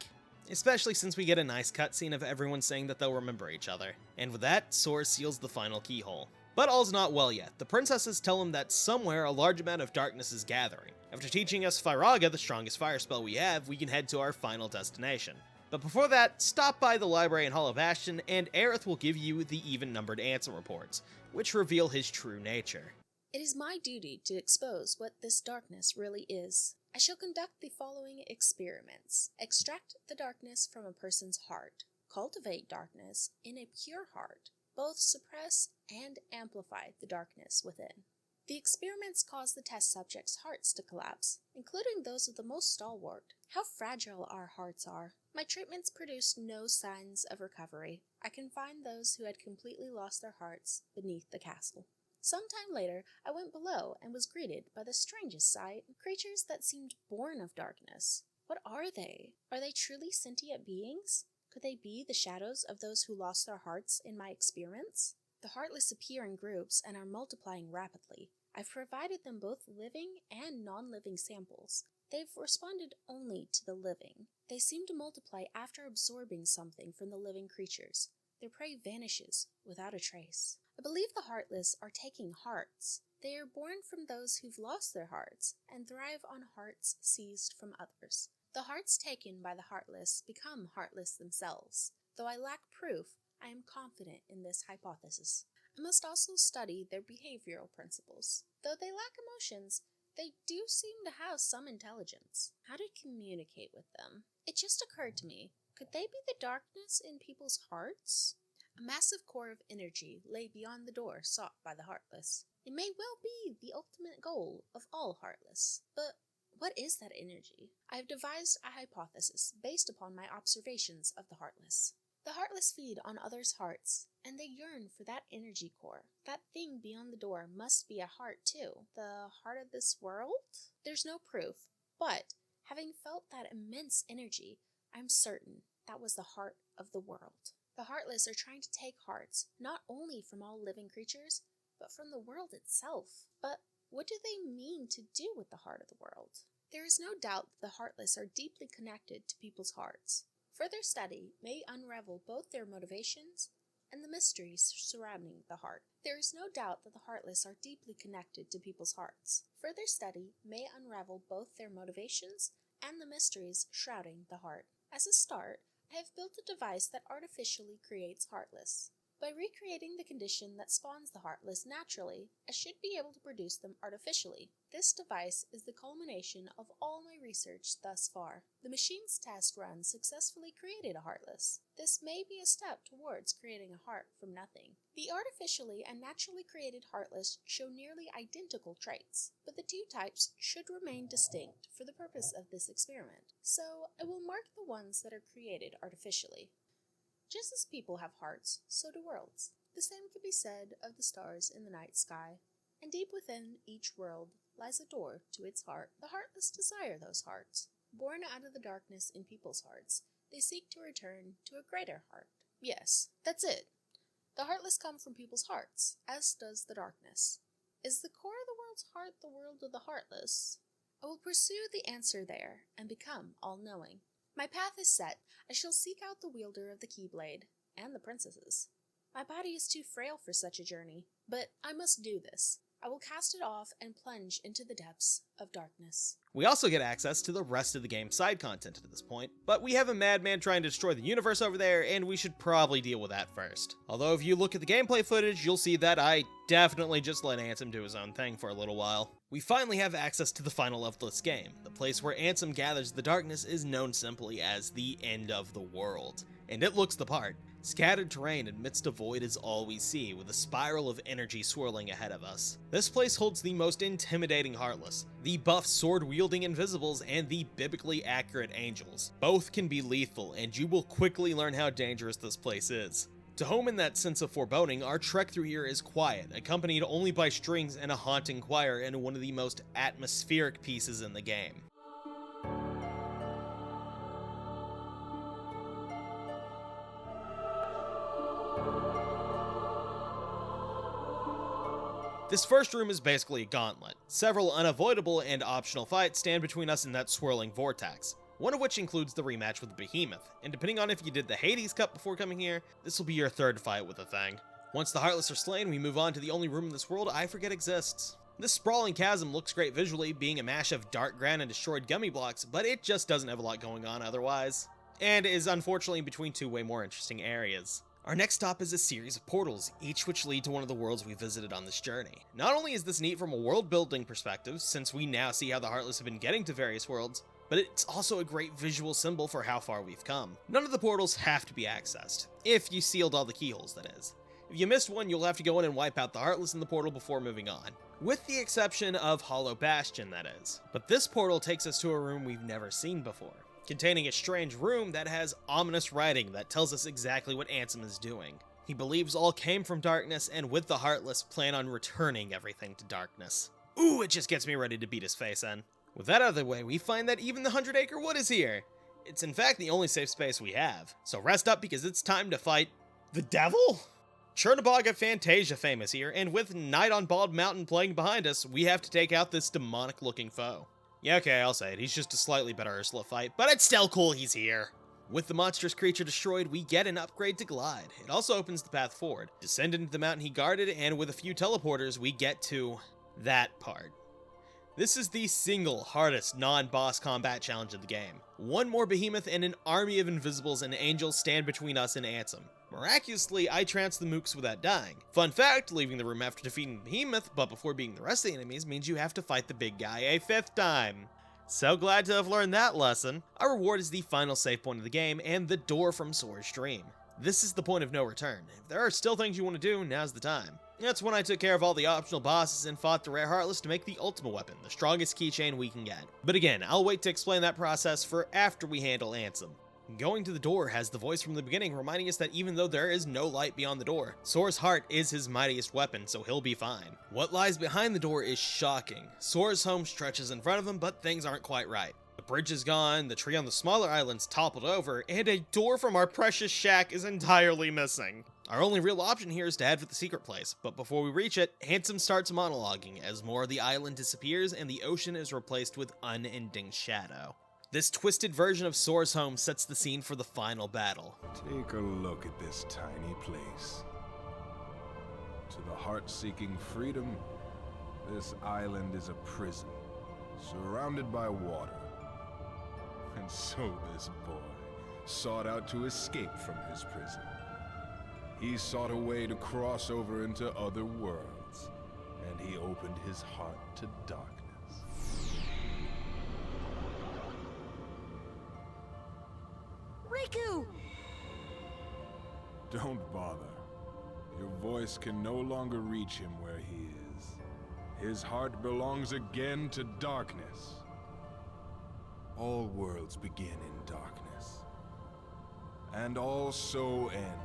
Especially since we get a nice cutscene of everyone saying that they'll remember each other. And with that, Sora seals the final keyhole. But all's not well yet. The princesses tell him that somewhere a large amount of darkness is gathering. After teaching us Firaga, the strongest fire spell we have, we can head to our final destination. But before that, stop by the library in Hollow Bastion, and Aerith will give you the even-numbered Ansem reports, which reveal his true nature. It is my duty to expose what this darkness really is. I shall conduct the following experiments. Extract the darkness from a person's heart. Cultivate darkness in a pure heart. Both suppress and amplify the darkness within. The experiments cause the test subjects' hearts to collapse, including those of the most stalwart. How fragile our hearts are. My treatments produced no signs of recovery. I confined those who had completely lost their hearts beneath the castle. Sometime later, I went below and was greeted by the strangest sight, creatures that seemed born of darkness. What are they? Are they truly sentient beings? Could they be the shadows of those who lost their hearts in my experiments? The heartless appear in groups and are multiplying rapidly. I've provided them both living and non-living samples. They've responded only to the living. They seem to multiply after absorbing something from the living creatures. Their prey vanishes without a trace. I believe the Heartless are taking hearts. They are born from those who've lost their hearts and thrive on hearts seized from others. The hearts taken by the Heartless become heartless themselves. Though I lack proof, I am confident in this hypothesis. I must also study their behavioral principles. Though they lack emotions, they do seem to have some intelligence. How to communicate with them? It just occurred to me, could they be the darkness in people's hearts? A massive core of energy lay beyond the door sought by the Heartless. It may well be the ultimate goal of all Heartless. But what is that energy? I have devised a hypothesis based upon my observations of the Heartless. The Heartless feed on others' hearts, and they yearn for that energy core. That thing beyond the door must be a heart too. The heart of this world? There's no proof, but having felt that immense energy, I'm certain that was the heart of the world. The Heartless are trying to take hearts, not only from all living creatures, but from the world itself. But what do they mean to do with the heart of the world? There is no doubt that the Heartless are deeply connected to people's hearts. Further study may unravel both their motivations and the mysteries surrounding the heart. There is no doubt that the Heartless are deeply connected to people's hearts. Further study may unravel both their motivations and the mysteries shrouding the heart. As a start, I have built a device that artificially creates Heartless. By recreating the condition that spawns the Heartless naturally, I should be able to produce them artificially. This device is the culmination of all my research thus far. The machine's test run successfully created a Heartless. This may be a step towards creating a heart from nothing. The artificially and naturally created Heartless show nearly identical traits, but the two types should remain distinct for the purpose of this experiment. So I will mark the ones that are created artificially. Just as people have hearts, so do worlds. The same could be said of the stars in the night sky. And deep within each world lies a door to its heart. The Heartless desire those hearts. Born out of the darkness in people's hearts, they seek to return to a greater heart. Yes, that's it. The Heartless come from people's hearts, as does the darkness. Is the core of the world's heart the world of the Heartless? I will pursue the answer there and become all-knowing. My path is set. I shall seek out the wielder of the Keyblade, and the princesses. My body is too frail for such a journey, but I must do this. I will cast it off and plunge into the depths of darkness. We also get access to the rest of the game's side content at this point, but we have a madman trying to destroy the universe over there, and we should probably deal with that first. Although if you look at the gameplay footage, you'll see that I definitely just let Ansem do his own thing for a little while. We finally have access to the final level of this game. The place where Ansem gathers the darkness is known simply as the End of the World, and it looks the part. Scattered terrain amidst a void is all we see, with a spiral of energy swirling ahead of us. This place holds the most intimidating Heartless, the buff sword-wielding Invisibles, and the biblically accurate Angels. Both can be lethal, and you will quickly learn how dangerous this place is. To home in that sense of foreboding, our trek through here is quiet, accompanied only by strings and a haunting choir in one of the most atmospheric pieces in the game. This first room is basically a gauntlet. Several unavoidable and optional fights stand between us and that swirling vortex, one of which includes the rematch with the Behemoth, and depending on if you did the Hades Cup before coming here, this will be your third fight with the thing. Once the Heartless are slain, we move on to the only room in this world I forget exists. This sprawling chasm looks great visually, being a mash of dark ground and destroyed gummy blocks, but it just doesn't have a lot going on otherwise, and is unfortunately between two way more interesting areas. Our next stop is a series of portals, each which lead to one of the worlds we visited on this journey. Not only is this neat from a world building perspective, since we now see how the Heartless have been getting to various worlds, but it's also a great visual symbol for how far we've come. None of the portals have to be accessed, if you sealed all the keyholes, that is. If you missed one, you'll have to go in and wipe out the Heartless in the portal before moving on. With the exception of Hollow Bastion, that is. But this portal takes us to a room we've never seen before, containing a strange room that has ominous writing that tells us exactly what Ansem is doing. He believes all came from darkness, and with the Heartless, plan on returning everything to darkness. Ooh, it just gets me ready to beat his face in. With that out of the way, we find that even the 100-acre wood is here. It's in fact the only safe space we have. So rest up because it's time to fight the devil? Chernobog Fantasia famous here, and with Night on Bald Mountain playing behind us, we have to take out this demonic-looking foe. Yeah, okay, I'll say it. He's just a slightly better Ursula fight, but it's still cool he's here. With the monstrous creature destroyed, we get an upgrade to Glide. It also opens the path forward. Descend into the mountain he guarded, and with a few teleporters, we get to that part. This is the single hardest non-boss combat challenge of the game. One more behemoth and an army of invisibles and angels stand between us and Ansem. Miraculously, I trounced the mooks without dying. Fun fact, leaving the room after defeating the behemoth, but before beating the rest of the enemies, means you have to fight the big guy a 5th time. So glad to have learned that lesson. Our reward is the final save point of the game and the door from Sora's dream. This is the point of no return. If there are still things you want to do, now's the time. That's when I took care of all the optional bosses and fought the rare Heartless to make the ultimate weapon, the strongest keychain we can get. But again, I'll wait to explain that process for after we handle Ansem. Going to the door has the voice from the beginning reminding us that even though there is no light beyond the door, Sora's heart is his mightiest weapon, so he'll be fine. What lies behind the door is shocking. Sora's home stretches in front of him, but things aren't quite right. The bridge is gone, the tree on the smaller islands toppled over, and a door from our precious shack is entirely missing. Our only real option here is to head for the secret place, but before we reach it, Ansem starts monologuing as more of the island disappears and the ocean is replaced with unending shadow. This twisted version of Sora's home sets the scene for the final battle. Take a look at this tiny place. To the heart-seeking freedom, this island is a prison, surrounded by water. And so this boy sought out to escape from his prison. He sought a way to cross over into other worlds, and he opened his heart to darkness. Riku! Don't bother. Your voice can no longer reach him where he is. His heart belongs again to darkness. All worlds begin in darkness, and all so end.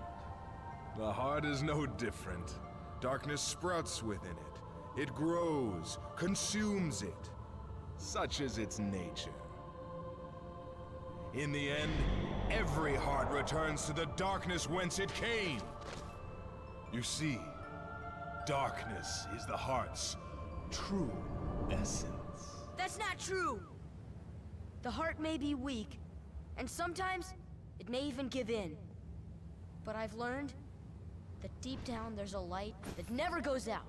The heart is no different. Darkness sprouts within it. It grows, consumes it. Such is its nature. In the end, every heart returns to the darkness whence it came. You see, darkness is the heart's true essence. That's not true! The heart may be weak, and sometimes it may even give in. But I've learned that deep down there's a light that never goes out.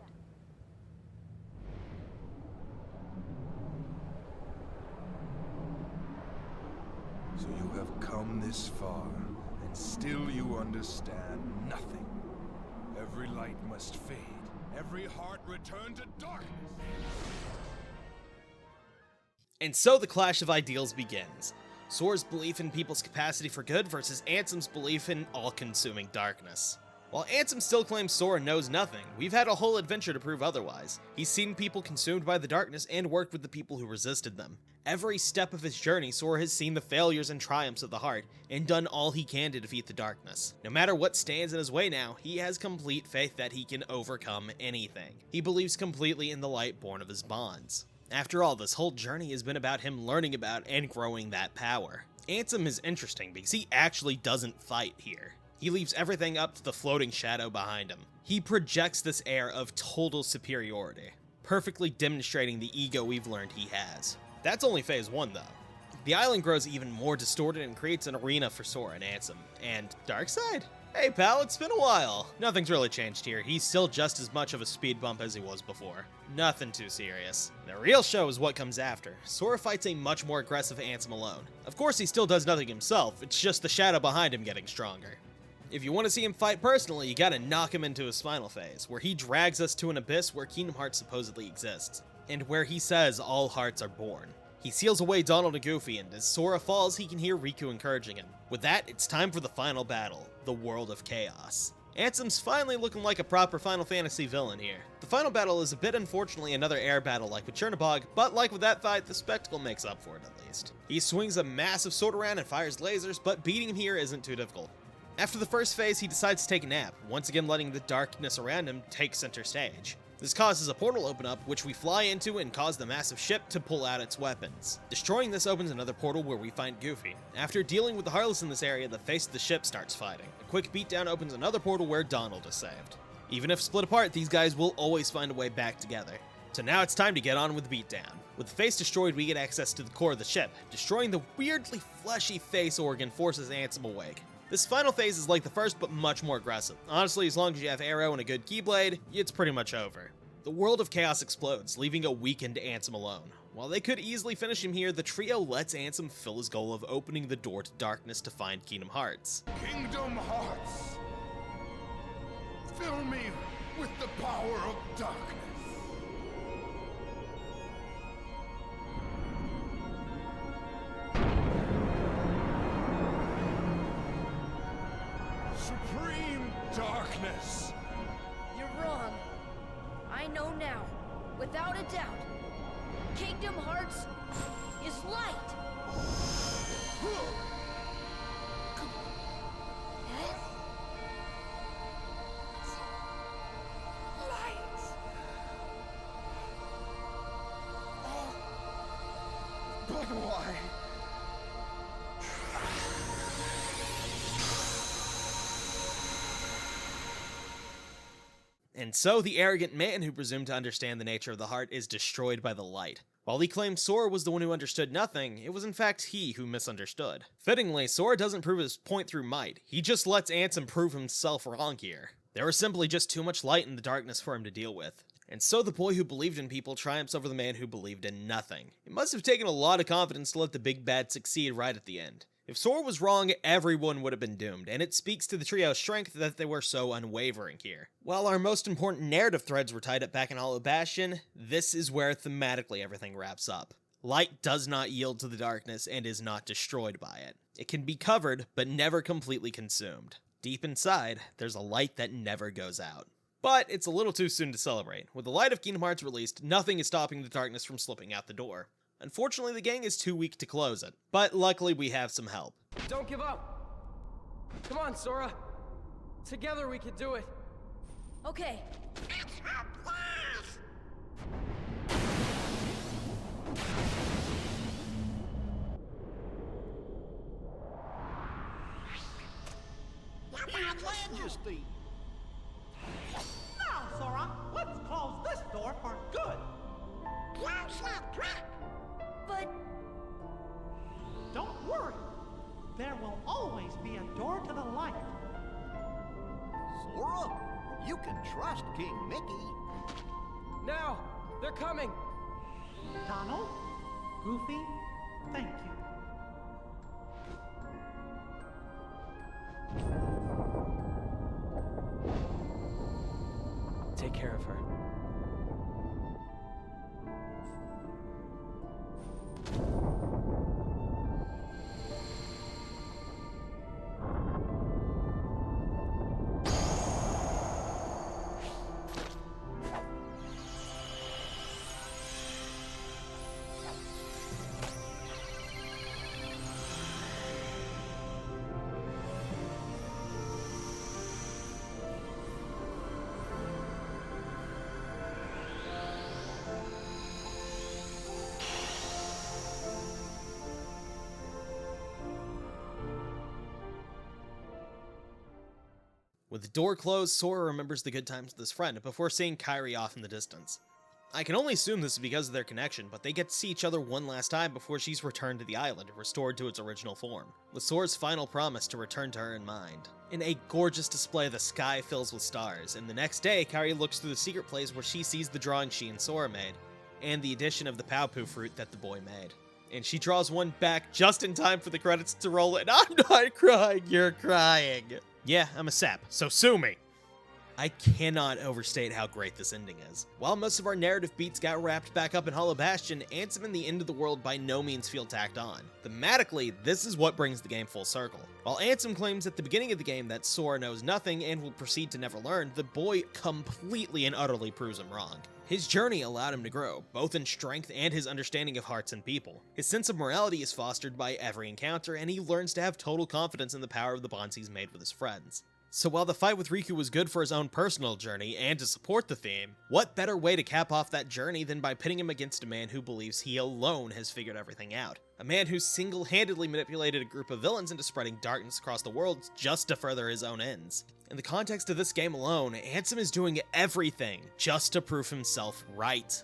So you have come this far, and still you understand nothing. Every light must fade. Every heart return to darkness. And so the clash of ideals begins. Sora's belief in people's capacity for good versus Ansem's belief in all-consuming darkness. While Ansem still claims Sora knows nothing, we've had a whole adventure to prove otherwise. He's seen people consumed by the darkness and worked with the people who resisted them. Every step of his journey, Sora has seen the failures and triumphs of the heart, and done all he can to defeat the darkness. No matter what stands in his way now, he has complete faith that he can overcome anything. He believes completely in the light born of his bonds. After all, this whole journey has been about him learning about and growing that power. Ansem is interesting because he actually doesn't fight here. He leaves everything up to the floating shadow behind him. He projects this air of total superiority, perfectly demonstrating the ego we've learned he has. That's only phase 1 though. The island grows even more distorted and creates an arena for Sora and Ansem. And Darkseid? Hey pal, it's been a while. Nothing's really changed here. He's still just as much of a speed bump as he was before. Nothing too serious. The real show is what comes after. Sora fights a much more aggressive Ansem alone. Of course he still does nothing himself, it's just the shadow behind him getting stronger. If you want to see him fight personally, you gotta knock him into his final phase, where he drags us to an abyss where Kingdom Hearts supposedly exists, and where he says all hearts are born. He seals away Donald and Goofy, and as Sora falls, he can hear Riku encouraging him. With that, it's time for the final battle, the World of Chaos. Ansem's finally looking like a proper Final Fantasy villain here. The final battle is a bit unfortunately another air battle like with Chernobog, but like with that fight, the spectacle makes up for it at least. He swings a massive sword around and fires lasers, but beating him here isn't too difficult. After the first phase, he decides to take a nap, once again letting the darkness around him take center stage. This causes a portal to open up, which we fly into and cause the massive ship to pull out its weapons. Destroying this opens another portal where we find Goofy. After dealing with the Heartless in this area, the face of the ship starts fighting. A quick beatdown opens another portal where Donald is saved. Even if split apart, these guys will always find a way back together. So now it's time to get on with the beatdown. With the face destroyed, we get access to the core of the ship. Destroying the weirdly fleshy face organ forces Ansem awake. This final phase is like the first, but much more aggressive. Honestly, as long as you have arrow and a good keyblade, it's pretty much over. The world of chaos explodes, leaving a weakened Ansem alone. While they could easily finish him here, the trio lets Ansem fill his goal of opening the door to darkness to find Kingdom Hearts. Kingdom Hearts! Fill me with the power of darkness. Supreme darkness! You're wrong. I know now, without a doubt. Kingdom Hearts is light. But why? And so the arrogant man who presumed to understand the nature of the heart is destroyed by the light. While he claimed Sora was the one who understood nothing, it was in fact he who misunderstood. Fittingly, Sora doesn't prove his point through might, he just lets Ansem prove himself wrong here. There was simply just too much light in the darkness for him to deal with. And so the boy who believed in people triumphs over the man who believed in nothing. It must have taken a lot of confidence to let the big bad succeed right at the end. If Sora was wrong, everyone would have been doomed, and it speaks to the trio's strength that they were so unwavering here. While our most important narrative threads were tied up back in Hollow Bastion, this is where thematically everything wraps up. Light does not yield to the darkness and is not destroyed by it. It can be covered, but never completely consumed. Deep inside, there's a light that never goes out. But it's a little too soon to celebrate. With the light of Kingdom Hearts released, nothing is stopping the darkness from slipping out the door. Unfortunately, the gang is too weak to close it, but luckily we have some help. Don't give up! Come on, Sora! Together we can do it! Okay. Your Majesty! Now, Sora, let's close this door for good. Close that trap! But Don't worry. There will always be a door to the light. Sora, you can trust King Mickey. Now! They're coming! Donald, Goofy, thank you. Take care of her. With the door closed, Sora remembers the good times with his friend before seeing Kairi off in the distance. I can only assume this is because of their connection, but they get to see each other one last time before she's returned to the island, restored to its original form, with Sora's final promise to return to her in mind. In a gorgeous display, the sky fills with stars, and the next day, Kairi looks through the secret place where she sees the drawing she and Sora made, and the addition of the Paopu fruit that the boy made. And she draws one back just in time for the credits to roll, and I'm not crying, you're crying. Yeah, I'm a sap, so sue me! I cannot overstate how great this ending is. While most of our narrative beats got wrapped back up in Hollow Bastion, Ansem and the end of the world by no means feel tacked on. Thematically, this is what brings the game full circle. While Ansem claims at the beginning of the game that Sora knows nothing and will proceed to never learn, the boy completely and utterly proves him wrong. His journey allowed him to grow, both in strength and his understanding of hearts and people. His sense of morality is fostered by every encounter, and he learns to have total confidence in the power of the bonds he's made with his friends. So while the fight with Riku was good for his own personal journey and to support the theme, what better way to cap off that journey than by pitting him against a man who believes he alone has figured everything out? A man who single-handedly manipulated a group of villains into spreading darkness across the world just to further his own ends. In the context of this game alone, Ansem is doing everything just to prove himself right.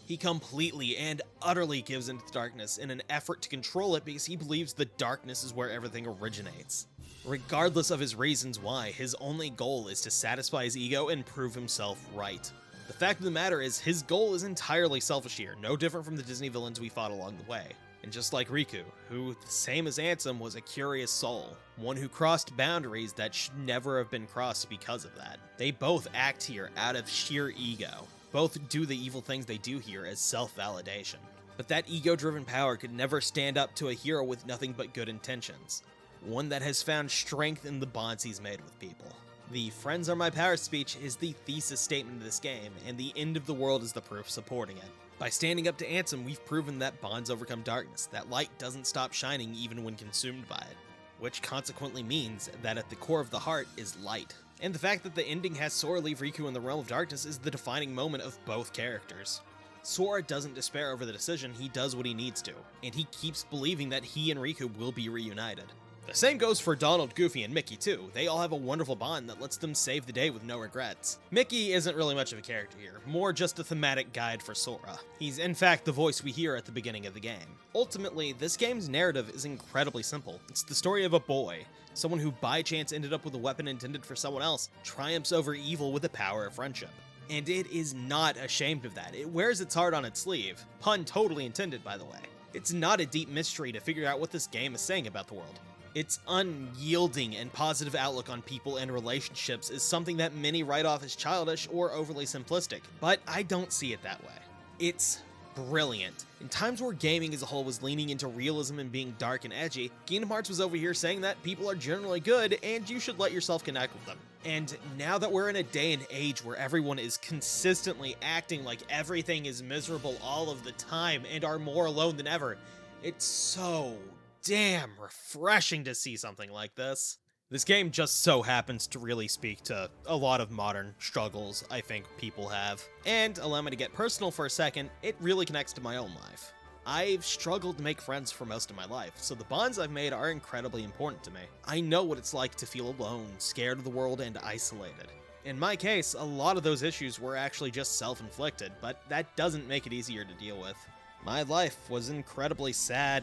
He completely and utterly gives into the darkness in an effort to control it because he believes the darkness is where everything originates. Regardless of his reasons why, his only goal is to satisfy his ego and prove himself right. The fact of the matter is, his goal is entirely selfish here, no different from the Disney villains we fought along the way. And just like Riku, who, the same as Ansem, was a curious soul, one who crossed boundaries that should never have been crossed because of that. They both act here out of sheer ego. Both do the evil things they do here as self-validation. But that ego-driven power could never stand up to a hero with nothing but good intentions. One that has found strength in the bonds he's made with people. The "friends are my power" speech is the thesis statement of this game, and the end of the world is the proof supporting it. By standing up to Ansem, we've proven that bonds overcome darkness, that light doesn't stop shining even when consumed by it. Which consequently means that at the core of the heart is light. And the fact that the ending has Sora leave Riku in the realm of darkness is the defining moment of both characters. Sora doesn't despair over the decision, he does what he needs to, and he keeps believing that he and Riku will be reunited. The same goes for Donald, Goofy, and Mickey too. They all have a wonderful bond that lets them save the day with no regrets. Mickey isn't really much of a character here, more just a thematic guide for Sora. He's in fact the voice we hear at the beginning of the game. Ultimately, this game's narrative is incredibly simple. It's the story of a boy, someone who by chance ended up with a weapon intended for someone else, triumphs over evil with the power of friendship. And it is not ashamed of that. It wears its heart on its sleeve. Pun totally intended, by the way. It's not a deep mystery to figure out what this game is saying about the world. Its unyielding and positive outlook on people and relationships is something that many write off as childish or overly simplistic, but I don't see it that way. It's brilliant. In times where gaming as a whole was leaning into realism and being dark and edgy, Kingdom Hearts was over here saying that people are generally good and you should let yourself connect with them. And now that we're in a day and age where everyone is consistently acting like everything is miserable all of the time and are more alone than ever, it's so damn refreshing to see something like this. This game just so happens to really speak to a lot of modern struggles I think people have. And allow me to get personal for a second, it really connects to my own life. I've struggled to make friends for most of my life, so the bonds I've made are incredibly important to me. I know what it's like to feel alone, scared of the world, and isolated. In my case, a lot of those issues were actually just self-inflicted, but that doesn't make it easier to deal with. My life was incredibly sad,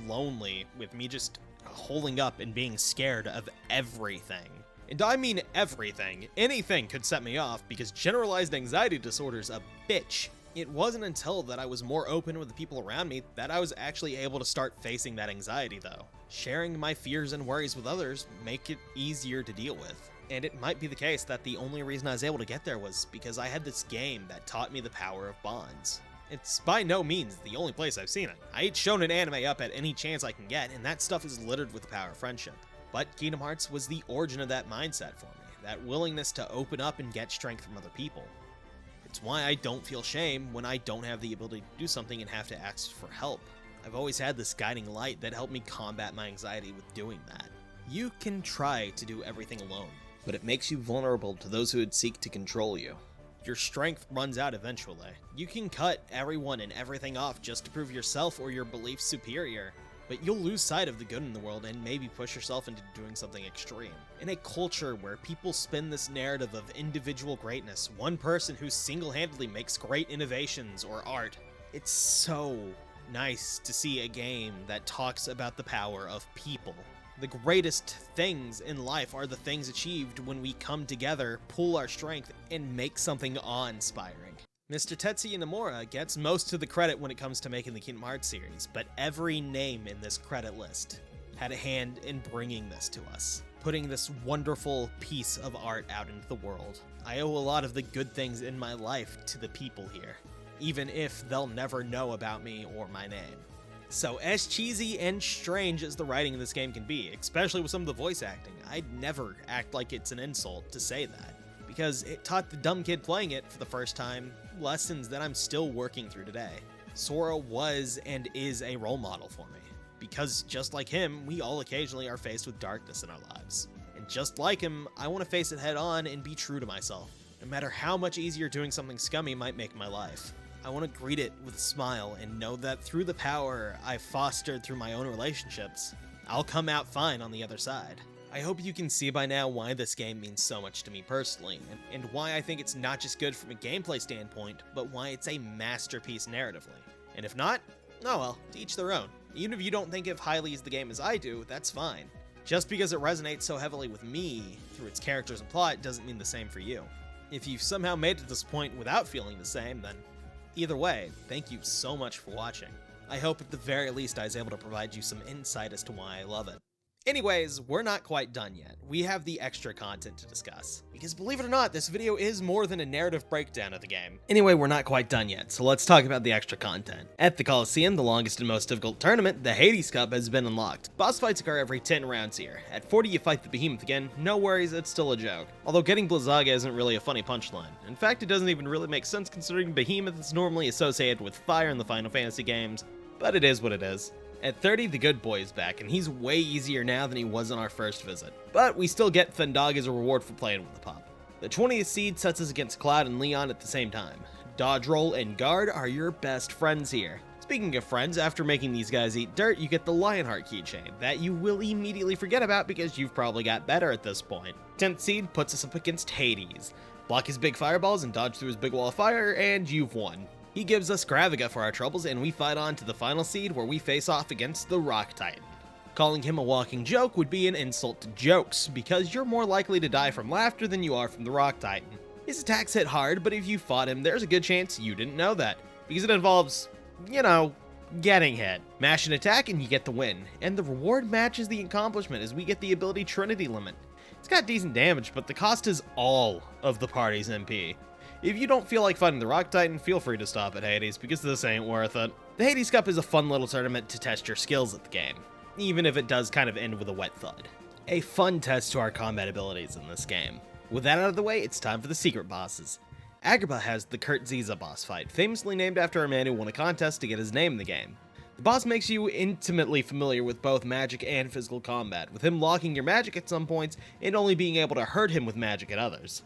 lonely, with me just holding up and being scared of everything. And I mean everything. Anything could set me off because generalized anxiety disorder's a bitch. It wasn't until that I was more open with the people around me that I was actually able to start facing that anxiety though. Sharing my fears and worries with others make it easier to deal with. And it might be the case that the only reason I was able to get there was because I had this game that taught me the power of bonds. It's by no means the only place I've seen it. I eat shonen anime up at any chance I can get, and that stuff is littered with the power of friendship. But Kingdom Hearts was the origin of that mindset for me, that willingness to open up and get strength from other people. It's why I don't feel shame when I don't have the ability to do something and have to ask for help. I've always had this guiding light that helped me combat my anxiety with doing that. You can try to do everything alone, but it makes you vulnerable to those who would seek to control you. Your strength runs out eventually. You can cut everyone and everything off just to prove yourself or your beliefs superior, but you'll lose sight of the good in the world and maybe push yourself into doing something extreme. In a culture where people spin this narrative of individual greatness, one person who single-handedly makes great innovations or art, it's so nice to see a game that talks about the power of people. The greatest things in life are the things achieved when we come together, pool our strength, and make something awe-inspiring. Mr. Tetsuya Nomura gets most of the credit when it comes to making the Kingdom Hearts series, but every name in this credit list had a hand in bringing this to us, putting this wonderful piece of art out into the world. I owe a lot of the good things in my life to the people here, even if they'll never know about me or my name. So as cheesy and strange as the writing in this game can be, especially with some of the voice acting, I'd never act like it's an insult to say that, because it taught the dumb kid playing it for the first time lessons that I'm still working through today. Sora was and is a role model for me, because just like him, we all occasionally are faced with darkness in our lives. And just like him, I want to face it head on and be true to myself, no matter how much easier doing something scummy might make my life. I want to greet it with a smile and know that through the power I've fostered through my own relationships, I'll come out fine on the other side. I hope you can see by now why this game means so much to me personally, and why I think it's not just good from a gameplay standpoint, but why it's a masterpiece narratively. And if not, oh well, to each their own. Even if you don't think of highly as the game as I do, that's fine. Just because it resonates so heavily with me through its characters and plot doesn't mean the same for you. If you've somehow made it to this point without feeling the same, then either way, thank you so much for watching. I hope at the very least I was able to provide you some insight as to why I love it. Anyways, we're not quite done yet. We have the extra content to discuss. Because believe it or not, this video is more than a narrative breakdown of the game. Anyway, we're not quite done yet, so let's talk about the extra content. At the Coliseum, the longest and most difficult tournament, the Hades Cup has been unlocked. Boss fights occur every 10 rounds here. At 40 you fight the Behemoth again, no worries, it's still a joke. Although getting Blizzaga isn't really a funny punchline. In fact, it doesn't even really make sense considering Behemoth is normally associated with fire in the Final Fantasy games, but it is what it is. At 30, the good boy is back, and he's way easier now than he was on our first visit. But we still get Thundog as a reward for playing with the pup. The 20th seed sets us against Cloud and Leon at the same time. Dodge Roll and Guard are your best friends here. Speaking of friends, after making these guys eat dirt, you get the Lionheart keychain, that you will immediately forget about because you've probably got better at this point. 10th seed puts us up against Hades. Block his big fireballs and dodge through his big wall of fire, and you've won. He gives us Graviga for our troubles, and we fight on to the final seed where we face off against the Rock Titan. Calling him a walking joke would be an insult to jokes, because you're more likely to die from laughter than you are from the Rock Titan. His attacks hit hard, but if you fought him, there's a good chance you didn't know that, because it involves, getting hit. Mash an attack and you get the win, and the reward matches the accomplishment as we get the ability Trinity Limit. It's got decent damage, but the cost is all of the party's MP. If you don't feel like fighting the Rock Titan, feel free to stop at Hades, because this ain't worth it. The Hades Cup is a fun little tournament to test your skills at the game, even if it does kind of end with a wet thud. A fun test to our combat abilities in this game. With that out of the way, it's time for the secret bosses. Agrabah has the Kurt Ziza boss fight, famously named after a man who won a contest to get his name in the game. The boss makes you intimately familiar with both magic and physical combat, with him locking your magic at some points and only being able to hurt him with magic at others.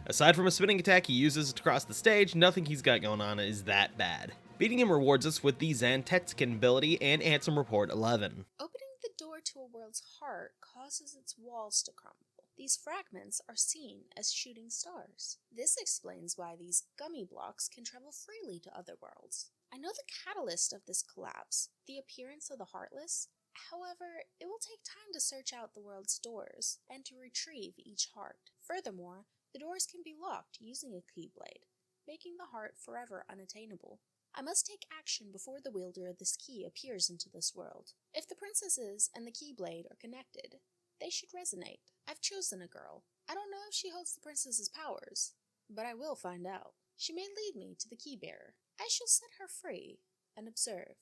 Aside from a spinning attack he uses to cross the stage, nothing he's got going on is that bad. Beating him rewards us with the Zantetsuken ability and Ansem Report 11. Opening the door to a world's heart causes its walls to crumble. These fragments are seen as shooting stars. This explains why these gummy blocks can travel freely to other worlds. I know the catalyst of this collapse, the appearance of the Heartless. However, it will take time to search out the world's doors and to retrieve each heart. Furthermore, the doors can be locked using a keyblade, making the heart forever unattainable. I must take action before the wielder of this key appears into this world. If the princesses and the keyblade are connected, they should resonate. I've chosen a girl. I don't know if she holds the princess's powers, but I will find out. She may lead me to the key bearer. I shall set her free and observe.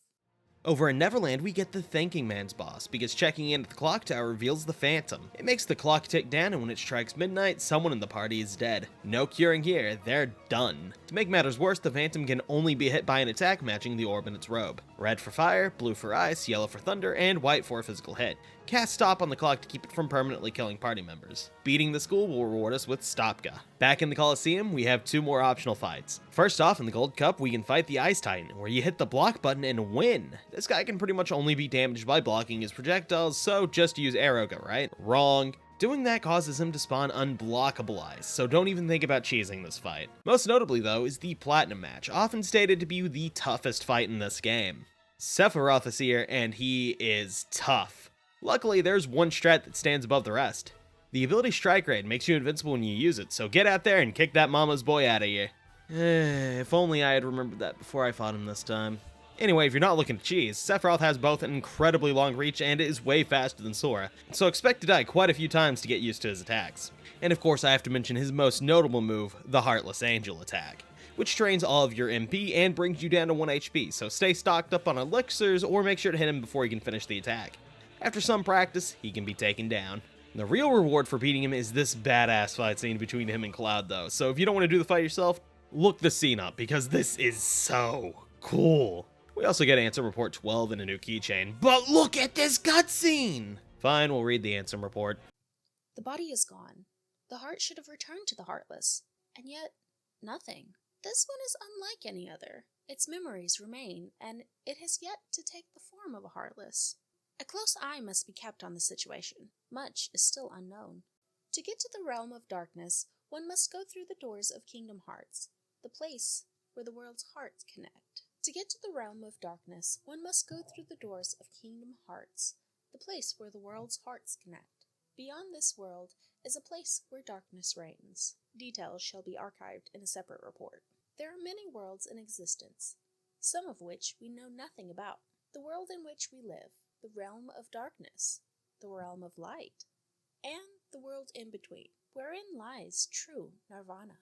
Over in Neverland, we get the Thanking Man's boss, because checking in at the clock tower reveals the Phantom. It makes the clock tick down, and when it strikes midnight, someone in the party is dead. No curing here, they're done. To make matters worse, the Phantom can only be hit by an attack matching the orb in its robe. Red for fire, blue for ice, yellow for thunder, and white for a physical hit. Cast stop on the clock to keep it from permanently killing party members. Beating the school will reward us with Stopka. Back in the Coliseum, we have two more optional fights. First off, in the Gold Cup, we can fight the Ice Titan, where you hit the block button and win. This guy can pretty much only be damaged by blocking his projectiles, so just use Aeroga, right? Wrong. Doing that causes him to spawn unblockable ice, so don't even think about cheesing this fight. Most notably though is the Platinum match, often stated to be the toughest fight in this game. Sephiroth is here, and he is tough. Luckily, there's one strat that stands above the rest. The ability Strike Raid makes you invincible when you use it, so get out there and kick that mama's boy out of you. If only I had remembered that before I fought him this time. Anyway, if you're not looking to cheese, Sephiroth has both an incredibly long reach and is way faster than Sora, so expect to die quite a few times to get used to his attacks. And of course I have to mention his most notable move, the Heartless Angel attack, which drains all of your MP and brings you down to 1 HP, so stay stocked up on elixirs or make sure to hit him before he can finish the attack. After some practice, he can be taken down. The real reward for beating him is this badass fight scene between him and Cloud though, so if you don't want to do the fight yourself, look the scene up because this is so cool. We also get Ansem Report 12 and a new keychain, but look at this cutscene! Fine, we'll read the Ansem Report. The body is gone. The heart should have returned to the Heartless, and yet, nothing. This one is unlike any other. Its memories remain, and it has yet to take the form of a Heartless. A close eye must be kept on the situation. Much is still unknown. To get to the realm of darkness, one must go through the doors of Kingdom Hearts, the place where the world's hearts connect. To get to the realm of darkness, one must go through the doors of Kingdom Hearts, the place where the world's hearts connect. Beyond this world is a place where darkness reigns. Details shall be archived in a separate report. There are many worlds in existence, some of which we know nothing about. The world in which we live, the realm of darkness, the realm of light, and the world in between, wherein lies true nirvana.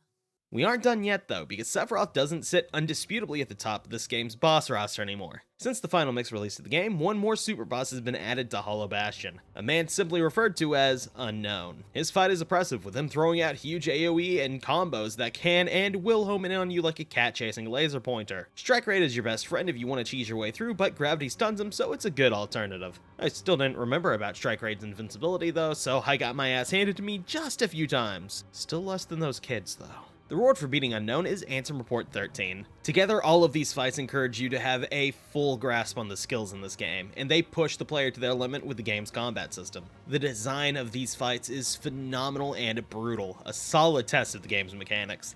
We aren't done yet though, because Sephiroth doesn't sit undisputably at the top of this game's boss roster anymore. Since the final mix release of the game, one more super boss has been added to Hollow Bastion, a man simply referred to as Unknown. His fight is oppressive, with him throwing out huge AoE and combos that can and will home in on you like a cat chasing a laser pointer. Strike Rate is your best friend if you want to cheese your way through, but gravity stuns him, so it's a good alternative. I still didn't remember about Strike Rate's invincibility though, so I got my ass handed to me just a few times. Still less than those kids though. The reward for beating Unknown is Ansem Report 13. Together, all of these fights encourage you to have a full grasp on the skills in this game, and they push the player to their limit with the game's combat system. The design of these fights is phenomenal and brutal, a solid test of the game's mechanics.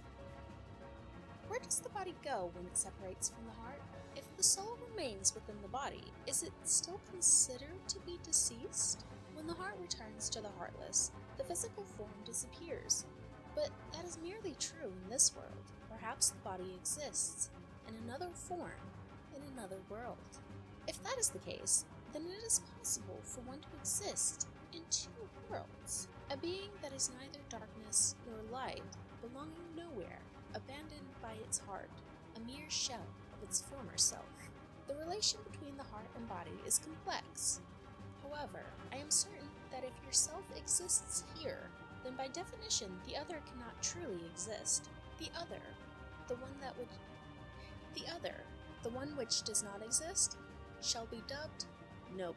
Where does the body go when it separates from the heart? If the soul remains within the body, is it still considered to be deceased? When the heart returns to the heartless, the physical form disappears. But that is merely true in this world. Perhaps the body exists in another form, in another world. If that is the case, then it is possible for one to exist in two worlds. A being that is neither darkness nor light, belonging nowhere, abandoned by its heart, a mere shell of its former self. The relation between the heart and body is complex. However, I am certain that if your self exists here, then by definition the other cannot truly exist. The one which does not exist, shall be dubbed nobody.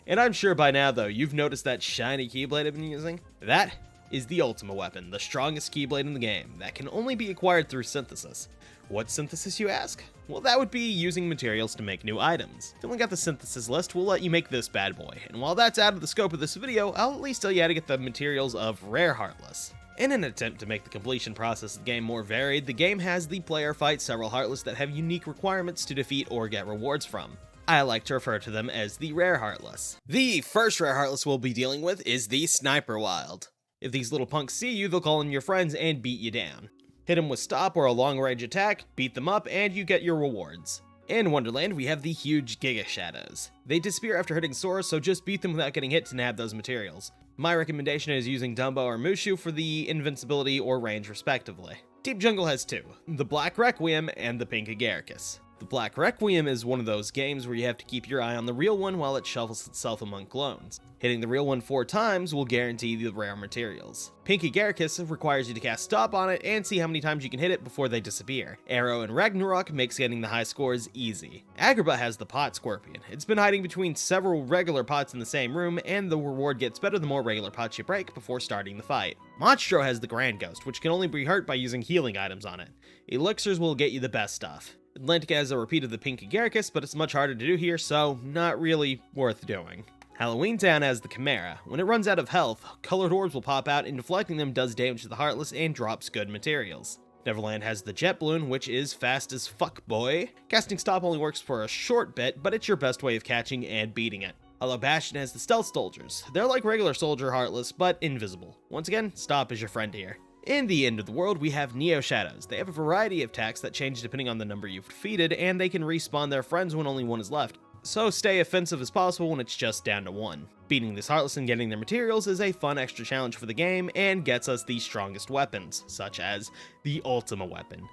And I'm sure by now though, you've noticed that shiny Keyblade I've been using? That is the Ultima weapon, the strongest Keyblade in the game, that can only be acquired through synthesis. What synthesis, you ask? Well, that would be using materials to make new items. Filling out the synthesis list will let you make this bad boy, and while that's out of the scope of this video, I'll at least tell you how to get the materials of Rare Heartless. In an attempt to make the completion process of the game more varied, the game has the player fight several Heartless that have unique requirements to defeat or get rewards from. I like to refer to them as the Rare Heartless. The first Rare Heartless we'll be dealing with is the Sniper Wild. If these little punks see you, they'll call in your friends and beat you down. Hit them with stop or a long-range attack, beat them up, and you get your rewards. In Wonderland, we have the huge Giga Shadows. They disappear after hitting Sora, so just beat them without getting hit to nab those materials. My recommendation is using Dumbo or Mushu for the invincibility or range respectively. Deep Jungle has two, the Black Requiem and the Pink Agaricus. The Black Requiem is one of those games where you have to keep your eye on the real one while it shuffles itself among clones. Hitting the real one 4 times will guarantee the rare materials. Pink Agaricus requires you to cast stop on it and see how many times you can hit it before they disappear. Arrow and Ragnarok makes getting the high scores easy. Agrabah has the Pot Scorpion. It's been hiding between several regular pots in the same room, and the reward gets better the more regular pots you break before starting the fight. Monstro has the Grand Ghost, which can only be hurt by using healing items on it. Elixirs will get you the best stuff. Atlantica has a repeat of the Pink Agaricus, but it's much harder to do here, so not really worth doing. Halloween Town has the Chimera. When it runs out of health, colored orbs will pop out, and deflecting them does damage to the Heartless and drops good materials. Neverland has the Jet Balloon, which is fast as fuck, boy. Casting Stop only works for a short bit, but it's your best way of catching and beating it. Hollow Bastion has the Stealth Soldiers. They're like regular Soldier Heartless, but invisible. Once again, Stop is your friend here. In the End of the World, we have Neo Shadows. They have a variety of attacks that change depending on the number you've defeated, and they can respawn their friends when only one is left. So stay offensive as possible when it's just down to one. Beating this Heartless and getting their materials is a fun extra challenge for the game, and gets us the strongest weapons, such as the Ultima weapon.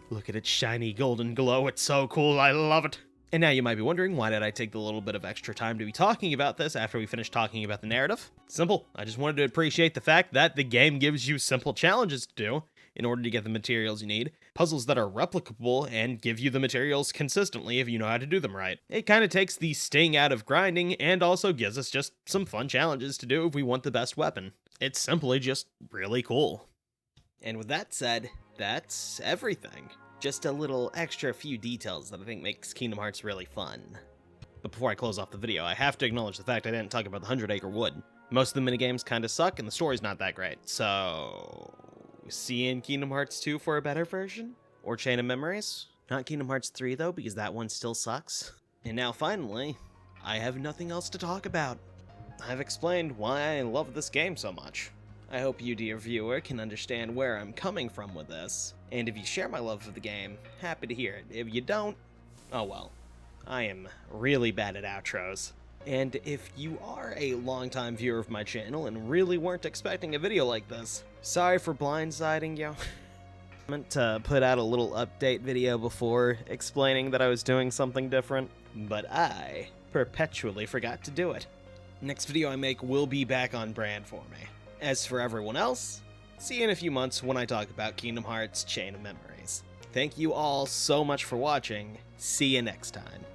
Look at its shiny golden glow, it's so cool, I love it! And now you might be wondering, why did I take the little bit of extra time to be talking about this after we finished talking about the narrative? Simple. I just wanted to appreciate the fact that the game gives you simple challenges to do in order to get the materials you need, puzzles that are replicable and give you the materials consistently if you know how to do them right. It kind of takes the sting out of grinding and also gives us just some fun challenges to do if we want the best weapon. It's simply just really cool. And with that said, that's everything. Just a little extra few details that I think makes Kingdom Hearts really fun. But before I close off the video, I have to acknowledge the fact I didn't talk about the 100-acre wood. Most of the minigames kinda suck, and the story's not that great. So, see you in Kingdom Hearts 2 for a better version? Or Chain of Memories? Not Kingdom Hearts 3 though, because that one still sucks. And now finally, I have nothing else to talk about. I've explained why I love this game so much. I hope you, dear viewer, can understand where I'm coming from with this. And if you share my love for the game, happy to hear it. If you don't, oh well. I am really bad at outros. And if you are a longtime viewer of my channel and really weren't expecting a video like this, sorry for blindsiding you. I meant to put out a little update video before explaining that I was doing something different, but I perpetually forgot to do it. Next video I make will be back on brand for me. As for everyone else, see you in a few months when I talk about Kingdom Hearts Chain of Memories. Thank you all so much for watching. See you next time.